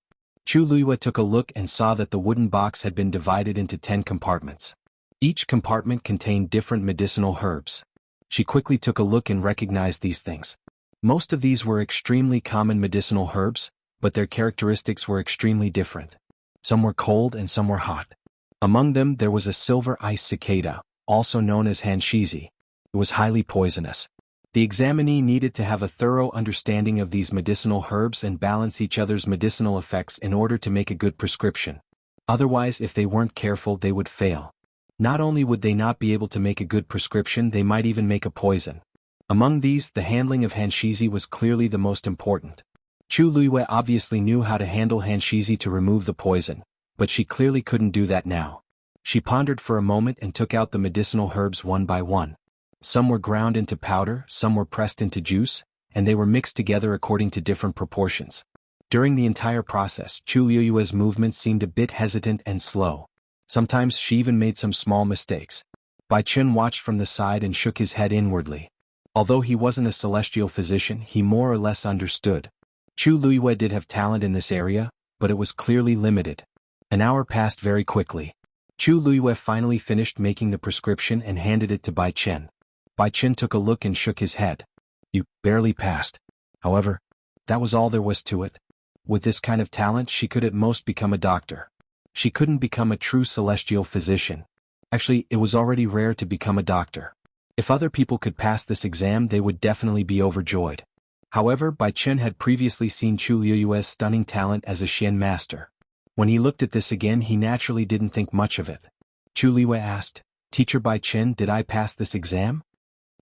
Chu Luiyue took a look and saw that the wooden box had been divided into 10 compartments. Each compartment contained different medicinal herbs. She quickly took a look and recognized these things. Most of these were extremely common medicinal herbs, but their characteristics were extremely different. Some were cold and some were hot. Among them there was a silver ice cicada, also known as Hanshizi. It was highly poisonous. The examinee needed to have a thorough understanding of these medicinal herbs and balance each other's medicinal effects in order to make a good prescription. Otherwise, if they weren't careful, they would fail. Not only would they not be able to make a good prescription, they might even make a poison. Among these, the handling of Hanshizi was clearly the most important. Chu Luiyue obviously knew how to handle Hanshizi to remove the poison, but she clearly couldn't do that now. She pondered for a moment and took out the medicinal herbs one by one. Some were ground into powder, some were pressed into juice, and they were mixed together according to different proportions. During the entire process, Chu Luiyue's movements seemed a bit hesitant and slow. Sometimes she even made some small mistakes. Bai Chen watched from the side and shook his head inwardly. Although he wasn't a celestial physician, he more or less understood. Chu Luiyue did have talent in this area, but it was clearly limited. An hour passed very quickly. Chu Luiyue finally finished making the prescription and handed it to Bai Chen. Bai Chen took a look and shook his head. You barely passed. However, that was all there was to it. With this kind of talent, she could at most become a doctor. She couldn't become a true celestial physician. Actually, it was already rare to become a doctor. If other people could pass this exam, they would definitely be overjoyed. However, Bai Chen had previously seen Chu Luiyue's stunning talent as a Shen master. When he looked at this again, he naturally didn't think much of it. Chu Luiyue asked, "Teacher Bai Chen, did I pass this exam?"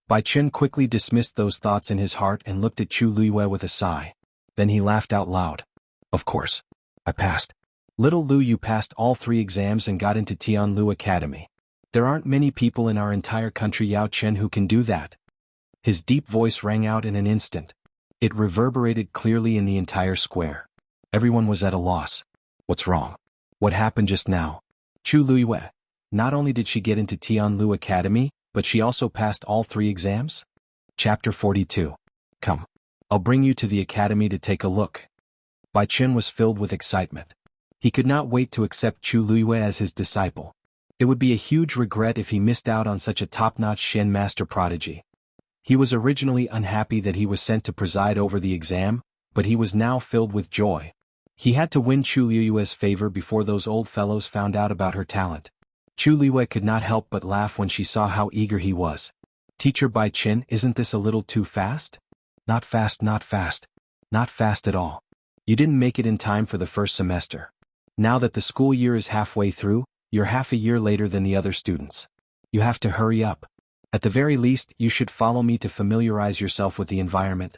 Bai Chen quickly dismissed those thoughts in his heart and looked at Chu Luiyue with a sigh. Then he laughed out loud. "Of course. I passed. Little Lu, you passed all 3 exams and got into Tianlu Academy. There aren't many people in our entire country, Yao Chen, who can do that." His deep voice rang out in an instant. It reverberated clearly in the entire square. Everyone was at a loss. What's wrong? What happened just now? Chu Luiyue. Not only did she get into Tianlu Academy, but she also passed all 3 exams? Chapter 42. Come. I'll bring you to the academy to take a look. Bai Chen was filled with excitement. He could not wait to accept Chu Luiyue as his disciple. It would be a huge regret if he missed out on such a top-notch Shen master prodigy. He was originally unhappy that he was sent to preside over the exam, but he was now filled with joy. He had to win Chu Luiyue's favor before those old fellows found out about her talent. Chu Luiyue could not help but laugh when she saw how eager he was. "Teacher Bai Chen, isn't this a little too fast?" "Not fast, not fast. Not fast at all. You didn't make it in time for the first semester. Now that the school year is halfway through, you're half a year later than the other students. You have to hurry up. At the very least, you should follow me to familiarize yourself with the environment.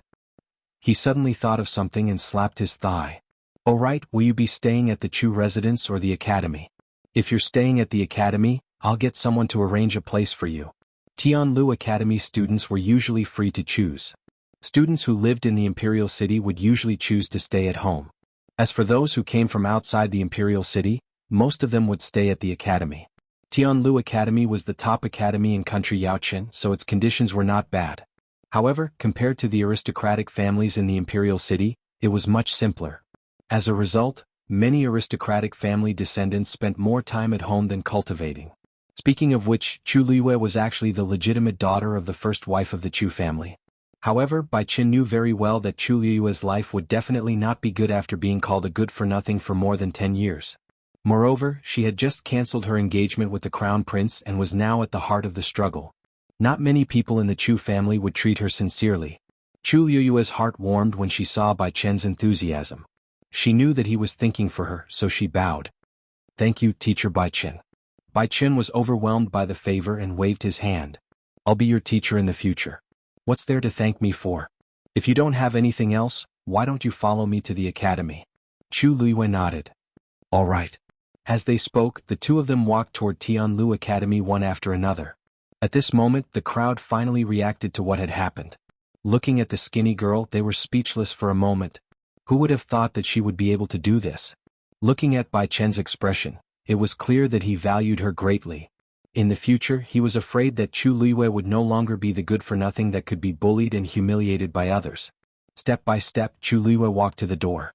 He suddenly thought of something and slapped his thigh. All right, will you be staying at the Chu residence or the academy? If you're staying at the academy, I'll get someone to arrange a place for you. Tianlu Academy students were usually free to choose. Students who lived in the Imperial City would usually choose to stay at home. As for those who came from outside the Imperial City, most of them would stay at the academy. Tianlu Academy was the top academy in country Yaochen, so its conditions were not bad. However, compared to the aristocratic families in the Imperial City, it was much simpler. As a result, many aristocratic family descendants spent more time at home than cultivating. Speaking of which, Chu Luiyue was actually the legitimate daughter of the first wife of the Chu family. However, Bai Qin knew very well that Chu Luiyue's life would definitely not be good after being called a good-for-nothing for more than 10 years. Moreover, she had just cancelled her engagement with the crown prince and was now at the heart of the struggle. Not many people in the Chu family would treat her sincerely. Chu Luiyue's heart warmed when she saw Bai Qin's enthusiasm. She knew that he was thinking for her, so she bowed. Thank you, teacher Bai Qin. Bai Qin was overwhelmed by the favor and waved his hand. I'll be your teacher in the future. What's there to thank me for? If you don't have anything else, why don't you follow me to the academy? Chu Luiyue nodded. All right. As they spoke, the two of them walked toward Tianlu Academy one after another. At this moment, the crowd finally reacted to what had happened. Looking at the skinny girl, they were speechless for a moment. Who would have thought that she would be able to do this? Looking at Bai Chen's expression, it was clear that he valued her greatly. In the future, he was afraid that Chu Luiyue would no longer be the good-for-nothing that could be bullied and humiliated by others. Step by step, Chu Luiyue walked to the door.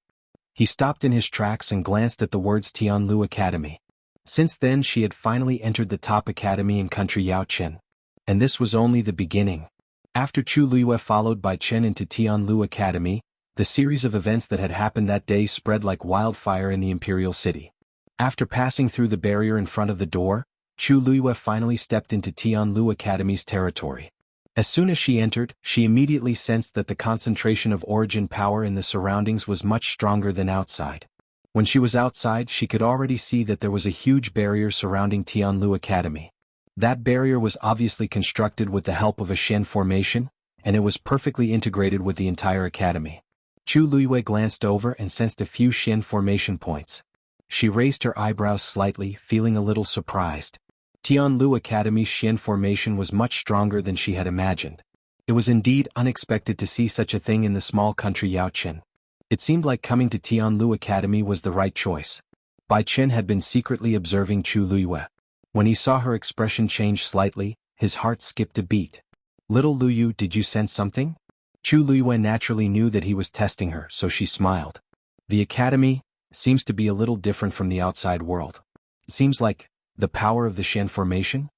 He stopped in his tracks and glanced at the words Tianlu Academy. Since then she had finally entered the top academy in country Yaochen. And this was only the beginning. After Chu Luiyue followed Bai Chen into Tianlu Academy, the series of events that had happened that day spread like wildfire in the Imperial City. After passing through the barrier in front of the door, Chu Luiyue finally stepped into Tianlu Academy's territory. As soon as she entered, she immediately sensed that the concentration of origin power in the surroundings was much stronger than outside. When she was outside, she could already see that there was a huge barrier surrounding Tianlu Academy. That barrier was obviously constructed with the help of a Shen formation, and it was perfectly integrated with the entire academy. Chu Luiyue glanced over and sensed a few Shen formation points. She raised her eyebrows slightly, feeling a little surprised. Tianlu Academy's Shen formation was much stronger than she had imagined. It was indeed unexpected to see such a thing in the small country Yaochen. It seemed like coming to Tianlu Academy was the right choice. Bai Chen had been secretly observing Chu Luiyue. When he saw her expression change slightly, his heart skipped a beat. Little Luyu, did you sense something? Chu Luiyue naturally knew that he was testing her, so she smiled. The academy seems to be a little different from the outside world. It seems like the power of the Shen formation?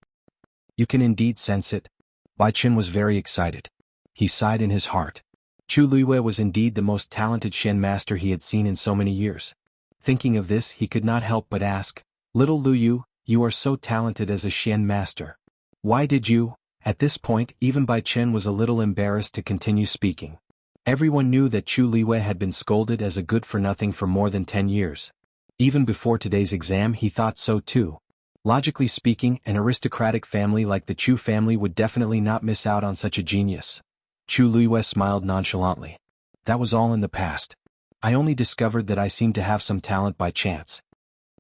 You can indeed sense it. Bai Chen was very excited. He sighed in his heart. Chu Luiyue was indeed the most talented Shen master he had seen in so many years. Thinking of this, he could not help but ask, Little Luyu, you are so talented as a Shen master. Why did you? At this point, even Bai Chen was a little embarrassed to continue speaking. Everyone knew that Chu Luiyue had been scolded as a good-for-nothing for more than 10 years. Even before today's exam he thought so too. Logically speaking, an aristocratic family like the Chu family would definitely not miss out on such a genius. Chu Luiyue smiled nonchalantly. That was all in the past. I only discovered that I seemed to have some talent by chance.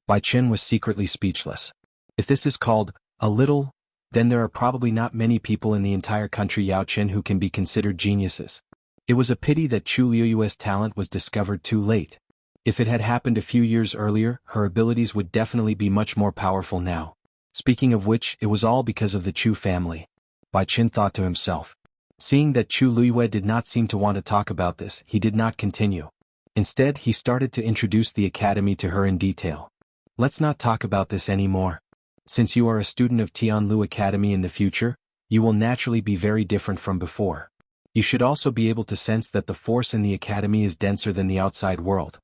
Bai Chen was secretly speechless. If this is called a little, then there are probably not many people in the entire country Yaochen who can be considered geniuses. It was a pity that Chu Luiyue's talent was discovered too late. If it had happened a few years earlier, her abilities would definitely be much more powerful now. Speaking of which, it was all because of the Chu family. Bai Chen thought to himself. Seeing that Chu Luiyue did not seem to want to talk about this, he did not continue. Instead, he started to introduce the academy to her in detail. Let's not talk about this anymore. Since you are a student of Tianlu Academy in the future, you will naturally be very different from before. You should also be able to sense that the force in the academy is denser than the outside world.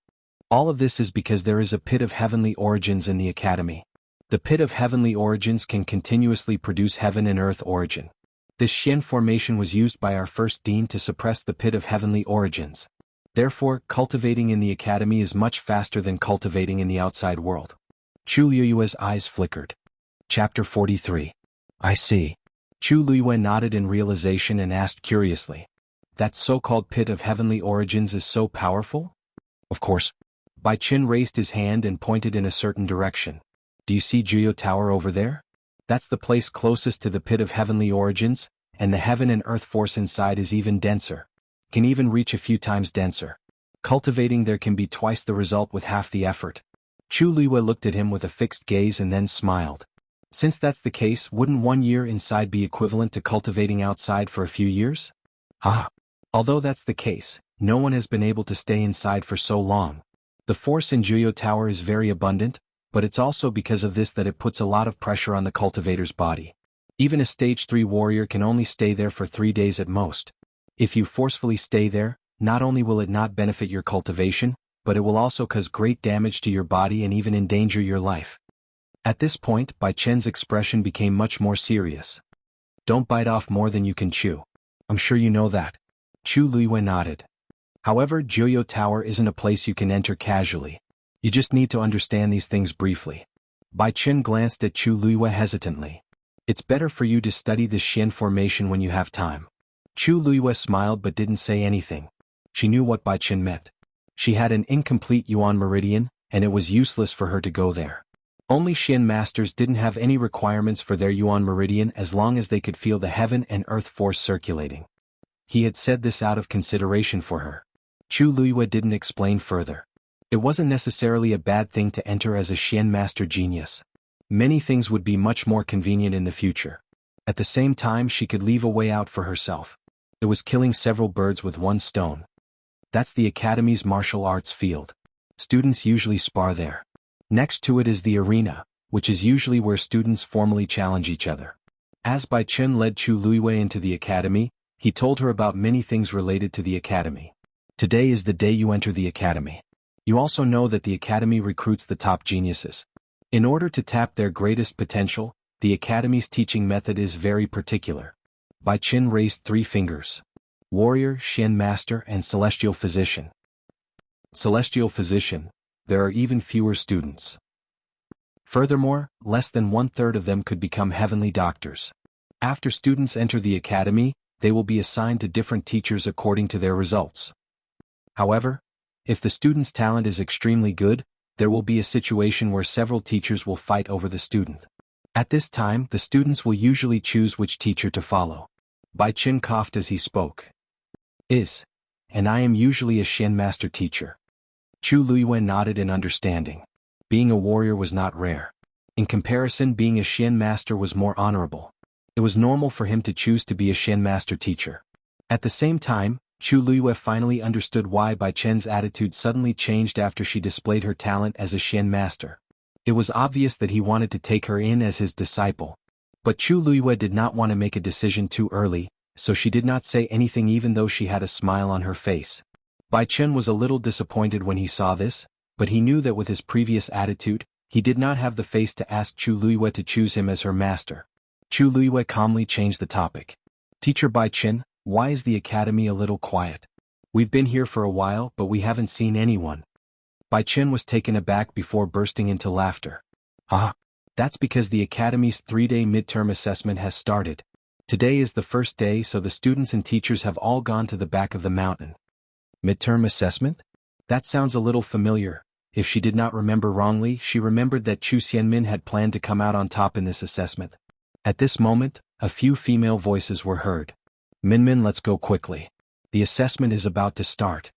All of this is because there is a pit of heavenly origins in the academy. The pit of heavenly origins can continuously produce heaven and earth origin. This Shen formation was used by our first dean to suppress the pit of heavenly origins. Therefore, cultivating in the academy is much faster than cultivating in the outside world. Chu Luiyue's eyes flickered. Chapter 43. I see. Chu Luiyue nodded in realization and asked curiously. That so-called pit of heavenly origins is so powerful? Of course. Bai Qin raised his hand and pointed in a certain direction. Do you see Jianghu Tower over there? That's the place closest to the pit of heavenly origins, and the heaven and earth force inside is even denser. Can even reach a few times denser. Cultivating there can be twice the result with half the effort. Chu Luiyue looked at him with a fixed gaze and then smiled. Since that's the case, wouldn't 1 year inside be equivalent to cultivating outside for a few years? Ah. Although that's the case, no one has been able to stay inside for so long. The force in Jianghu Tower is very abundant, but it's also because of this that it puts a lot of pressure on the cultivator's body. Even a stage 3 warrior can only stay there for 3 days at most. If you forcefully stay there, not only will it not benefit your cultivation, but it will also cause great damage to your body and even endanger your life. At this point, Bai Chen's expression became much more serious. Don't bite off more than you can chew. I'm sure you know that. Chu Luiyue nodded. However, Jianghu Tower isn't a place you can enter casually. You just need to understand these things briefly. Bai Chen glanced at Chu Luiyue hesitantly. It's better for you to study the Xian formation when you have time. Chu Luiyue smiled but didn't say anything. She knew what Bai Chen meant. She had an incomplete Yuan meridian, and it was useless for her to go there. Only Xian masters didn't have any requirements for their Yuan meridian as long as they could feel the heaven and earth force circulating. He had said this out of consideration for her. Chu Luiyue didn't explain further. It wasn't necessarily a bad thing to enter as a Xian master genius. Many things would be much more convenient in the future. At the same time, she could leave a way out for herself. It was killing several birds with one stone. That's the academy's martial arts field. Students usually spar there. Next to it is the arena, which is usually where students formally challenge each other. As Bai Chen led Chu Luiyue into the academy, he told her about many things related to the academy. Today is the day you enter the academy. You also know that the academy recruits the top geniuses. In order to tap their greatest potential, the academy's teaching method is very particular. Bai Chen raised 3 fingers. Warrior, Xian Master, and Celestial Physician. Celestial Physician, there are even fewer students. Furthermore, less than 1/3 of them could become heavenly doctors. After students enter the academy, they will be assigned to different teachers according to their results. However, if the student's talent is extremely good, there will be a situation where several teachers will fight over the student. At this time, the students will usually choose which teacher to follow. Bai Chen coughed as he spoke. And I am usually a Xian master teacher. Chu Luiyue nodded in understanding. Being a warrior was not rare. In comparison, being a Xian master was more honorable. It was normal for him to choose to be a Xian master teacher. At the same time, Chu Luiyue finally understood why Bai Chen's attitude suddenly changed after she displayed her talent as a Xian master. It was obvious that he wanted to take her in as his disciple. But Chu Luiyue did not want to make a decision too early, so she did not say anything even though she had a smile on her face. Bai Chen was a little disappointed when he saw this, but he knew that with his previous attitude, he did not have the face to ask Chu Luiyue to choose him as her master. Chu Luiyue calmly changed the topic. Teacher Bai Chen, why is the academy a little quiet? We've been here for a while, but we haven't seen anyone. Bai Chen was taken aback before bursting into laughter. That's because the academy's 3-day midterm assessment has started. Today is the first day, so the students and teachers have all gone to the back of the mountain. Midterm assessment? That sounds a little familiar. If she did not remember wrongly, she remembered that Chu Xianmin had planned to come out on top in this assessment. At this moment, a few female voices were heard. Minmin, let's go quickly. The assessment is about to start.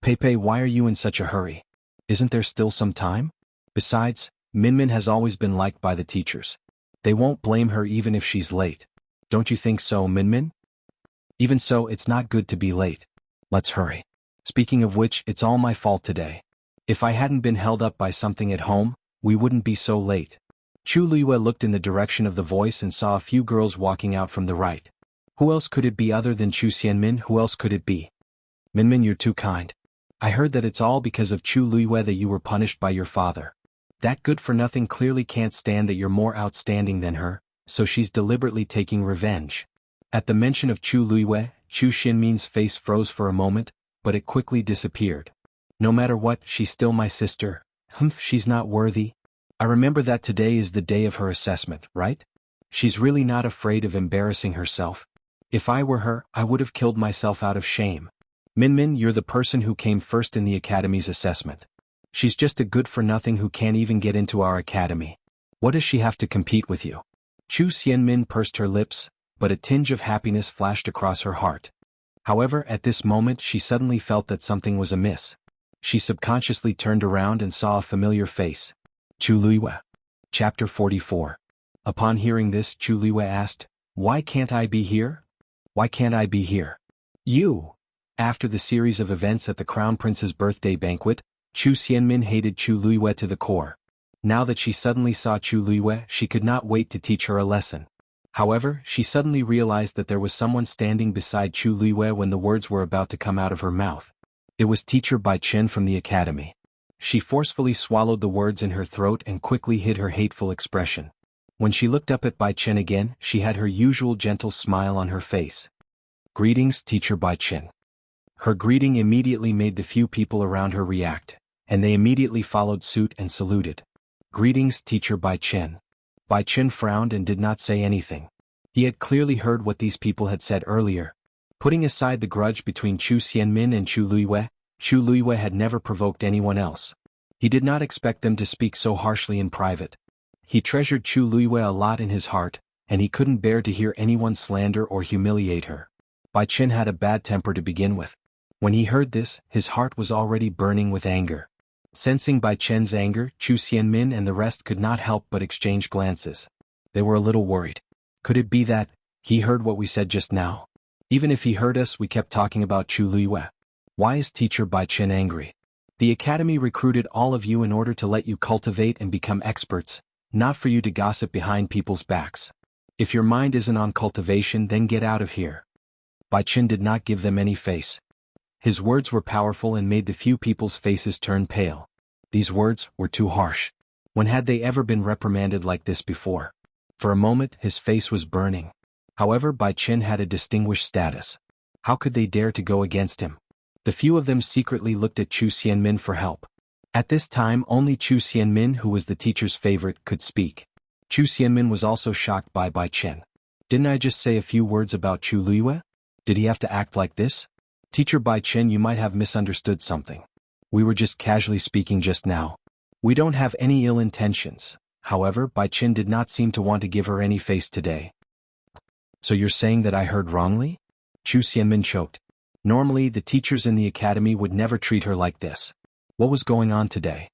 Peipei, why are you in such a hurry? Isn't there still some time? Besides, Minmin has always been liked by the teachers. They won't blame her even if she's late. Don't you think so, Minmin? Even so, it's not good to be late. Let's hurry. Speaking of which, it's all my fault today. If I hadn't been held up by something at home, we wouldn't be so late. Chu Luiyue looked in the direction of the voice and saw a few girls walking out from the right. Who else could it be other than Chu Xianmin? Who else could it be? Minmin, you're too kind. I heard that it's all because of Chu Luiyue that you were punished by your father. That good-for-nothing clearly can't stand that you're more outstanding than her, so she's deliberately taking revenge. At the mention of Chu Luiyue, Chu Xianmin's face froze for a moment, but it quickly disappeared. No matter what, she's still my sister. She's not worthy. I remember that today is the day of her assessment, right? She's really not afraid of embarrassing herself. If I were her, I would have killed myself out of shame. Minmin, you're the person who came first in the academy's assessment. She's just a good-for-nothing who can't even get into our academy. What does she have to compete with you? Chu Xianmin pursed her lips, but a tinge of happiness flashed across her heart. However, at this moment she suddenly felt that something was amiss. She subconsciously turned around and saw a familiar face. Chu Luiyue. Chapter 44. Upon hearing this, Chu Luiyue asked, "Why can't I be here? Why can't I be here?" You. After the series of events at the Crown Prince's birthday banquet, Chu Xianmin hated Chu Luiyue to the core. Now that she suddenly saw Chu Luiyue, she could not wait to teach her a lesson. However, she suddenly realized that there was someone standing beside Chu Luiyue when the words were about to come out of her mouth. It was Teacher Bai Chen from the academy. She forcefully swallowed the words in her throat and quickly hid her hateful expression. When she looked up at Bai Chen again, she had her usual gentle smile on her face. "Greetings, Teacher Bai Chen." Her greeting immediately made the few people around her react, and they immediately followed suit and saluted. "Greetings, Teacher Bai Chen." Bai Chen frowned and did not say anything. He had clearly heard what these people had said earlier. Putting aside the grudge between Chu Xianmin and Chu Luiyue had never provoked anyone else. He did not expect them to speak so harshly in private. He treasured Chu Luiyue a lot in his heart, and he couldn't bear to hear anyone slander or humiliate her. Bai Chen had a bad temper to begin with. When he heard this, his heart was already burning with anger. Sensing Bai Chen's anger, Chu Xianmin and the rest could not help but exchange glances. They were a little worried. Could it be that he heard what we said just now? Even if he heard us, we kept talking about Chu Luiyue. Why is Teacher Bai Chen angry? The academy recruited all of you in order to let you cultivate and become experts, not for you to gossip behind people's backs. If your mind isn't on cultivation, then get out of here. Bai Chen did not give them any face. His words were powerful and made the few people's faces turn pale. These words were too harsh. When had they ever been reprimanded like this before? For a moment, his face was burning. However, Bai Chen had a distinguished status. How could they dare to go against him? The few of them secretly looked at Chu Xianmin for help. At this time, only Chu Xianmin, who was the teacher's favorite, could speak. Chu Xianmin was also shocked by Bai Chen. Didn't I just say a few words about Chu Luiyue? Did he have to act like this? Teacher Bai Chen, you might have misunderstood something. We were just casually speaking just now. We don't have any ill intentions. However, Bai Chen did not seem to want to give her any face today. So you're saying that I heard wrongly? Chu Xianmin choked. Normally, the teachers in the academy would never treat her like this. What was going on today?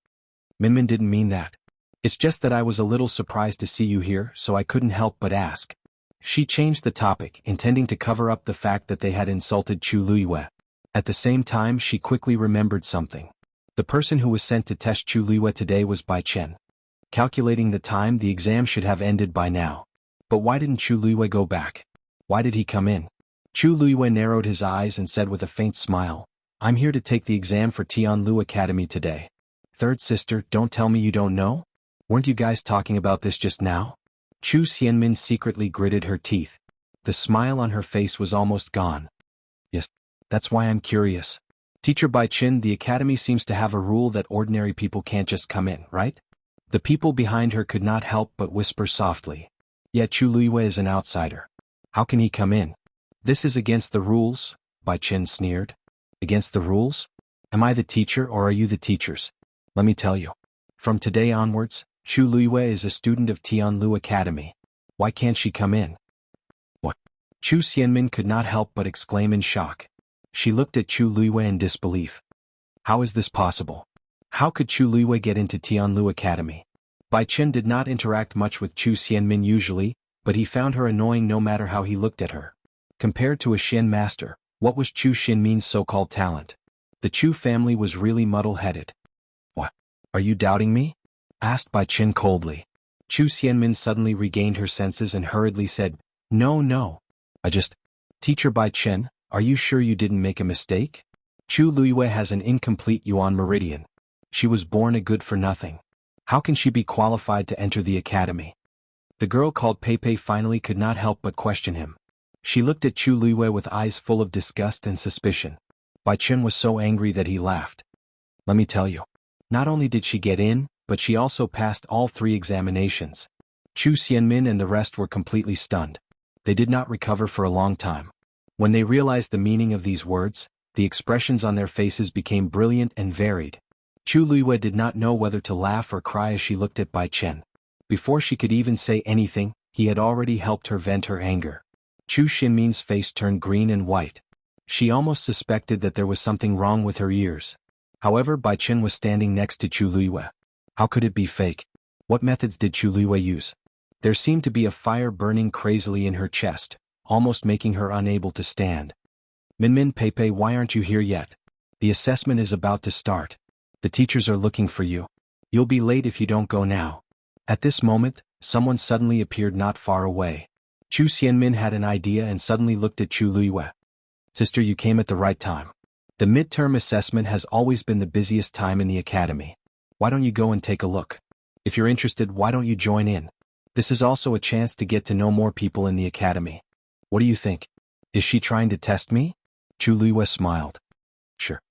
Minmin didn't mean that. It's just that I was a little surprised to see you here, so I couldn't help but ask. She changed the topic, intending to cover up the fact that they had insulted Chu Luiyue. At the same time, she quickly remembered something. The person who was sent to test Chu Luiyue today was Bai Chen. Calculating the time, the exam should have ended by now. But why didn't Chu Luiyue go back? Why did he come in? Chu Luiyue narrowed his eyes and said with a faint smile, "I'm here to take the exam for Tianlu Academy today." Third sister, don't tell me you don't know? Weren't you guys talking about this just now? Chu Xianmin secretly gritted her teeth. The smile on her face was almost gone. Yes, that's why I'm curious. Teacher Bai Chen, the academy seems to have a rule that ordinary people can't just come in, right? The people behind her could not help but whisper softly. Yet Chu Luiyue is an outsider. How can he come in? This is against the rules, Bai Chen sneered. Against the rules? Am I the teacher or are you the teachers? Let me tell you. From today onwards, Chu Luiyue is a student of Tianlu Academy. Why can't she come in? What? Chu Xianmin could not help but exclaim in shock. She looked at Chu Luiyue in disbelief. How is this possible? How could Chu Luiyue get into Tianlu Academy? Bai Chen did not interact much with Chu Xianmin usually, but he found her annoying no matter how he looked at her. Compared to a Xian master, what was Chu Xianmin's so-called talent? The Chu family was really muddle-headed. What? Are you doubting me? Asked Bai Chen coldly. Chu Xianmin suddenly regained her senses and hurriedly said, No. Teacher Bai Chen, are you sure you didn't make a mistake? Chu Luiyue has an incomplete Yuan meridian. She was born a good-for-nothing. How can she be qualified to enter the academy? The girl called Pei finally could not help but question him. She looked at Chu Luiyue with eyes full of disgust and suspicion. Bai Chen was so angry that he laughed. Let me tell you. Not only did she get in, but she also passed all 3 examinations. Chu Xianmin and the rest were completely stunned. They did not recover for a long time. When they realized the meaning of these words, the expressions on their faces became brilliant and varied. Chu Luiyue did not know whether to laugh or cry as she looked at Bai Chen. Before she could even say anything, he had already helped her vent her anger. Chu Xianmin's face turned green and white. She almost suspected that there was something wrong with her ears. However, Bai Chen was standing next to Chu Luiyue. How could it be fake? What methods did Chu Luiyue use? There seemed to be a fire burning crazily in her chest, almost making her unable to stand. Minmin Peipei, why aren't you here yet? The assessment is about to start. The teachers are looking for you. You'll be late if you don't go now. At this moment, someone suddenly appeared not far away. Chu Xianmin had an idea and suddenly looked at Chu Luiyue. Sister, you came at the right time. The midterm assessment has always been the busiest time in the academy. Why don't you go and take a look? If you're interested, why don't you join in? This is also a chance to get to know more people in the academy. What do you think? Is she trying to test me? Chu Luiyue smiled. Sure.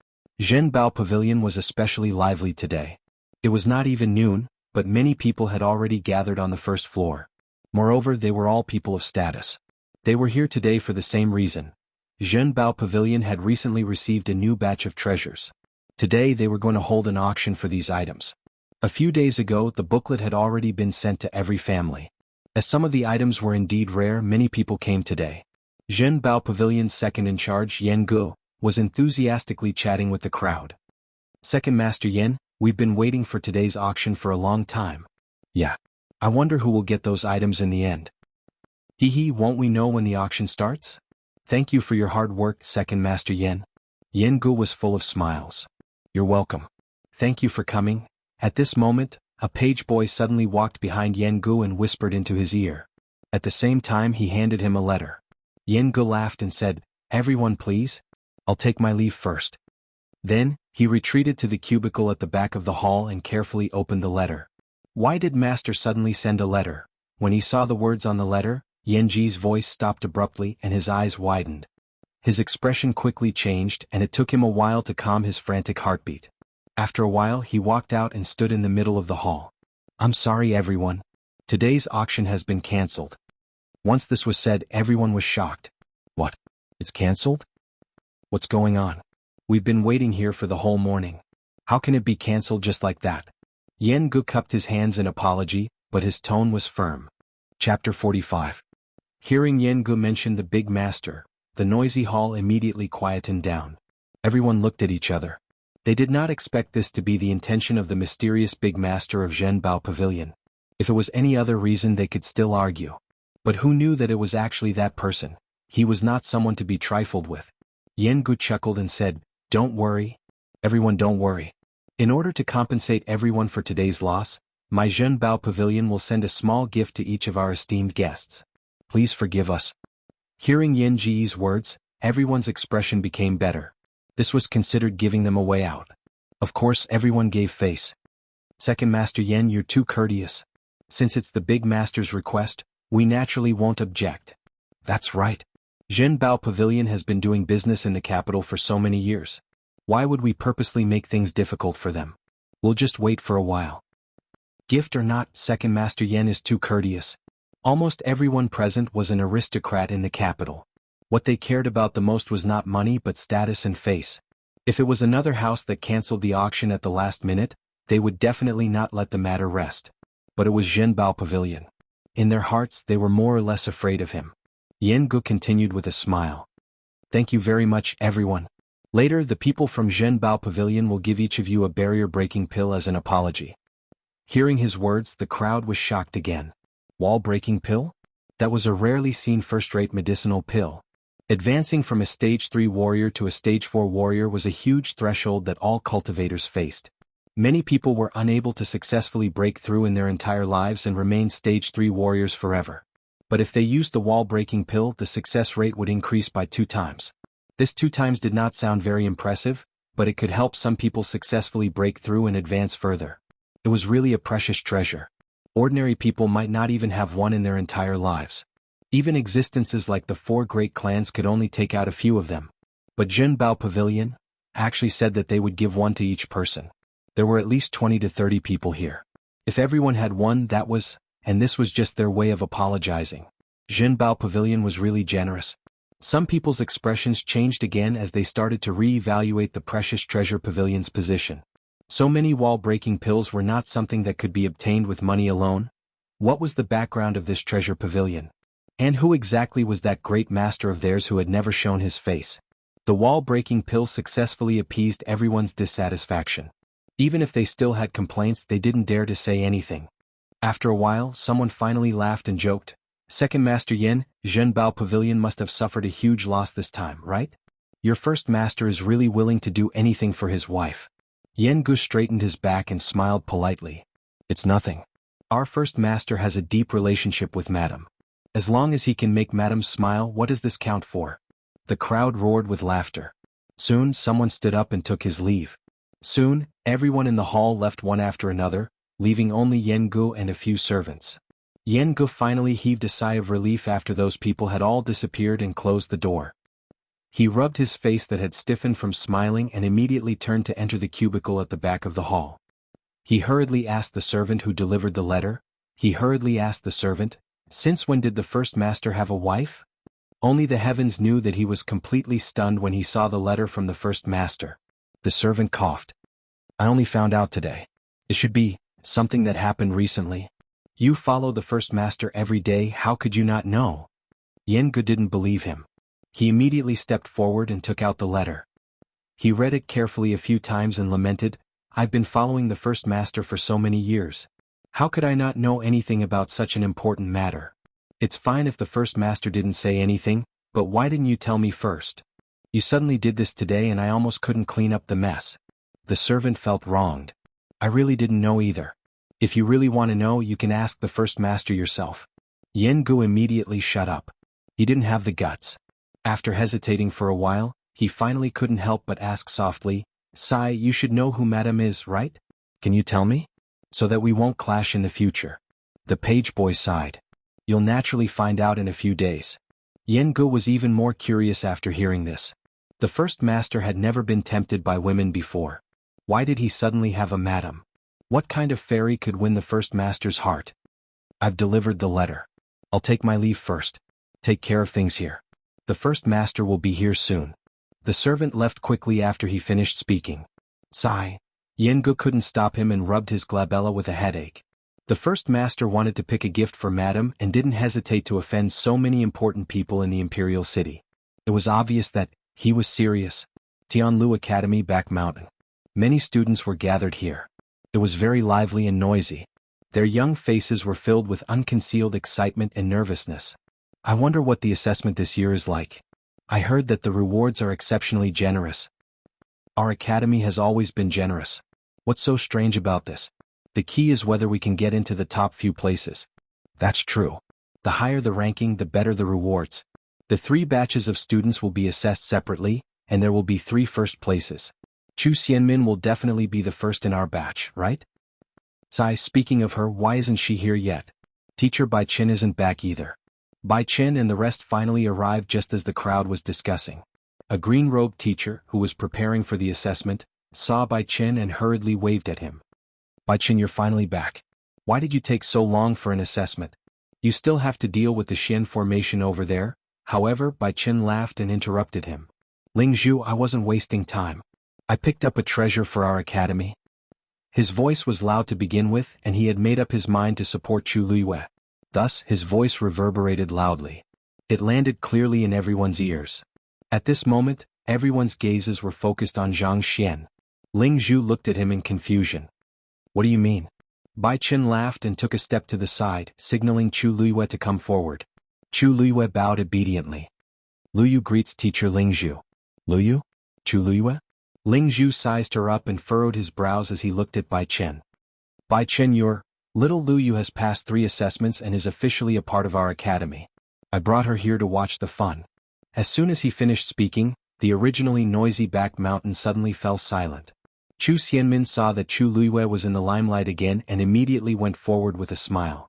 Zhenbao Pavilion was especially lively today. It was not even noon, but many people had already gathered on the first floor. Moreover, they were all people of status. They were here today for the same reason. Zhenbao Pavilion had recently received a new batch of treasures. Today they were going to hold an auction for these items. A few days ago, the booklet had already been sent to every family. As some of the items were indeed rare, many people came today. Zhenbao Pavilion's second in charge, Jianghu, was enthusiastically chatting with the crowd. Second Master Yan, we've been waiting for today's auction for a long time. Yeah. I wonder who will get those items in the end. Hee, won't we know when the auction starts? Thank you for your hard work, Second Master Yan. Jianghu was full of smiles. You're welcome. Thank you for coming. At this moment, a page boy suddenly walked behind Jianghu and whispered into his ear. At the same time, he handed him a letter. Jianghu laughed and said, Everyone please? I'll take my leave first. Then, he retreated to the cubicle at the back of the hall and carefully opened the letter. Why did Master suddenly send a letter? When he saw the words on the letter, Yanji's voice stopped abruptly and his eyes widened. His expression quickly changed and it took him a while to calm his frantic heartbeat. After a while, he walked out and stood in the middle of the hall. I'm sorry everyone. Today's auction has been cancelled. Once this was said, everyone was shocked. What? It's cancelled? What's going on? We've been waiting here for the whole morning. How can it be cancelled just like that? Jianghu cupped his hands in apology, but his tone was firm. Chapter 45. Hearing Jianghu mention the big master, the noisy hall immediately quietened down. Everyone looked at each other. They did not expect this to be the intention of the mysterious big master of Zhenbao Pavilion. If it was any other reason, they could still argue. But who knew that it was actually that person? He was not someone to be trifled with. Jianghu chuckled and said, Don't worry. Everyone don't worry. In order to compensate everyone for today's loss, my Zhenbao Pavilion will send a small gift to each of our esteemed guests. Please forgive us. Hearing Yan Ji's words, everyone's expression became better. This was considered giving them a way out. Of course, everyone gave face. Second Master Yan, you're too courteous. Since it's the big master's request, we naturally won't object. That's right. Zhenbao Pavilion has been doing business in the capital for so many years. Why would we purposely make things difficult for them? We'll just wait for a while. Gift or not, Second Master Yan is too courteous. Almost everyone present was an aristocrat in the capital. What they cared about the most was not money but status and face. If it was another house that cancelled the auction at the last minute, they would definitely not let the matter rest. But it was Zhenbao Pavilion. In their hearts, they were more or less afraid of him. Jianghu continued with a smile. Thank you very much, everyone. Later, the people from Zhenbao Pavilion will give each of you a barrier-breaking pill as an apology. Hearing his words, the crowd was shocked again. Wall-breaking pill? That was a rarely seen first-rate medicinal pill. Advancing from a Stage 3 warrior to a Stage 4 warrior was a huge threshold that all cultivators faced. Many people were unable to successfully break through in their entire lives and remain Stage 3 warriors forever. But if they used the wall-breaking pill, the success rate would increase by 2 times. This 2 times did not sound very impressive, but it could help some people successfully break through and advance further. It was really a precious treasure. Ordinary people might not even have one in their entire lives. Even existences like the 4 great clans could only take out a few of them. But Zhenbao Pavilion actually said that they would give one to each person. There were at least 20 to 30 people here. If everyone had one, that was and this was just their way of apologizing. Zhenbao Pavilion was really generous. Some people's expressions changed again as they started to re-evaluate the precious treasure pavilion's position. So many wall-breaking pills were not something that could be obtained with money alone. What was the background of this treasure pavilion? And who exactly was that great master of theirs who had never shown his face? The wall-breaking pill successfully appeased everyone's dissatisfaction. Even if they still had complaints, they didn't dare to say anything. After a while, someone finally laughed and joked, "Second Master Yen, Zhenbao Pavilion must have suffered a huge loss this time, right? Your first master is really willing to do anything for his wife." Yen Gu straightened his back and smiled politely. "It's nothing. Our first master has a deep relationship with Madam. As long as he can make Madam smile, what does this count for?" The crowd roared with laughter. Soon, someone stood up and took his leave. Soon, everyone in the hall left one after another, leaving only Yen Gu and a few servants. Yen Gu finally heaved a sigh of relief after those people had all disappeared and closed the door. He rubbed his face that had stiffened from smiling and immediately turned to enter the cubicle at the back of the hall. He hurriedly asked the servant who delivered the letter. Since when did the first master have a wife? Only the heavens knew that he was completely stunned when he saw the letter from the first master. The servant coughed. "I only found out today. It should be something that happened recently. You follow the first master every day, how could you not know?" Yen Gu didn't believe him. He immediately stepped forward and took out the letter. He read it carefully a few times and lamented, "I've been following the first master for so many years. How could I not know anything about such an important matter? It's fine if the first master didn't say anything, but why didn't you tell me first? You suddenly did this today and I almost couldn't clean up the mess." The servant felt wronged. "I really didn't know either. If you really want to know, you can ask the first master yourself." Yen Gu immediately shut up. He didn't have the guts. After hesitating for a while, he finally couldn't help but ask softly, "Sai, you should know who Madam is, right? Can you tell me? So that we won't clash in the future." The page boy sighed. "You'll naturally find out in a few days." Yen Gu was even more curious after hearing this. The first master had never been tempted by women before. Why did he suddenly have a madam? What kind of fairy could win the first master's heart? "I've delivered the letter. I'll take my leave first. Take care of things here. The first master will be here soon." The servant left quickly after he finished speaking. Sigh. Yen Gu couldn't stop him and rubbed his glabella with a headache. The first master wanted to pick a gift for Madam and didn't hesitate to offend so many important people in the imperial city. It was obvious that he was serious. Tianlu Academy, Back Mountain. Many students were gathered here. It was very lively and noisy. Their young faces were filled with unconcealed excitement and nervousness. "I wonder what the assessment this year is like. I heard that the rewards are exceptionally generous. Our academy has always been generous. What's so strange about this? The key is whether we can get into the top few places." "That's true. The higher the ranking, the better the rewards. The 3 batches of students will be assessed separately, and there will be 3 first places. Chu Xianmin will definitely be the first in our batch, right?" "Sai, speaking of her, why isn't she here yet? Teacher Bai Qin isn't back either." Bai Qin and the rest finally arrived just as the crowd was discussing. A green-robed teacher, who was preparing for the assessment, saw Bai Qin and hurriedly waved at him. "Bai Qin, you're finally back. Why did you take so long for an assessment? You still have to deal with the Xian formation over there?" However, Bai Qin laughed and interrupted him. "Ling Zhu, I wasn't wasting time. I picked up a treasure for our academy." His voice was loud to begin with, and he had made up his mind to support Chu Luiyue. Thus, his voice reverberated loudly. It landed clearly in everyone's ears. At this moment, everyone's gazes were focused on Zhang Xian. Ling Zhu looked at him in confusion. "What do you mean?" Bai Qin laughed and took a step to the side, signaling Chu Luiyue to come forward. Chu Luiyue bowed obediently. "Luyu greets teacher Ling Zhu." "Luyu? Chu Luiyue?" Ling Zhu sized her up and furrowed his brows as he looked at Bai Qin. "Bai Qin, your little Luyu has passed 3 assessments and is officially a part of our academy. I brought her here to watch the fun." As soon as he finished speaking, the originally noisy Back Mountain suddenly fell silent. Chu Xianmin saw that Chu Luiyue was in the limelight again and immediately went forward with a smile.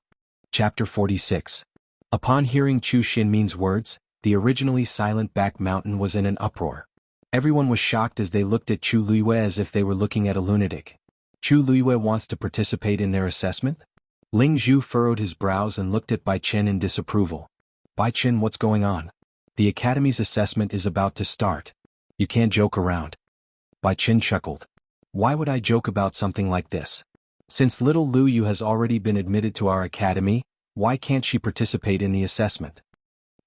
Chapter 46. Upon hearing Chu Xianmin's words, the originally silent Back Mountain was in an uproar. Everyone was shocked as they looked at Chu Luiyue as if they were looking at a lunatic. Chu Luiyue wants to participate in their assessment? Ling Zhu furrowed his brows and looked at Bai Chen in disapproval. Bai Chen, what's going on? The academy's assessment is about to start. You can't joke around. Bai Chen chuckled. Why would I joke about something like this? Since little Lu Yu has already been admitted to our academy, why can't she participate in the assessment?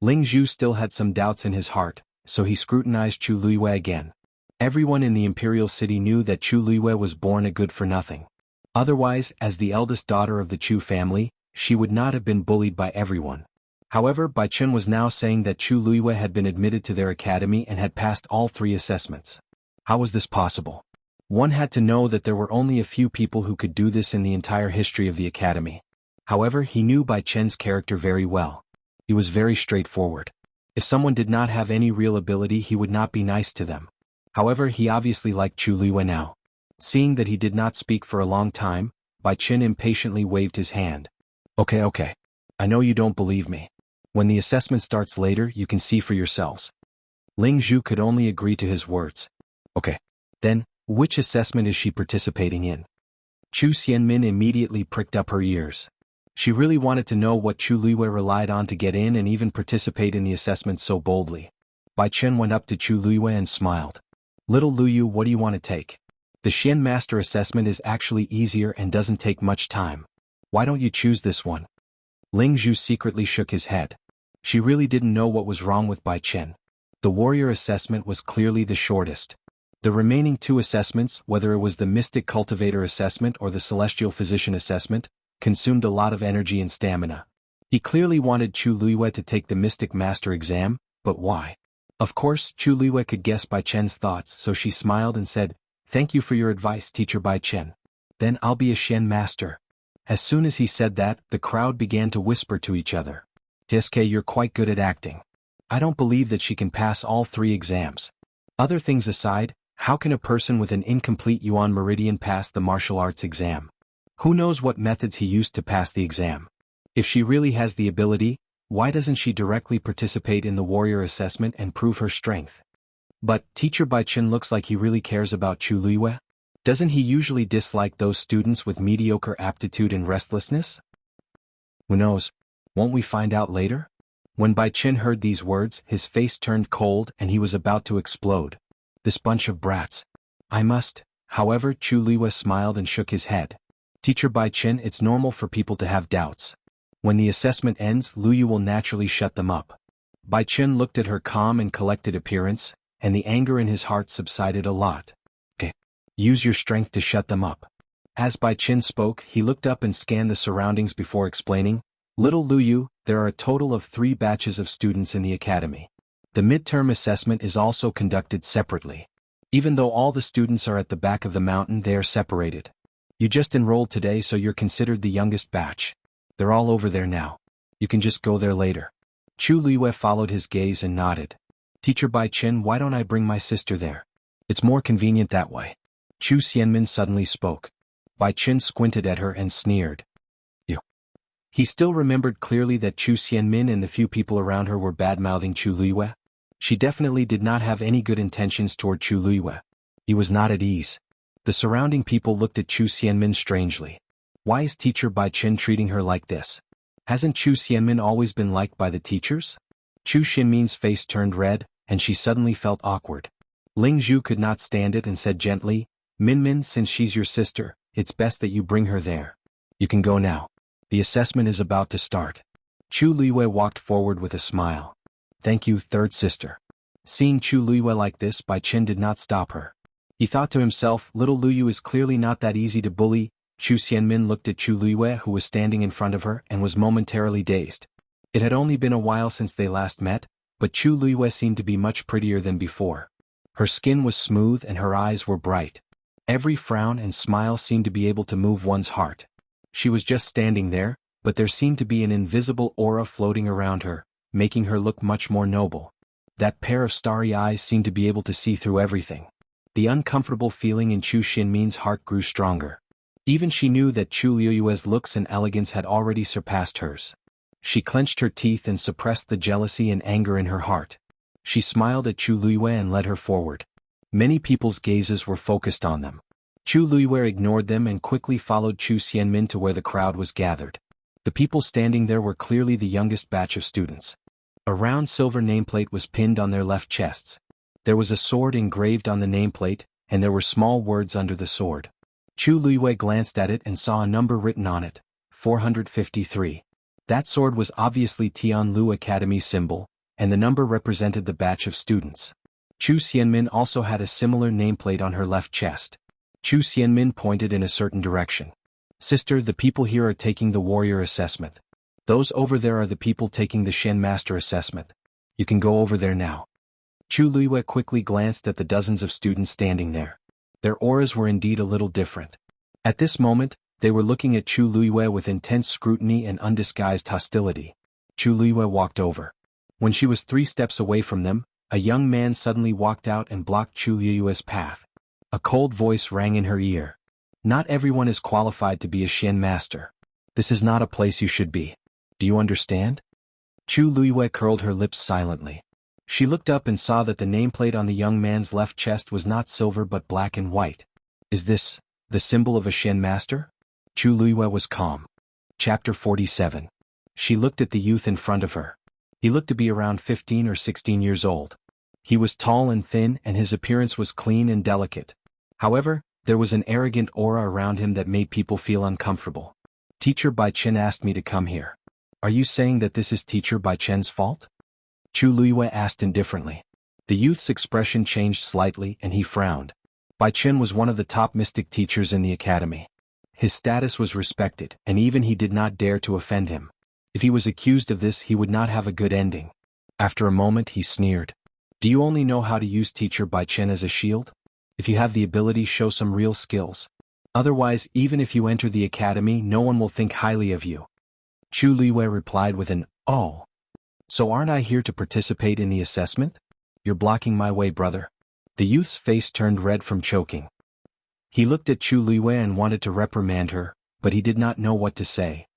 Ling Zhu still had some doubts in his heart, so he scrutinized Chu Luiyue again. Everyone in the imperial city knew that Chu Luiyue was born a good-for-nothing. Otherwise, as the eldest daughter of the Chu family, she would not have been bullied by everyone. However, Bai Chen was now saying that Chu Luiyue had been admitted to their academy and had passed all 3 assessments. How was this possible? One had to know that there were only a few people who could do this in the entire history of the academy. However, he knew Bai Chen's character very well. He was very straightforward. If someone did not have any real ability, he would not be nice to them. However, he obviously liked Chu Luiyue now. Seeing that he did not speak for a long time, Bai Chen impatiently waved his hand. Okay. I know you don't believe me. When the assessment starts later, you can see for yourselves. Ling Zhu could only agree to his words. Okay. Then, which assessment is she participating in? Chu Xianmin immediately pricked up her ears. She really wanted to know what Chu Luiyue relied on to get in and even participate in the assessment so boldly. Bai Chen went up to Chu Luiyue and smiled. Little Lu Yu, what do you want to take? The Xian Master assessment is actually easier and doesn't take much time. Why don't you choose this one? Ling Zhu secretly shook his head. She really didn't know what was wrong with Bai Chen. The warrior assessment was clearly the shortest. The remaining 2 assessments, whether it was the Mystic Cultivator assessment or the Celestial Physician assessment, consumed a lot of energy and stamina. He clearly wanted Chu Luiyue to take the Mystic Master exam, but why? Of course, Chu Luiyue could guess Bai Chen's thoughts, so she smiled and said, Thank you for your advice, Teacher Bai Chen. Then I'll be a Xian Master. As soon as he said that, the crowd began to whisper to each other. Tiske, you're quite good at acting. I don't believe that she can pass all 3 exams. Other things aside, how can a person with an incomplete Yuan Meridian pass the martial arts exam? Who knows what methods he used to pass the exam? If she really has the ability, why doesn't she directly participate in the warrior assessment and prove her strength? But Teacher Bai Chen looks like he really cares about Chu Luiyue. Doesn't he usually dislike those students with mediocre aptitude and restlessness? Who knows? Won't we find out later? When Bai Chen heard these words, his face turned cold and he was about to explode. This bunch of brats. I must. However, Chu Luiyue smiled and shook his head. Teacher Bai Chen, it's normal for people to have doubts. When the assessment ends, Lu Yu will naturally shut them up. Bai Chen looked at her calm and collected appearance, and the anger in his heart subsided a lot. Okay. Use your strength to shut them up. As Bai Chen spoke, he looked up and scanned the surroundings before explaining, Little Lu Yu, there are a total of 3 batches of students in the academy. The midterm assessment is also conducted separately. Even though all the students are at the back of the mountain, they are separated. You just enrolled today, so you're considered the youngest batch. They're all over there now. You can just go there later. Chu Luiyue followed his gaze and nodded. Teacher Bai Chen, why don't I bring my sister there? It's more convenient that way. Chu Xianmin suddenly spoke. Bai Chen squinted at her and sneered. You. He still remembered clearly that Chu Xianmin and the few people around her were bad-mouthing Chu Luiyue. She definitely did not have any good intentions toward Chu Luiyue. He was not at ease. The surrounding people looked at Chu Xianmin strangely. Why is Teacher Bai Chen treating her like this? Hasn't Chu Xianmin always been liked by the teachers? Chu Xianmin's face turned red, and she suddenly felt awkward. Ling Zhu could not stand it and said gently, Min, since she's your sister, it's best that you bring her there. You can go now. The assessment is about to start. Chu Luiyue walked forward with a smile. Thank you, third sister. Seeing Chu Luiyue like this, Bai Chen did not stop her. He thought to himself, little Lu Yu is clearly not that easy to bully. Chu Xianmin looked at Chu Luiyue, who was standing in front of her, and was momentarily dazed. It had only been a while since they last met, but Chu Luiyue seemed to be much prettier than before. Her skin was smooth and her eyes were bright. Every frown and smile seemed to be able to move one's heart. She was just standing there, but there seemed to be an invisible aura floating around her, making her look much more noble. That pair of starry eyes seemed to be able to see through everything. The uncomfortable feeling in Chu Xianmin's heart grew stronger. Even she knew that Chu Luiyue's looks and elegance had already surpassed hers. She clenched her teeth and suppressed the jealousy and anger in her heart. She smiled at Chu Luiyue and led her forward. Many people's gazes were focused on them. Chu Luiwei ignored them and quickly followed Chu Xianmin to where the crowd was gathered. The people standing there were clearly the youngest batch of students. A round silver nameplate was pinned on their left chests. There was a sword engraved on the nameplate, and there were small words under the sword. Chu Luiwei glanced at it and saw a number written on it, 453. That sword was obviously Tianlu Academy's symbol, and the number represented the batch of students. Chu Xianmin also had a similar nameplate on her left chest. Chu Xianmin pointed in a certain direction. Sister, the people here are taking the warrior assessment. Those over there are the people taking the Shen Master assessment. You can go over there now. Chu Luiwei quickly glanced at the dozens of students standing there. Their auras were indeed a little different. At this moment, they were looking at Chu Luiwei with intense scrutiny and undisguised hostility. Chu Luiwei walked over. When she was 3 steps away from them, a young man suddenly walked out and blocked Chu Luiwei's path. A cold voice rang in her ear. Not everyone is qualified to be a Shen Master. This is not a place you should be. Do you understand? Chu Luiwei curled her lips silently. She looked up and saw that the nameplate on the young man's left chest was not silver but black and white. Is this the symbol of a Shen Master? Chu Luiwei was calm. Chapter 47. She looked at the youth in front of her. He looked to be around 15 or 16 years old. He was tall and thin and his appearance was clean and delicate. However, there was an arrogant aura around him that made people feel uncomfortable. Teacher Bai Chen asked me to come here. Are you saying that this is Teacher Bai Chen's fault? Chu Luiwei asked indifferently. The youth's expression changed slightly and he frowned. Bai Chen was one of the top mystic teachers in the academy. His status was respected, and even he did not dare to offend him. If he was accused of this, he would not have a good ending. After a moment, he sneered. Do you only know how to use Teacher Bai Chen as a shield? If you have the ability, show some real skills. Otherwise, even if you enter the academy, no one will think highly of you. Chu Luiwei replied with an, "Oh. So aren't I here to participate in the assessment? You're blocking my way, brother." The youth's face turned red from choking. He looked at Chu Luiwei and wanted to reprimand her, but he did not know what to say.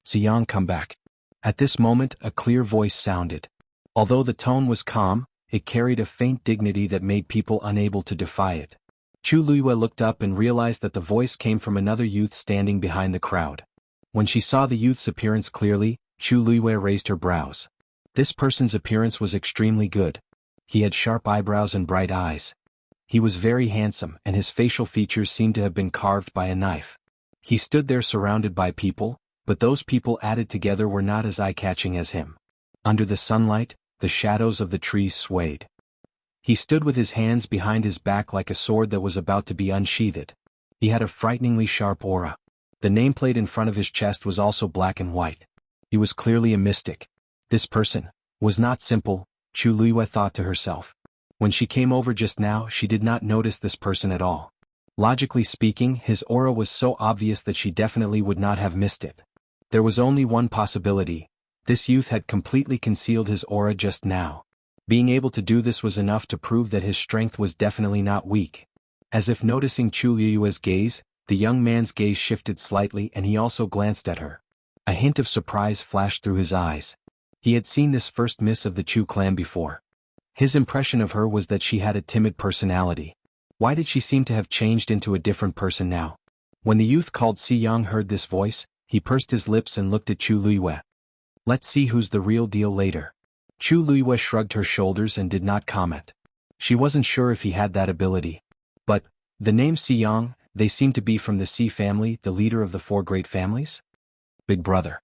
"Ziyang, come back." At this moment, a clear voice sounded. Although the tone was calm, it carried a faint dignity that made people unable to defy it. Chu Luiwei looked up and realized that the voice came from another youth standing behind the crowd. When she saw the youth's appearance clearly, Chu Luiwei raised her brows. This person's appearance was extremely good. He had sharp eyebrows and bright eyes. He was very handsome and his facial features seemed to have been carved by a knife. He stood there surrounded by people, but those people added together were not as eye-catching as him. Under the sunlight, the shadows of the trees swayed. He stood with his hands behind his back like a sword that was about to be unsheathed. He had a frighteningly sharp aura. The nameplate in front of his chest was also black and white. He was clearly a mystic. This person was not simple, Chu Luiwei thought to herself. When she came over just now, she did not notice this person at all. Logically speaking, his aura was so obvious that she definitely would not have missed it. There was only one possibility. This youth had completely concealed his aura just now. Being able to do this was enough to prove that his strength was definitely not weak. As if noticing Chu Luiwei's gaze, the young man's gaze shifted slightly and he also glanced at her. A hint of surprise flashed through his eyes. He had seen this first miss of the Chu clan before. His impression of her was that she had a timid personality. Why did she seem to have changed into a different person now? When the youth called Ziyang heard this voice, he pursed his lips and looked at Chu Luiwei. Let's see who's the real deal later. Chu Luiwei shrugged her shoulders and did not comment. She wasn't sure if he had that ability. But, the name Ziyang, they seemed to be from the Si family, the leader of the 4 great families? Big brother.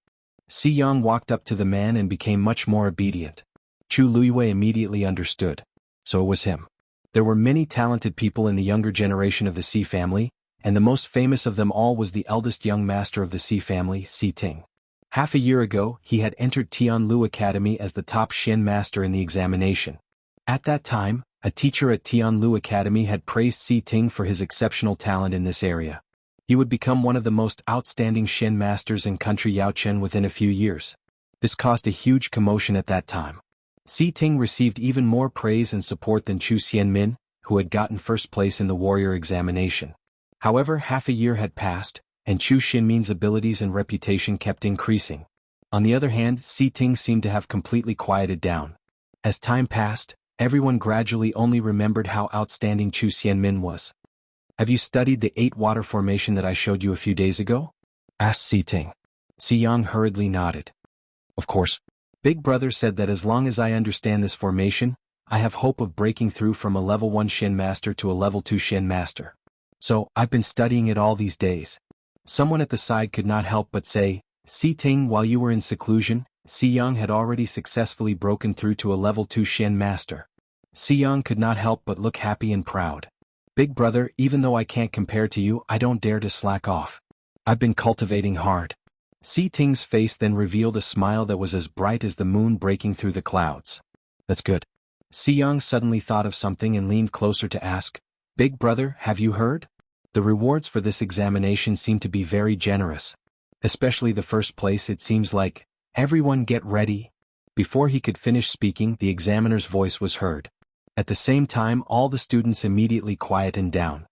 Ziyang walked up to the man and became much more obedient. Chu Luiwei immediately understood. So it was him. There were many talented people in the younger generation of the Si family, and the most famous of them all was the eldest young master of the Si family, Si Ting. Half a year ago, he had entered Tianlu Academy as the top Shen master in the examination. At that time, a teacher at Tianlu Academy had praised Si Ting for his exceptional talent in this area. He would become one of the most outstanding Shen masters in country Yaochen within a few years. This caused a huge commotion at that time. Si Ting received even more praise and support than Chu Xianmin, who had gotten first place in the warrior examination. However, half a year had passed, and Chu Xianmin's abilities and reputation kept increasing. On the other hand, Si Ting seemed to have completely quieted down. As time passed, everyone gradually only remembered how outstanding Chu Xianmin was. Have you studied the 8-water formation that I showed you a few days ago? Asked Si Ting. Si Yang hurriedly nodded. Of course. Big Brother said that as long as I understand this formation, I have hope of breaking through from a level 1 Shin Master to a level 2 Shin Master. So, I've been studying it all these days. Someone at the side could not help but say, Si Ting, while you were in seclusion, Si Yang had already successfully broken through to a level 2 Shin Master. Si Yang could not help but look happy and proud. Big Brother, even though I can't compare to you, I don't dare to slack off. I've been cultivating hard. Si Ting's face then revealed a smile that was as bright as the moon breaking through the clouds. That's good. Si Yang suddenly thought of something and leaned closer to ask, Big Brother, have you heard? The rewards for this examination seem to be very generous. Especially the first place. It seems like, everyone get ready. Before he could finish speaking, the examiner's voice was heard. At the same time, all the students immediately quietened down.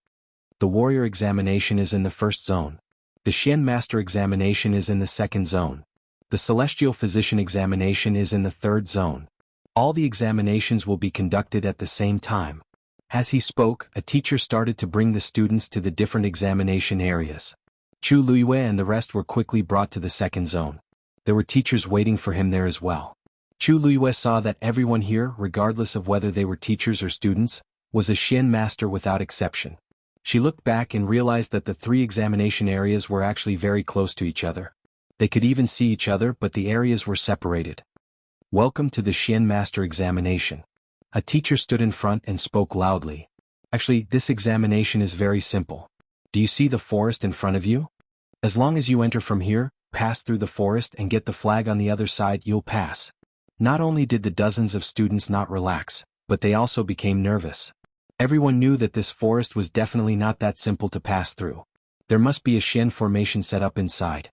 The warrior examination is in the first zone. The Shin Master examination is in the second zone. The celestial physician examination is in the third zone. All the examinations will be conducted at the same time. As he spoke, a teacher started to bring the students to the different examination areas. Chu Luiyue and the rest were quickly brought to the second zone. There were teachers waiting for him there as well. Chu Luiyue saw that everyone here, regardless of whether they were teachers or students, was a Shin Master without exception. She looked back and realized that the 3 examination areas were actually very close to each other. They could even see each other, but the areas were separated. Welcome to the Shin Master examination. A teacher stood in front and spoke loudly. Actually, this examination is very simple. Do you see the forest in front of you? As long as you enter from here, pass through the forest and get the flag on the other side, you'll pass. Not only did the dozens of students not relax, but they also became nervous. Everyone knew that this forest was definitely not that simple to pass through. There must be a Shin formation set up inside.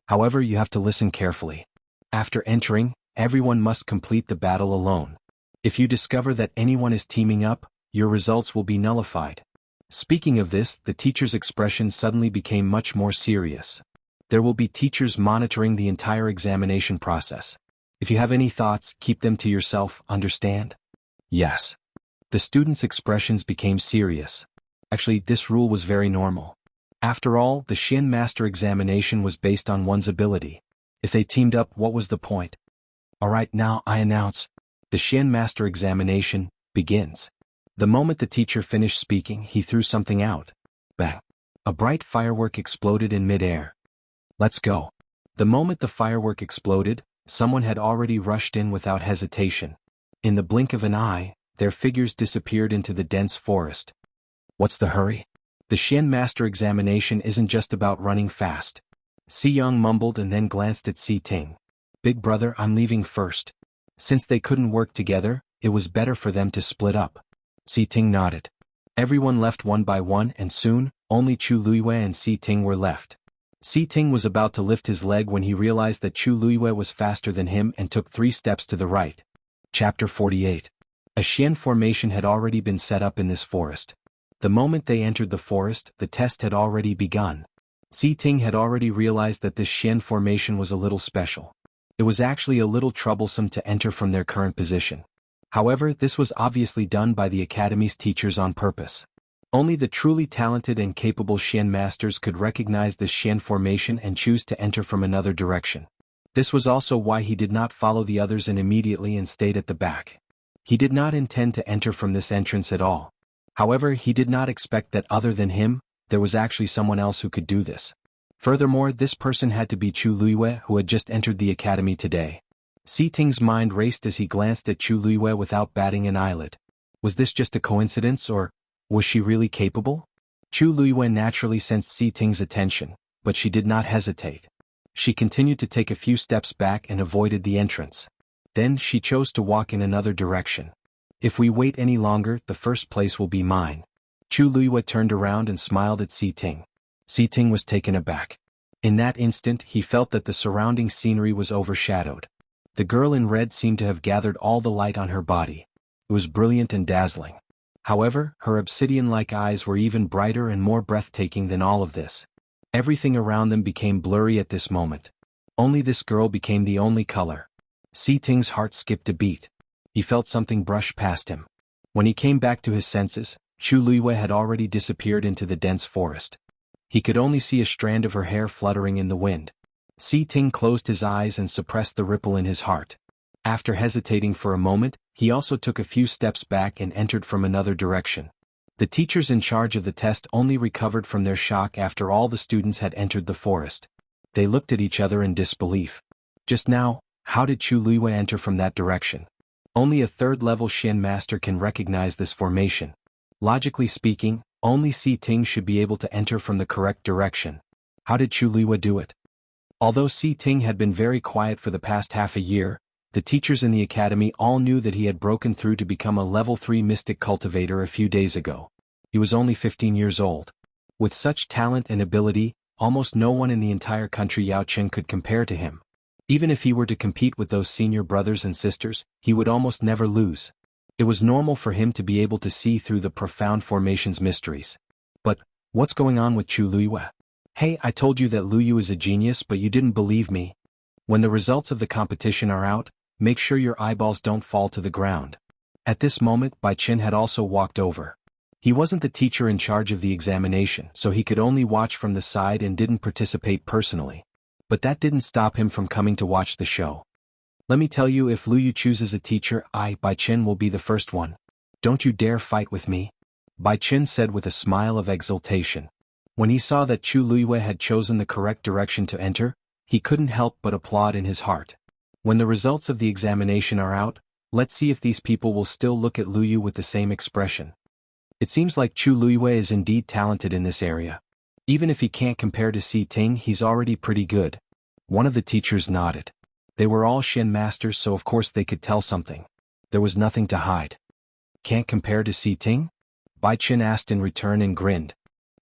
However, you have to listen carefully. After entering, everyone must complete the battle alone. If you discover that anyone is teaming up, your results will be nullified. Speaking of this, the teacher's expression suddenly became much more serious. There will be teachers monitoring the entire examination process. If you have any thoughts, keep them to yourself, understand? Yes. The students' expressions became serious. Actually, this rule was very normal. After all, the Shin Master examination was based on one's ability. If they teamed up, what was the point? Alright, now I announce, the Shin Master examination begins. The moment the teacher finished speaking, he threw something out. Bang! A bright firework exploded in mid-air. Let's go. The moment the firework exploded, someone had already rushed in without hesitation. In the blink of an eye, their figures disappeared into the dense forest. What's the hurry? The Shin Master examination isn't just about running fast. Si Yang mumbled and then glanced at Si Ting. Big Brother, I'm leaving first. Since they couldn't work together, it was better for them to split up. Si Ting nodded. Everyone left one by one and soon, only Chu Luiyue and Si Ting were left. Si Ting was about to lift his leg when he realized that Chu Luiyue was faster than him and took 3 steps to the right. Chapter 48. A Shin formation had already been set up in this forest. The moment they entered the forest, the test had already begun. Si Ting had already realized that this Shin formation was a little special. It was actually a little troublesome to enter from their current position. However, this was obviously done by the Academy's teachers on purpose. Only the truly talented and capable Shin Masters could recognize this Shin formation and choose to enter from another direction. This was also why he did not follow the others in immediately and stayed at the back. He did not intend to enter from this entrance at all. However, he did not expect that other than him, there was actually someone else who could do this. Furthermore, this person had to be Chu Luiyue, who had just entered the academy today. Si Ting's mind raced as he glanced at Chu Luiyue without batting an eyelid. Was this just a coincidence, or was she really capable? Chu Luiyue naturally sensed Si Ting's attention, but she did not hesitate. She continued to take a few steps back and avoided the entrance. Then she chose to walk in another direction. If we wait any longer, the first place will be mine. Chu Luiyue turned around and smiled at Si Ting. Si Ting was taken aback. In that instant, he felt that the surrounding scenery was overshadowed. The girl in red seemed to have gathered all the light on her body. It was brilliant and dazzling. However, her obsidian-like eyes were even brighter and more breathtaking than all of this. Everything around them became blurry at this moment. Only this girl became the only color. Si Ting's heart skipped a beat. He felt something brush past him. When he came back to his senses, Chu Luiyue had already disappeared into the dense forest. He could only see a strand of her hair fluttering in the wind. Si Ting closed his eyes and suppressed the ripple in his heart. After hesitating for a moment, he also took a few steps back and entered from another direction. The teachers in charge of the test only recovered from their shock after all the students had entered the forest. They looked at each other in disbelief. Just now, how did Chu Luiyue enter from that direction? Only a third-level Xian master can recognize this formation. Logically speaking, only Si Ting should be able to enter from the correct direction. How did Chu Luiyue do it? Although Si Ting had been very quiet for the past half a year, the teachers in the academy all knew that he had broken through to become a level 3 mystic cultivator a few days ago. He was only 15 years old. With such talent and ability, almost no one in the entire country Yaochen could compare to him. Even if he were to compete with those senior brothers and sisters, he would almost never lose. It was normal for him to be able to see through the profound formation's mysteries. But, what's going on with Chu Luiyue? Hey, I told you that Luyu is a genius but you didn't believe me. When the results of the competition are out, make sure your eyeballs don't fall to the ground. At this moment, Bai Qin had also walked over. He wasn't the teacher in charge of the examination, so he could only watch from the side and didn't participate personally. But that didn't stop him from coming to watch the show. Let me tell you, if Luyu chooses a teacher, I, Bai Qin, will be the first one. Don't you dare fight with me, Bai Qin said with a smile of exultation. When he saw that Chu Luiyue had chosen the correct direction to enter, he couldn't help but applaud in his heart. When the results of the examination are out, let's see if these people will still look at Luyu with the same expression. It seems like Chu Luiyue is indeed talented in this area. Even if he can't compare to Si Ting, he's already pretty good. One of the teachers nodded. They were all Xian masters, so of course they could tell something. There was nothing to hide. Can't compare to Si Ting? Bai Qin asked in return and grinned.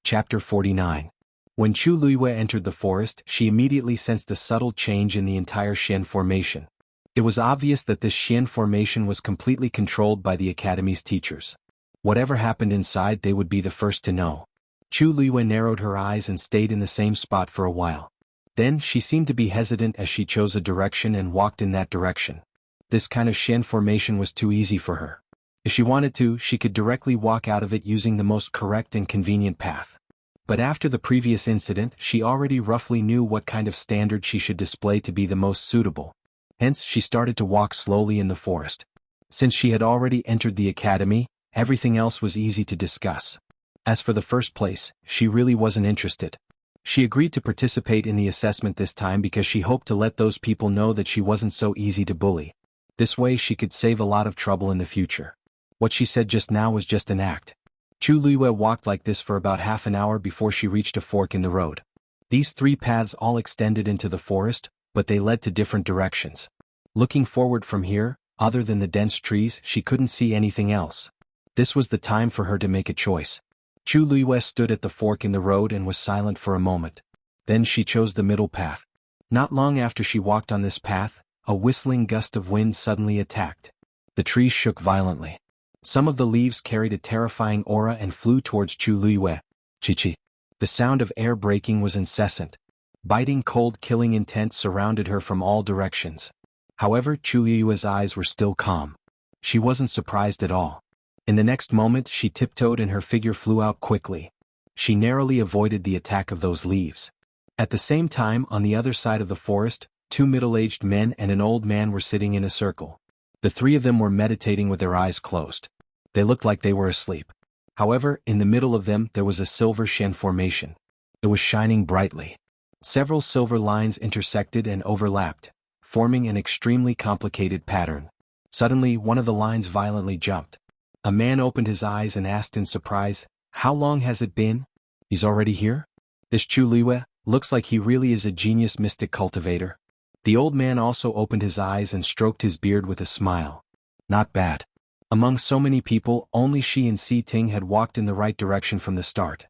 Chapter 49. When Chu Luiyue entered the forest, she immediately sensed a subtle change in the entire Xian formation. It was obvious that this Xian formation was completely controlled by the academy's teachers. Whatever happened inside, they would be the first to know. Chu Luiyue narrowed her eyes and stayed in the same spot for a while. Then, she seemed to be hesitant as she chose a direction and walked in that direction. This kind of Xian formation was too easy for her. If she wanted to, she could directly walk out of it using the most correct and convenient path. But after the previous incident, she already roughly knew what kind of standard she should display to be the most suitable. Hence, she started to walk slowly in the forest. Since she had already entered the academy, everything else was easy to discuss. As for the first place, she really wasn't interested. She agreed to participate in the assessment this time because she hoped to let those people know that she wasn't so easy to bully. This way she could save a lot of trouble in the future. What she said just now was just an act. Chu Luiyue walked like this for about half an hour before she reached a fork in the road. These 3 paths all extended into the forest, but they led to different directions. Looking forward from here, other than the dense trees, she couldn't see anything else. This was the time for her to make a choice. Chu Luiyue stood at the fork in the road and was silent for a moment. Then she chose the middle path. Not long after she walked on this path, a whistling gust of wind suddenly attacked. The trees shook violently. Some of the leaves carried a terrifying aura and flew towards Chu Luiyue. Chi-chi. The sound of air breaking was incessant. Biting cold killing intent surrounded her from all directions. However, Chu Luiyue's eyes were still calm. She wasn't surprised at all. In the next moment she tiptoed and her figure flew out quickly. She narrowly avoided the attack of those leaves. At the same time, on the other side of the forest, 2 middle-aged men and an old man were sitting in a circle. The 3 of them were meditating with their eyes closed. They looked like they were asleep. However, in the middle of them there was a silver Xian formation. It was shining brightly. Several silver lines intersected and overlapped, forming an extremely complicated pattern. Suddenly, one of the lines violently jumped. A man opened his eyes and asked in surprise, "How long has it been? He's already here? This Chu Luiyue looks like he really is a genius mystic cultivator." The old man also opened his eyes and stroked his beard with a smile. Not bad. Among so many people, only she and Si Ting had walked in the right direction from the start.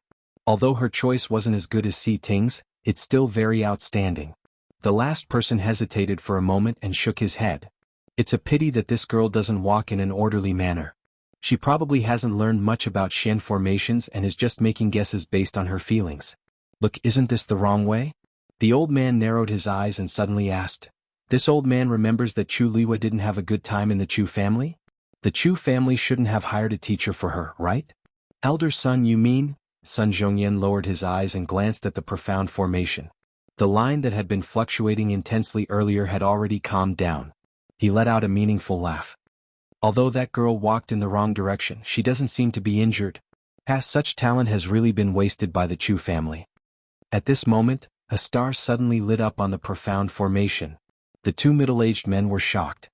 Although her choice wasn't as good as Si Ting's, it's still very outstanding. The last person hesitated for a moment and shook his head. It's a pity that this girl doesn't walk in an orderly manner. She probably hasn't learned much about Xian formations and is just making guesses based on her feelings. Look, isn't this the wrong way? The old man narrowed his eyes and suddenly asked. This old man remembers that Chu Luiyue didn't have a good time in the Chu family? The Chu family shouldn't have hired a teacher for her, right? Elder son, you mean? Sun Zhongyan lowered his eyes and glanced at the profound formation. The line that had been fluctuating intensely earlier had already calmed down. He let out a meaningful laugh. Although that girl walked in the wrong direction, she doesn't seem to be injured. Past such talent has really been wasted by the Chu family. At this moment, a star suddenly lit up on the profound formation. The two middle-aged men were shocked.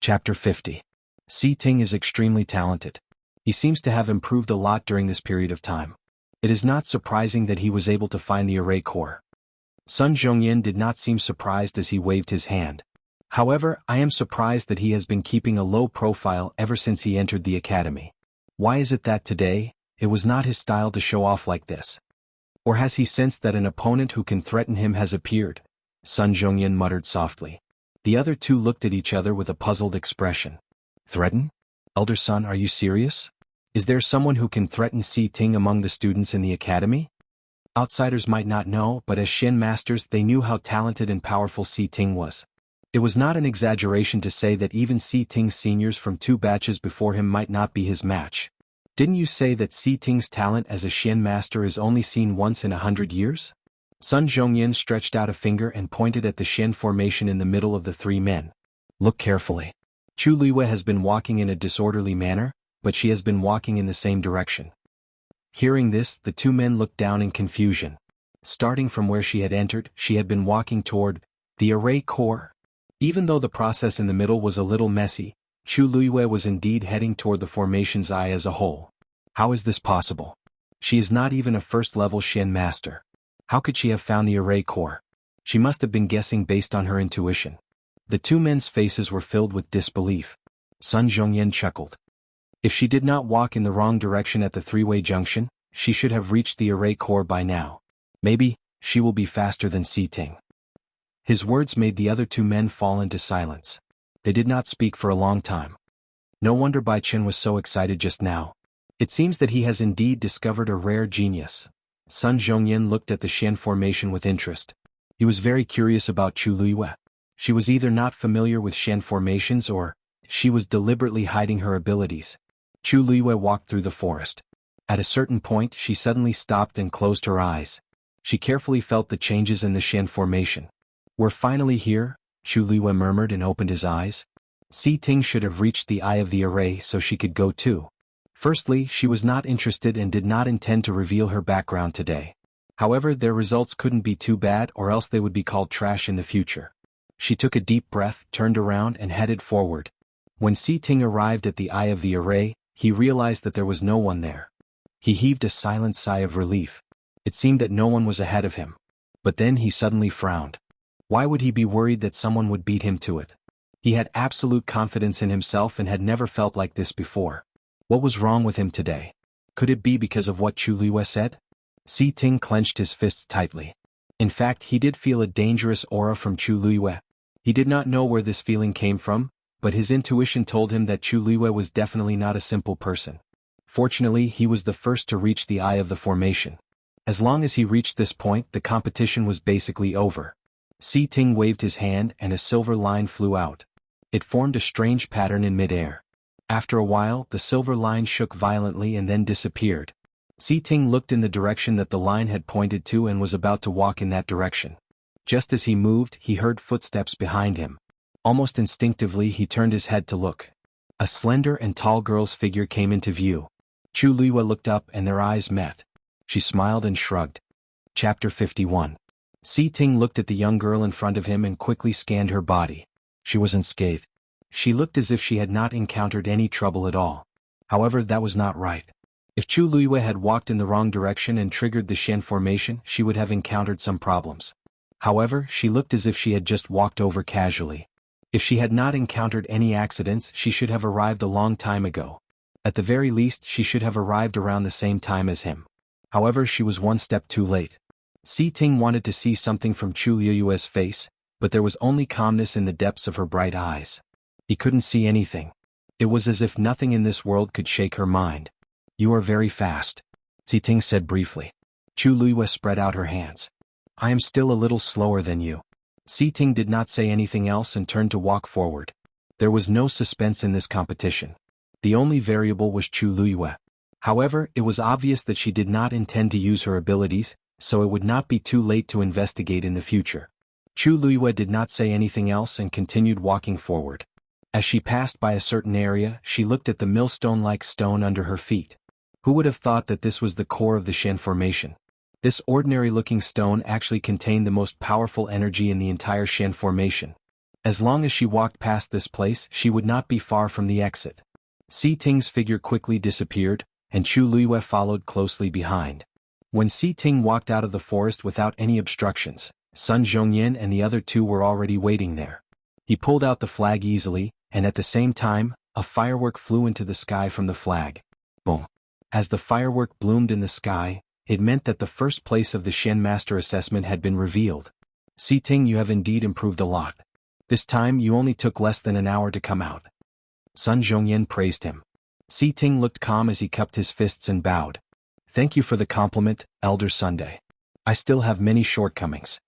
Chapter 50. Si Ting is extremely talented. He seems to have improved a lot during this period of time. It is not surprising that he was able to find the array core. Sun Zhongyan did not seem surprised as he waved his hand. However, I am surprised that he has been keeping a low profile ever since he entered the academy. Why is it that today, it was not his style to show off like this? Or has he sensed that an opponent who can threaten him has appeared? Sun Zhongyan muttered softly. The other two looked at each other with a puzzled expression. Threaten? Elder son, are you serious? Is there someone who can threaten Si Ting among the students in the academy? Outsiders might not know, but as Shen masters they knew how talented and powerful Si Ting was. It was not an exaggeration to say that even Si Ting's seniors from 2 batches before him might not be his match. Didn't you say that Si Ting's talent as a Shen master is only seen once in 100 years? Sun Zhongyan stretched out a finger and pointed at the Shen formation in the middle of the 3 men. Look carefully. Chu Liwei has been walking in a disorderly manner, but she has been walking in the same direction. Hearing this, the 2 men looked down in confusion. Starting from where she had entered, she had been walking toward the array core. Even though the process in the middle was a little messy, Chu Liwei was indeed heading toward the formation's eye as a whole. How is this possible? She is not even a first-level Shen master. How could she have found the array core? She must have been guessing based on her intuition. The 2 men's faces were filled with disbelief. Sun Zhongyan chuckled. If she did not walk in the wrong direction at the 3-way junction, she should have reached the array core by now. Maybe, she will be faster than Si Ting. His words made the other 2 men fall into silence. They did not speak for a long time. No wonder Bai Chen was so excited just now. It seems that he has indeed discovered a rare genius. Sun Zhongyan looked at the Shen formation with interest. He was very curious about Chu Liwei. She was either not familiar with Shen formations or she was deliberately hiding her abilities. Chu Liwei walked through the forest. At a certain point she suddenly stopped and closed her eyes. She carefully felt the changes in the Shen formation. We're finally here, Chu Liwei murmured and opened his eyes. Si Ting should have reached the eye of the array so she could go too. Firstly, she was not interested and did not intend to reveal her background today. However, their results couldn't be too bad or else they would be called trash in the future. She took a deep breath, turned around and headed forward. When Si Ting arrived at the eye of the array, he realized that there was no one there. He heaved a silent sigh of relief. It seemed that no one was ahead of him. But then he suddenly frowned. Why would he be worried that someone would beat him to it? He had absolute confidence in himself and had never felt like this before. What was wrong with him today? Could it be because of what Chu Liwei said? Si Ting clenched his fists tightly. In fact, he did feel a dangerous aura from Chu Liwei. He did not know where this feeling came from, but his intuition told him that Chu Liwei was definitely not a simple person. Fortunately, he was the first to reach the eye of the formation. As long as he reached this point, the competition was basically over. Si Ting waved his hand and a silver line flew out. It formed a strange pattern in midair. After a while, the silver line shook violently and then disappeared. Si Ting looked in the direction that the line had pointed to and was about to walk in that direction. Just as he moved, he heard footsteps behind him. Almost instinctively, he turned his head to look. A slender and tall girl's figure came into view. Chu Liwei looked up and their eyes met. She smiled and shrugged. Chapter 51. Si Ting looked at the young girl in front of him and quickly scanned her body. She was unscathed. She looked as if she had not encountered any trouble at all. However, that was not right. If Chu Liwei had walked in the wrong direction and triggered the Shen formation, she would have encountered some problems. However, she looked as if she had just walked over casually. If she had not encountered any accidents, she should have arrived a long time ago. At the very least, she should have arrived around the same time as him. However, she was one step too late. Si Ting wanted to see something from Chu Liu's face, but there was only calmness in the depths of her bright eyes. He couldn't see anything. It was as if nothing in this world could shake her mind. You are very fast, Si Ting said briefly. Chu Liu spread out her hands. I am still a little slower than you. Si Ting did not say anything else and turned to walk forward. There was no suspense in this competition. The only variable was Chu Liu. However, it was obvious that she did not intend to use her abilities, so it would not be too late to investigate in the future. Chu Luiyue did not say anything else and continued walking forward. As she passed by a certain area, she looked at the millstone-like stone under her feet. Who would have thought that this was the core of the Shen formation? This ordinary-looking stone actually contained the most powerful energy in the entire Shen formation. As long as she walked past this place, she would not be far from the exit. Si Ting's figure quickly disappeared, and Chu Luiyue followed closely behind. When Si Ting walked out of the forest without any obstructions, Sun Zhongyan and the other two were already waiting there. He pulled out the flag easily, and at the same time, a firework flew into the sky from the flag. Boom! As the firework bloomed in the sky, it meant that the first place of the Shen Master Assessment had been revealed. Si Ting, you have indeed improved a lot. This time you only took less than an hour to come out. Sun Zhongyan praised him. Si Ting looked calm as he cupped his fists and bowed. Thank you for the compliment, Elder Sunday. I still have many shortcomings.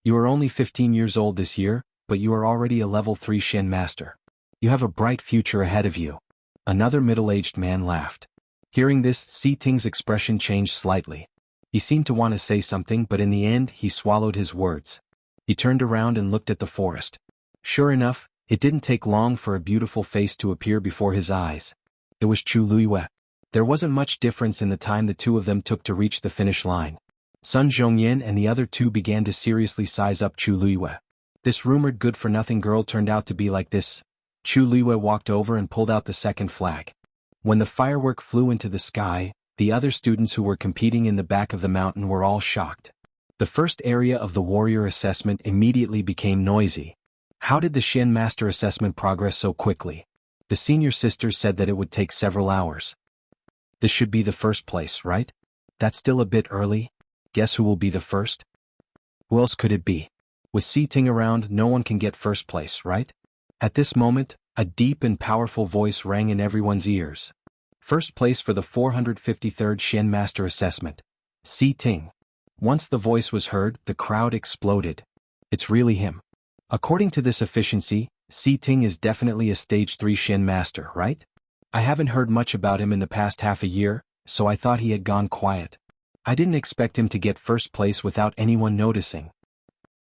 You are only 15 years old this year, but you are already a level 3 Shen Master. You have a bright future ahead of you. Another middle-aged man laughed. Hearing this, Si Ting's expression changed slightly. He seemed to want to say something, but in the end he swallowed his words. He turned around and looked at the forest. Sure enough, it didn't take long for a beautiful face to appear before his eyes. It was Chu Luiyue. There wasn't much difference in the time the two of them took to reach the finish line. Sun Zhongyan and the other two began to seriously size up Chu Luiyue. This rumored good-for-nothing girl turned out to be like this. Chu Luiyue walked over and pulled out the second flag. When the firework flew into the sky, the other students who were competing in the back of the mountain were all shocked. The first area of the warrior assessment immediately became noisy. How did the Shen Master Assessment progress so quickly? The senior sisters said that it would take several hours. This should be the first place, right? That's still a bit early. Guess who will be the first? Who else could it be? With Si Ting around, no one can get first place, right? At this moment, a deep and powerful voice rang in everyone's ears. First place for the 453rd Shen Master Assessment. Si Ting. Once the voice was heard, the crowd exploded. It's really him. According to this efficiency, Si Ting is definitely a stage 3 Shen Master, right? I haven't heard much about him in the past half a year, so I thought he had gone quiet. I didn't expect him to get first place without anyone noticing.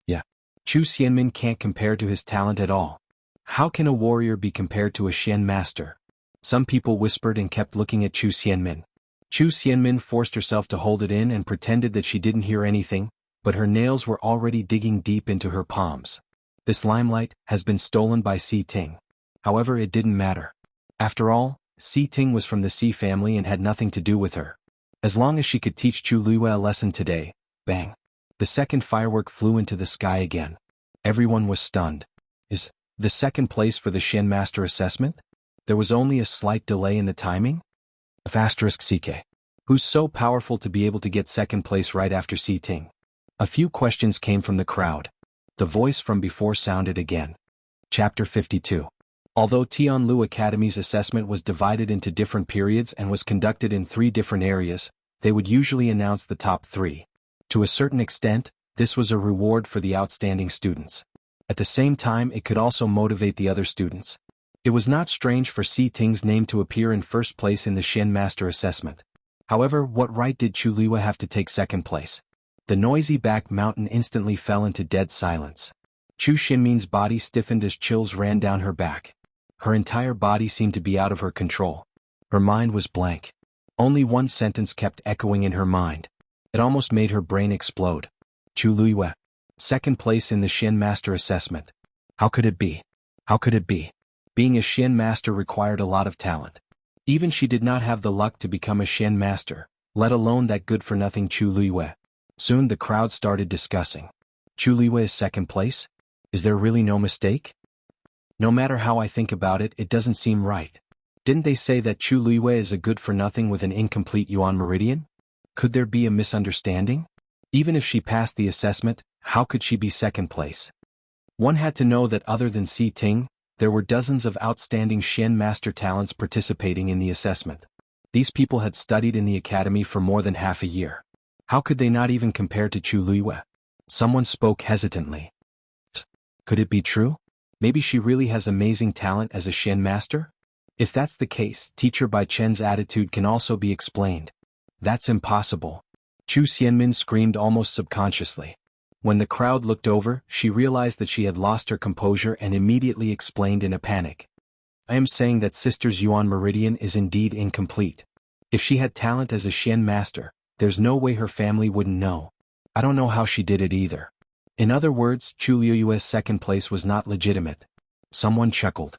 Yeah. Chu Xianmin can't compare to his talent at all. How can a warrior be compared to a Shen Master? Some people whispered and kept looking at Chu Xianmin. Chu Xianmin forced herself to hold it in and pretended that she didn't hear anything, but her nails were already digging deep into her palms. This limelight has been stolen by Si Ting. However, it didn't matter. After all, Si Ting was from the Si family and had nothing to do with her. As long as she could teach Chu Luiyue a lesson today, bang. The second firework flew into the sky again. Everyone was stunned. Is the second place for the Shen Master Assessment? There was only a slight delay in the timing? *CK. Who's so powerful to be able to get second place right after Si Ting? A few questions came from the crowd. The voice from before sounded again. Chapter 52. Although Tianlu Academy's assessment was divided into different periods and was conducted in 3 different areas, they would usually announce the top 3. To a certain extent, this was a reward for the outstanding students. At the same time, it could also motivate the other students. It was not strange for Si Ting's name to appear in first place in the Shen Master Assessment. However, what right did Chu Luiyue have to take second place? The noisy back mountain instantly fell into dead silence. Chu Xianmin's body stiffened as chills ran down her back. Her entire body seemed to be out of her control. Her mind was blank. Only one sentence kept echoing in her mind. It almost made her brain explode. Chu Luiyue. Second place in the Shen Master Assessment. How could it be? How could it be? Being a Shen Master required a lot of talent. Even she did not have the luck to become a Shen Master, let alone that good-for-nothing Chu Luiyue. Soon the crowd started discussing. Chu Luiyue is second place? Is there really no mistake? No matter how I think about it, it doesn't seem right. Didn't they say that Chu Luiyue is a good-for-nothing with an incomplete Yuan Meridian? Could there be a misunderstanding? Even if she passed the assessment, how could she be second place? One had to know that other than Si Ting, there were dozens of outstanding Shen Master talents participating in the assessment. These people had studied in the academy for more than half a year. How could they not even compare to Chu Luiyue? Someone spoke hesitantly. Could it be true? Maybe she really has amazing talent as a Shen Master? If that's the case, Teacher Bai Chen's attitude can also be explained. That's impossible. Chu Xianmin screamed almost subconsciously. When the crowd looked over, she realized that she had lost her composure and immediately explained in a panic. I am saying that Sister's Yuan Meridian is indeed incomplete. If she had talent as a Xian master, there's no way her family wouldn't know. I don't know how she did it either. In other words, Chu Liuyue's second place was not legitimate. Someone chuckled.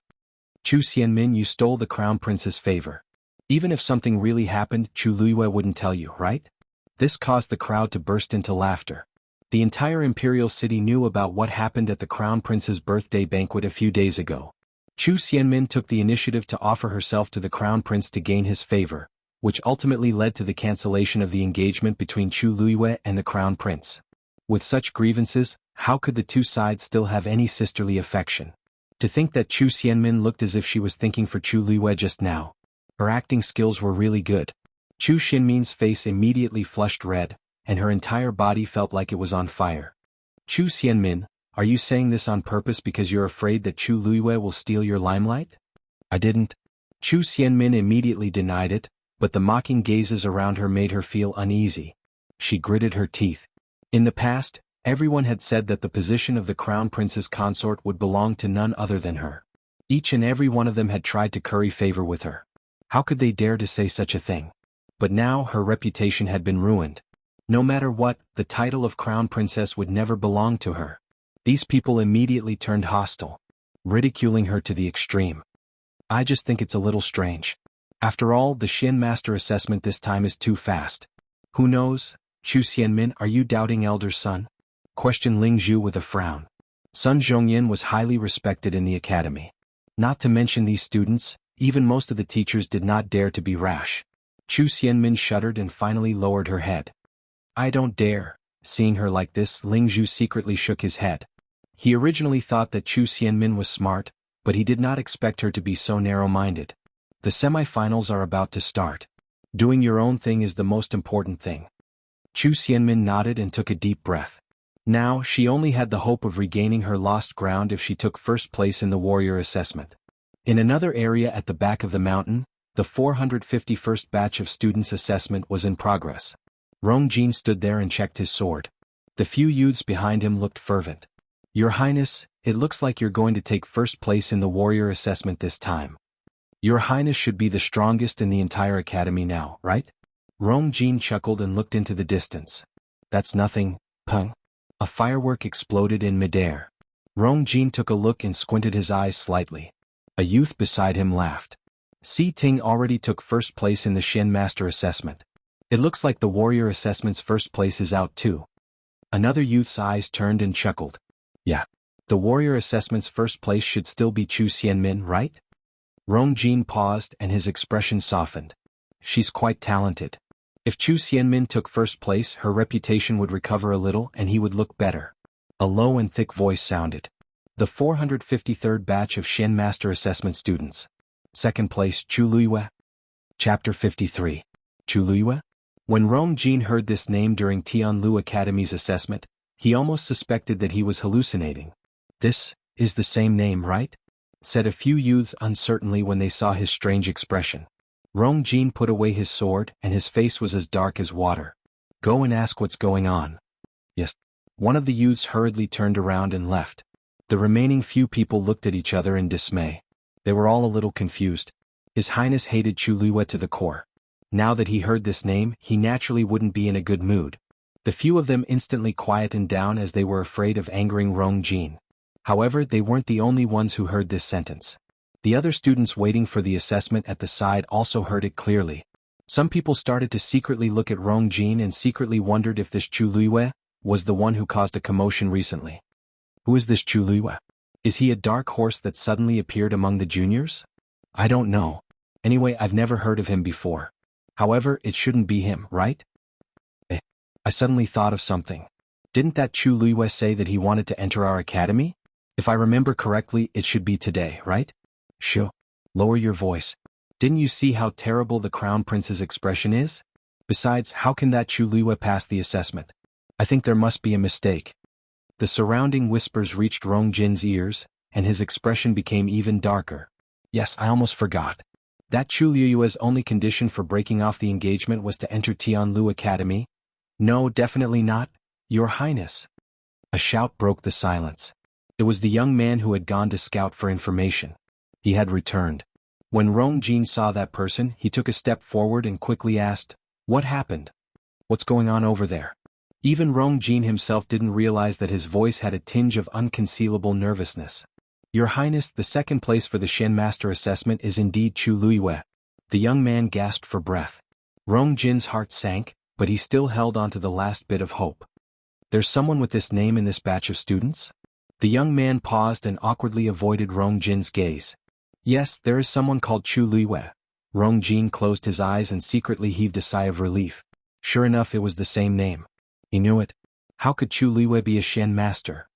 Chu Xianmin, you stole the crown prince's favor. Even if something really happened, Chu Liuyue wouldn't tell you, right? This caused the crowd to burst into laughter. The entire imperial city knew about what happened at the crown prince's birthday banquet a few days ago. Chu Xianmin took the initiative to offer herself to the crown prince to gain his favor, which ultimately led to the cancellation of the engagement between Chu Liuyue and the crown prince. With such grievances, how could the two sides still have any sisterly affection? To think that Chu Xianmin looked as if she was thinking for Chu Liuyue just now. Her acting skills were really good. Chu Xianmin's face immediately flushed red, and her entire body felt like it was on fire. Chu Xianmin, are you saying this on purpose because you're afraid that Chu Liuyue will steal your limelight? I didn't. Chu Xianmin immediately denied it, but the mocking gazes around her made her feel uneasy. She gritted her teeth. In the past, everyone had said that the position of the crown prince's consort would belong to none other than her. Each and every one of them had tried to curry favor with her. How could they dare to say such a thing? But now her reputation had been ruined. No matter what, the title of crown princess would never belong to her. These people immediately turned hostile, ridiculing her to the extreme. I just think it's a little strange. After all, the Xian Master assessment this time is too fast. Who knows? Chu Xianmin, are you doubting elder son? Questioned Ling Zhu with a frown. Sun Zhongyan was highly respected in the academy. Not to mention these students, even most of the teachers did not dare to be rash. Chu Xianmin shuddered and finally lowered her head. I don't dare. Seeing her like this, Ling Zhu secretly shook his head. He originally thought that Chu Xianmin was smart, but he did not expect her to be so narrow-minded. The semifinals are about to start. Doing your own thing is the most important thing. Chu Xianmin nodded and took a deep breath. Now, she only had the hope of regaining her lost ground if she took first place in the warrior assessment. In another area at the back of the mountain, the 451st batch of students' assessment was in progress. Rong Jin stood there and checked his sword. The few youths behind him looked fervent. Your Highness, it looks like you're going to take first place in the warrior assessment this time. Your Highness should be the strongest in the entire academy now, right? Rong Jin chuckled and looked into the distance. That's nothing, Peng. A firework exploded in midair. Rong Jin took a look and squinted his eyes slightly. A youth beside him laughed. Si Ting already took first place in the Xian Master assessment. It looks like the warrior assessment's first place is out too. Another youth's eyes turned and chuckled. Yeah. The warrior assessment's first place should still be Chu Xianmin, right? Rong Jin paused and his expression softened. She's quite talented. If Chu Xianmin took first place, her reputation would recover a little and he would look better. A low and thick voice sounded. The 453rd batch of Xian Master Assessment students. Second place, Chu Liuyue. Chapter 53. Chu Liuyue? When Rong Jin heard this name during Tianlu Academy's assessment, he almost suspected that he was hallucinating. This is the same name, right? Said a few youths uncertainly when they saw his strange expression. Rong Jin put away his sword and his face was as dark as water. Go and ask what's going on. Yes. One of the youths hurriedly turned around and left. The remaining few people looked at each other in dismay. They were all a little confused. His Highness hated Chu Liuyue to the core. Now that he heard this name, he naturally wouldn't be in a good mood. The few of them instantly quietened down as they were afraid of angering Rong Jin. However, they weren't the only ones who heard this sentence. The other students waiting for the assessment at the side also heard it clearly. Some people started to secretly look at Rong Jin and secretly wondered if this Chu Liuyue was the one who caused a commotion recently. Who is this Chu Liuyue? Is he a dark horse that suddenly appeared among the juniors? I don't know. Anyway, I've never heard of him before. However, it shouldn't be him, right? I suddenly thought of something. Didn't that Chu Liuyue say that he wanted to enter our academy? If I remember correctly, it should be today, right? Shoo. Lower your voice. Didn't you see how terrible the Crown Prince's expression is? Besides, how can that Chu Liuyue pass the assessment? I think there must be a mistake. The surrounding whispers reached Rong Jin's ears, and his expression became even darker. Yes, I almost forgot. That Chu Liyue's only condition for breaking off the engagement was to enter Tianlu Academy? No, definitely not, Your Highness. A shout broke the silence. It was the young man who had gone to scout for information. He had returned. When Rong Jin saw that person, he took a step forward and quickly asked, "What happened? What's going on over there?" Even Rong Jin himself didn't realize that his voice had a tinge of unconcealable nervousness. "Your Highness, the second place for the Shen Master assessment is indeed Chu Luiyue." The young man gasped for breath. Rong Jin's heart sank, but he still held on to the last bit of hope. "There's someone with this name in this batch of students?" The young man paused and awkwardly avoided Rong Jin's gaze. "Yes, there is someone called Chu Luiyue." Rong Jin closed his eyes and secretly heaved a sigh of relief. Sure enough, it was the same name. He knew it. How could Chu Luiyue be a Shen Master?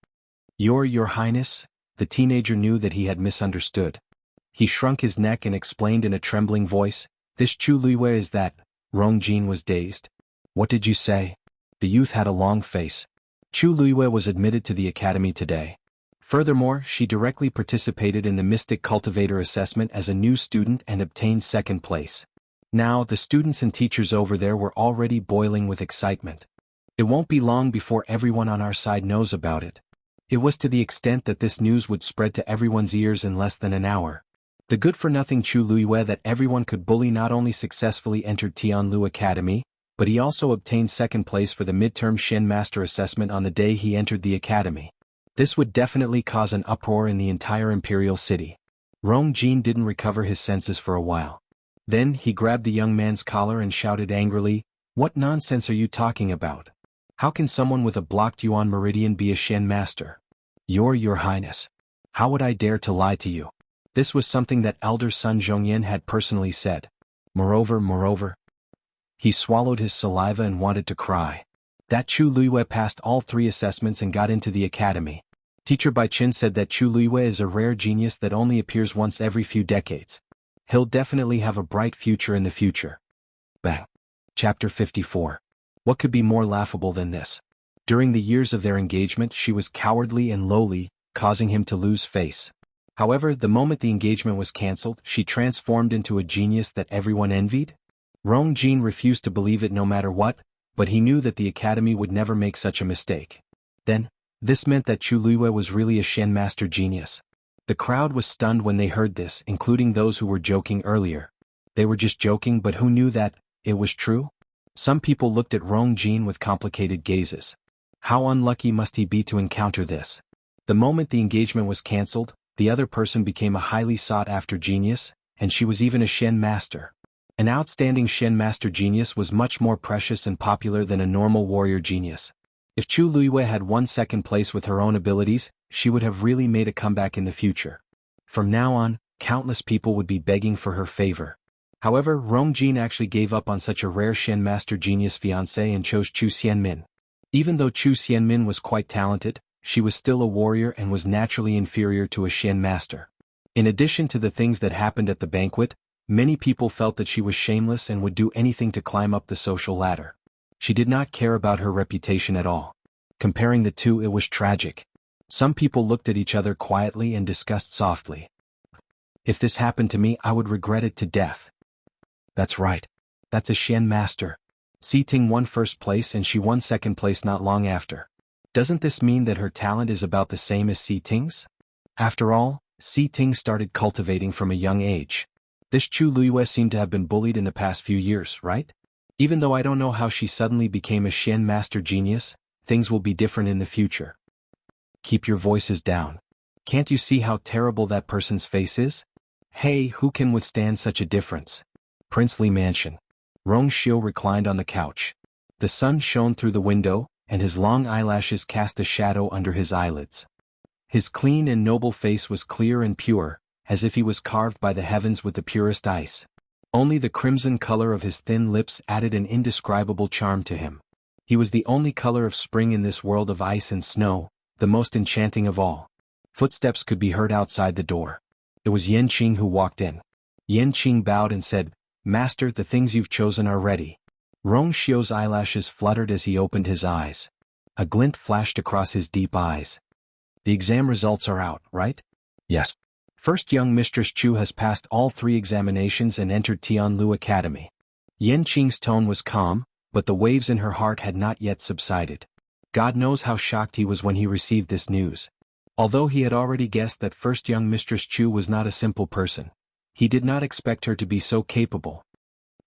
Your Highness?" The teenager knew that he had misunderstood. He shrunk his neck and explained in a trembling voice, "This Chu Luiyue is that." Rong Jin was dazed. "What did you say?" The youth had a long face. Chu Luiyue was admitted to the academy today. Furthermore, she directly participated in the Mystic Cultivator assessment as a new student and obtained second place. Now, the students and teachers over there were already boiling with excitement. It won't be long before everyone on our side knows about it. It was to the extent that this news would spread to everyone's ears in less than an hour. The good-for-nothing Chu Luiyue that everyone could bully not only successfully entered Tianlu Academy, but he also obtained second place for the midterm Shen Master assessment on the day he entered the academy. This would definitely cause an uproar in the entire imperial city. Rong Jin didn't recover his senses for a while. Then he grabbed the young man's collar and shouted angrily, "What nonsense are you talking about? How can someone with a blocked Yuan meridian be a Shen Master? Your Highness. How would I dare to lie to you?" This was something that elder son Zhongyan had personally said. Moreover. He swallowed his saliva and wanted to cry. That Chu Luiyue passed all 3 assessments and got into the academy. Teacher Bai Qin said that Chu Luiyue is a rare genius that only appears once every few decades. He'll definitely have a bright future in the future. Bang. Chapter 54. What could be more laughable than this? During the years of their engagement, she was cowardly and lowly, causing him to lose face. However, the moment the engagement was cancelled, she transformed into a genius that everyone envied? Rong Jin refused to believe it no matter what, but he knew that the academy would never make such a mistake. Then, this meant that Chu Luiyue was really a Shen Master genius. The crowd was stunned when they heard this, including those who were joking earlier. They were just joking, but who knew that it was true? Some people looked at Rong Jin with complicated gazes. How unlucky must he be to encounter this? The moment the engagement was cancelled, the other person became a highly sought-after genius, and she was even a Shen Master. An outstanding Shen Master genius was much more precious and popular than a normal warrior genius. If Chu Luiyue had won second place with her own abilities, she would have really made a comeback in the future. From now on, countless people would be begging for her favor. However, Rong Jin actually gave up on such a rare Shen Master genius fiancé and chose Chu Xianmin. Even though Chu Xianmin was quite talented, she was still a warrior and was naturally inferior to a Shen Master. In addition to the things that happened at the banquet, many people felt that she was shameless and would do anything to climb up the social ladder. She did not care about her reputation at all. Comparing the two, it was tragic. Some people looked at each other quietly and discussed softly. "If this happened to me, I would regret it to death." "That's right. That's a Shen Master. Si Ting won first place and she won second place not long after. Doesn't this mean that her talent is about the same as Si Ting's? After all, Si Ting started cultivating from a young age. This Chu Luiyue seemed to have been bullied in the past few years, right? Even though I don't know how she suddenly became a Shen Master genius, things will be different in the future." "Keep your voices down. Can't you see how terrible that person's face is? Hey, who can withstand such a difference?" Princely Mansion. Rong Xiu reclined on the couch. The sun shone through the window, and his long eyelashes cast a shadow under his eyelids. His clean and noble face was clear and pure, as if he was carved by the heavens with the purest ice. Only the crimson color of his thin lips added an indescribable charm to him. He was the only color of spring in this world of ice and snow, the most enchanting of all. Footsteps could be heard outside the door. It was Yan Qing who walked in. Yan Qing bowed and said, "Master, the things you've chosen are ready." Rong Xiu's eyelashes fluttered as he opened his eyes. A glint flashed across his deep eyes. "The exam results are out, right?" "Yes. First young Mistress Chu has passed all 3 examinations and entered Tianlu Academy. Yan Qing's tone was calm, but the waves in her heart had not yet subsided. God knows how shocked he was when he received this news. Although he had already guessed that first young Mistress Chu was not a simple person, he did not expect her to be so capable.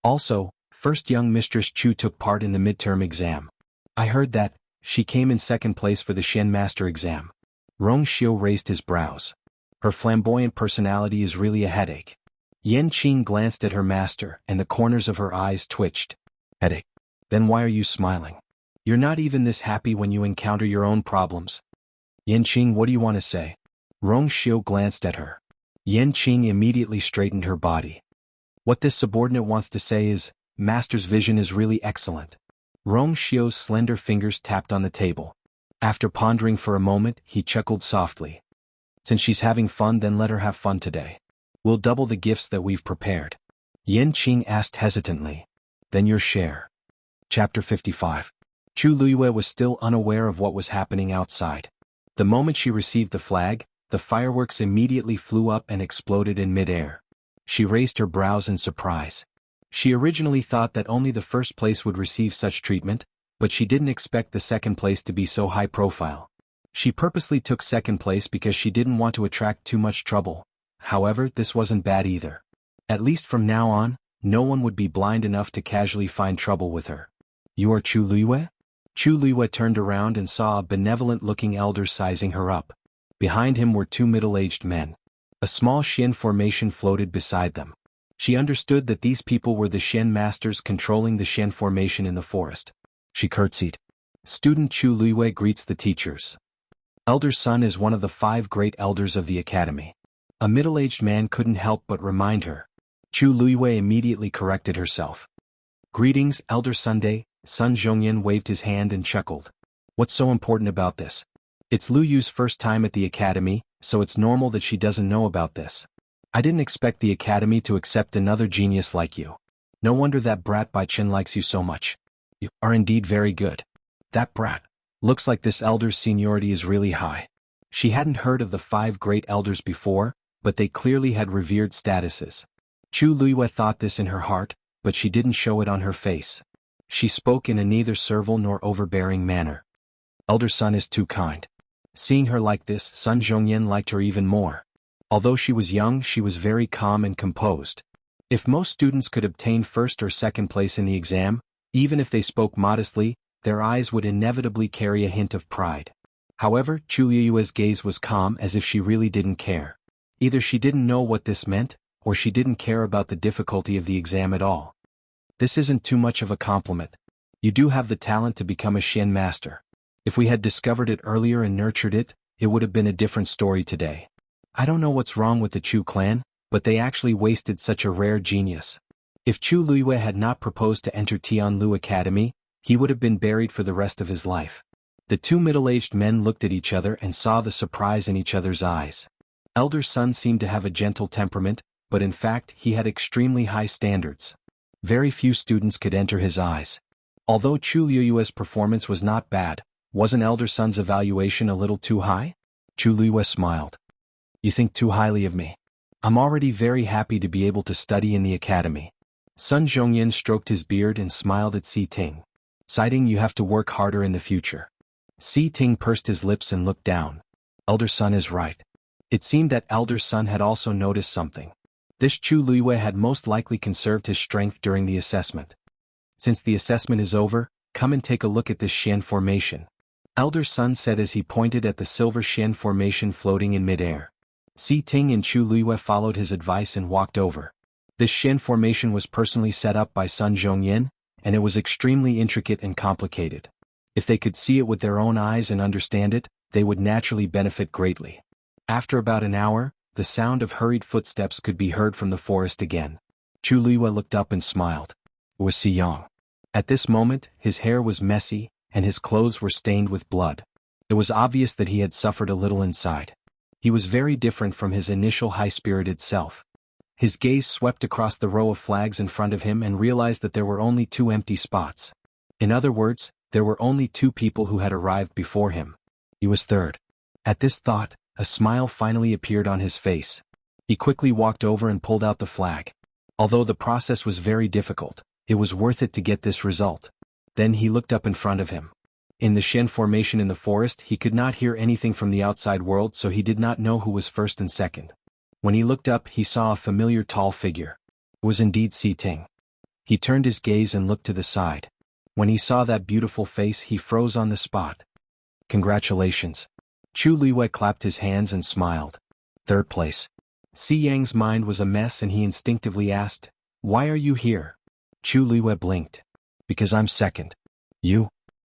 Also, first young Mistress Chu took part in the midterm exam. I heard that she came in 2nd place for the Shen Master exam. Rong Xiu raised his brows. Her flamboyant personality is really a headache. Yan Qing glanced at her master and the corners of her eyes twitched. Headache? Then why are you smiling? You're not even this happy when you encounter your own problems. Yan Qing, what do you want to say? Rong Xiu glanced at her. Yan Qing immediately straightened her body. What this subordinate wants to say is, Master's vision is really excellent. Rong Xiu's slender fingers tapped on the table. After pondering for a moment, he chuckled softly. Since she's having fun, then let her have fun today. We'll double the gifts that we've prepared. Yan Qing asked hesitantly. Then your share. Chapter 55. Chu Luiyue was still unaware of what was happening outside. The moment she received the flag, the fireworks immediately flew up and exploded in mid-air. She raised her brows in surprise. She originally thought that only the 1st place would receive such treatment, but she didn't expect the 2nd place to be so high profile. She purposely took 2nd place because she didn't want to attract too much trouble. However, this wasn't bad either. At least from now on, no one would be blind enough to casually find trouble with her. You are Chu Luiyue? Chu Luiyue turned around and saw a benevolent-looking elder sizing her up. Behind him were 2 middle-aged men. A small Shen formation floated beside them. She understood that these people were the Shen masters controlling the Shen formation in the forest. She curtsied. Student Chu Luiyue greets the teachers. Elder Sun is one of the 5 great elders of the academy. A middle-aged man couldn't help but remind her. Chu Luiyue immediately corrected herself. Greetings, Elder Sunday. Sun Zhongyan waved his hand and chuckled. What's so important about this? It's Lu Yu's first time at the academy, so it's normal that she doesn't know about this. I didn't expect the academy to accept another genius like you. No wonder that brat Bai Chen likes you so much. You are indeed very good. That brat. Looks like this elder's seniority is really high. She hadn't heard of the 5 great elders before, but they clearly had revered statuses. Chu Luiyue thought this in her heart, but she didn't show it on her face. She spoke in a neither servile nor overbearing manner. Elder Sun is too kind. Seeing her like this, Sun Zhongyan liked her even more. Although she was young, she was very calm and composed. If most students could obtain 1st or 2nd place in the exam, even if they spoke modestly, their eyes would inevitably carry a hint of pride. However, Chu Luiyue's gaze was calm as if she really didn't care. Either she didn't know what this meant, or she didn't care about the difficulty of the exam at all. This isn't too much of a compliment. You do have the talent to become a Shen master. If we had discovered it earlier and nurtured it, it would have been a different story today. I don't know what's wrong with the Chu clan, but they actually wasted such a rare genius. If Chu Luiyue had not proposed to enter Tianlu Academy, he would have been buried for the rest of his life. The 2 middle-aged men looked at each other and saw the surprise in each other's eyes. Elder Sun seemed to have a gentle temperament, but in fact he had extremely high standards. Very few students could enter his eyes. Although Chu Luiyue's performance was not bad, wasn't Elder Sun's evaluation a little too high? Chu Luiyue smiled. You think too highly of me. I'm already very happy to be able to study in the academy. Sun Zhongyan stroked his beard and smiled at Si Ting. Citing, you have to work harder in the future. Si Ting pursed his lips and looked down. Elder Sun is right. It seemed that Elder Sun had also noticed something. This Chu Luiyue had most likely conserved his strength during the assessment. Since the assessment is over, come and take a look at this Shen formation. Elder Sun said as he pointed at the silver Shen formation floating in midair. Si Ting and Chu Luiyue followed his advice and walked over. This Shen formation was personally set up by Sun Zhongyan, and it was extremely intricate and complicated. If they could see it with their own eyes and understand it, they would naturally benefit greatly. After about an hour, the sound of hurried footsteps could be heard from the forest again. Chu Luiyue looked up and smiled. It was Si Yang. At this moment, his hair was messy, and his clothes were stained with blood. It was obvious that he had suffered a little inside. He was very different from his initial high-spirited self. His gaze swept across the row of flags in front of him and realized that there were only 2 empty spots. In other words, there were only 2 people who had arrived before him. He was third. At this thought, a smile finally appeared on his face. He quickly walked over and pulled out the flag. Although the process was very difficult, it was worth it to get this result. Then he looked up in front of him. In the Shen formation in the forest, he could not hear anything from the outside world, so he did not know who was first and second. When he looked up, he saw a familiar tall figure. It was indeed Si Ting. He turned his gaze and looked to the side. When he saw that beautiful face, he froze on the spot. Congratulations. Chu Liwei clapped his hands and smiled. Third place. Si Yang's mind was a mess and he instinctively asked, "Why are you here?" Chu Liwei blinked. "Because I'm second." "You?"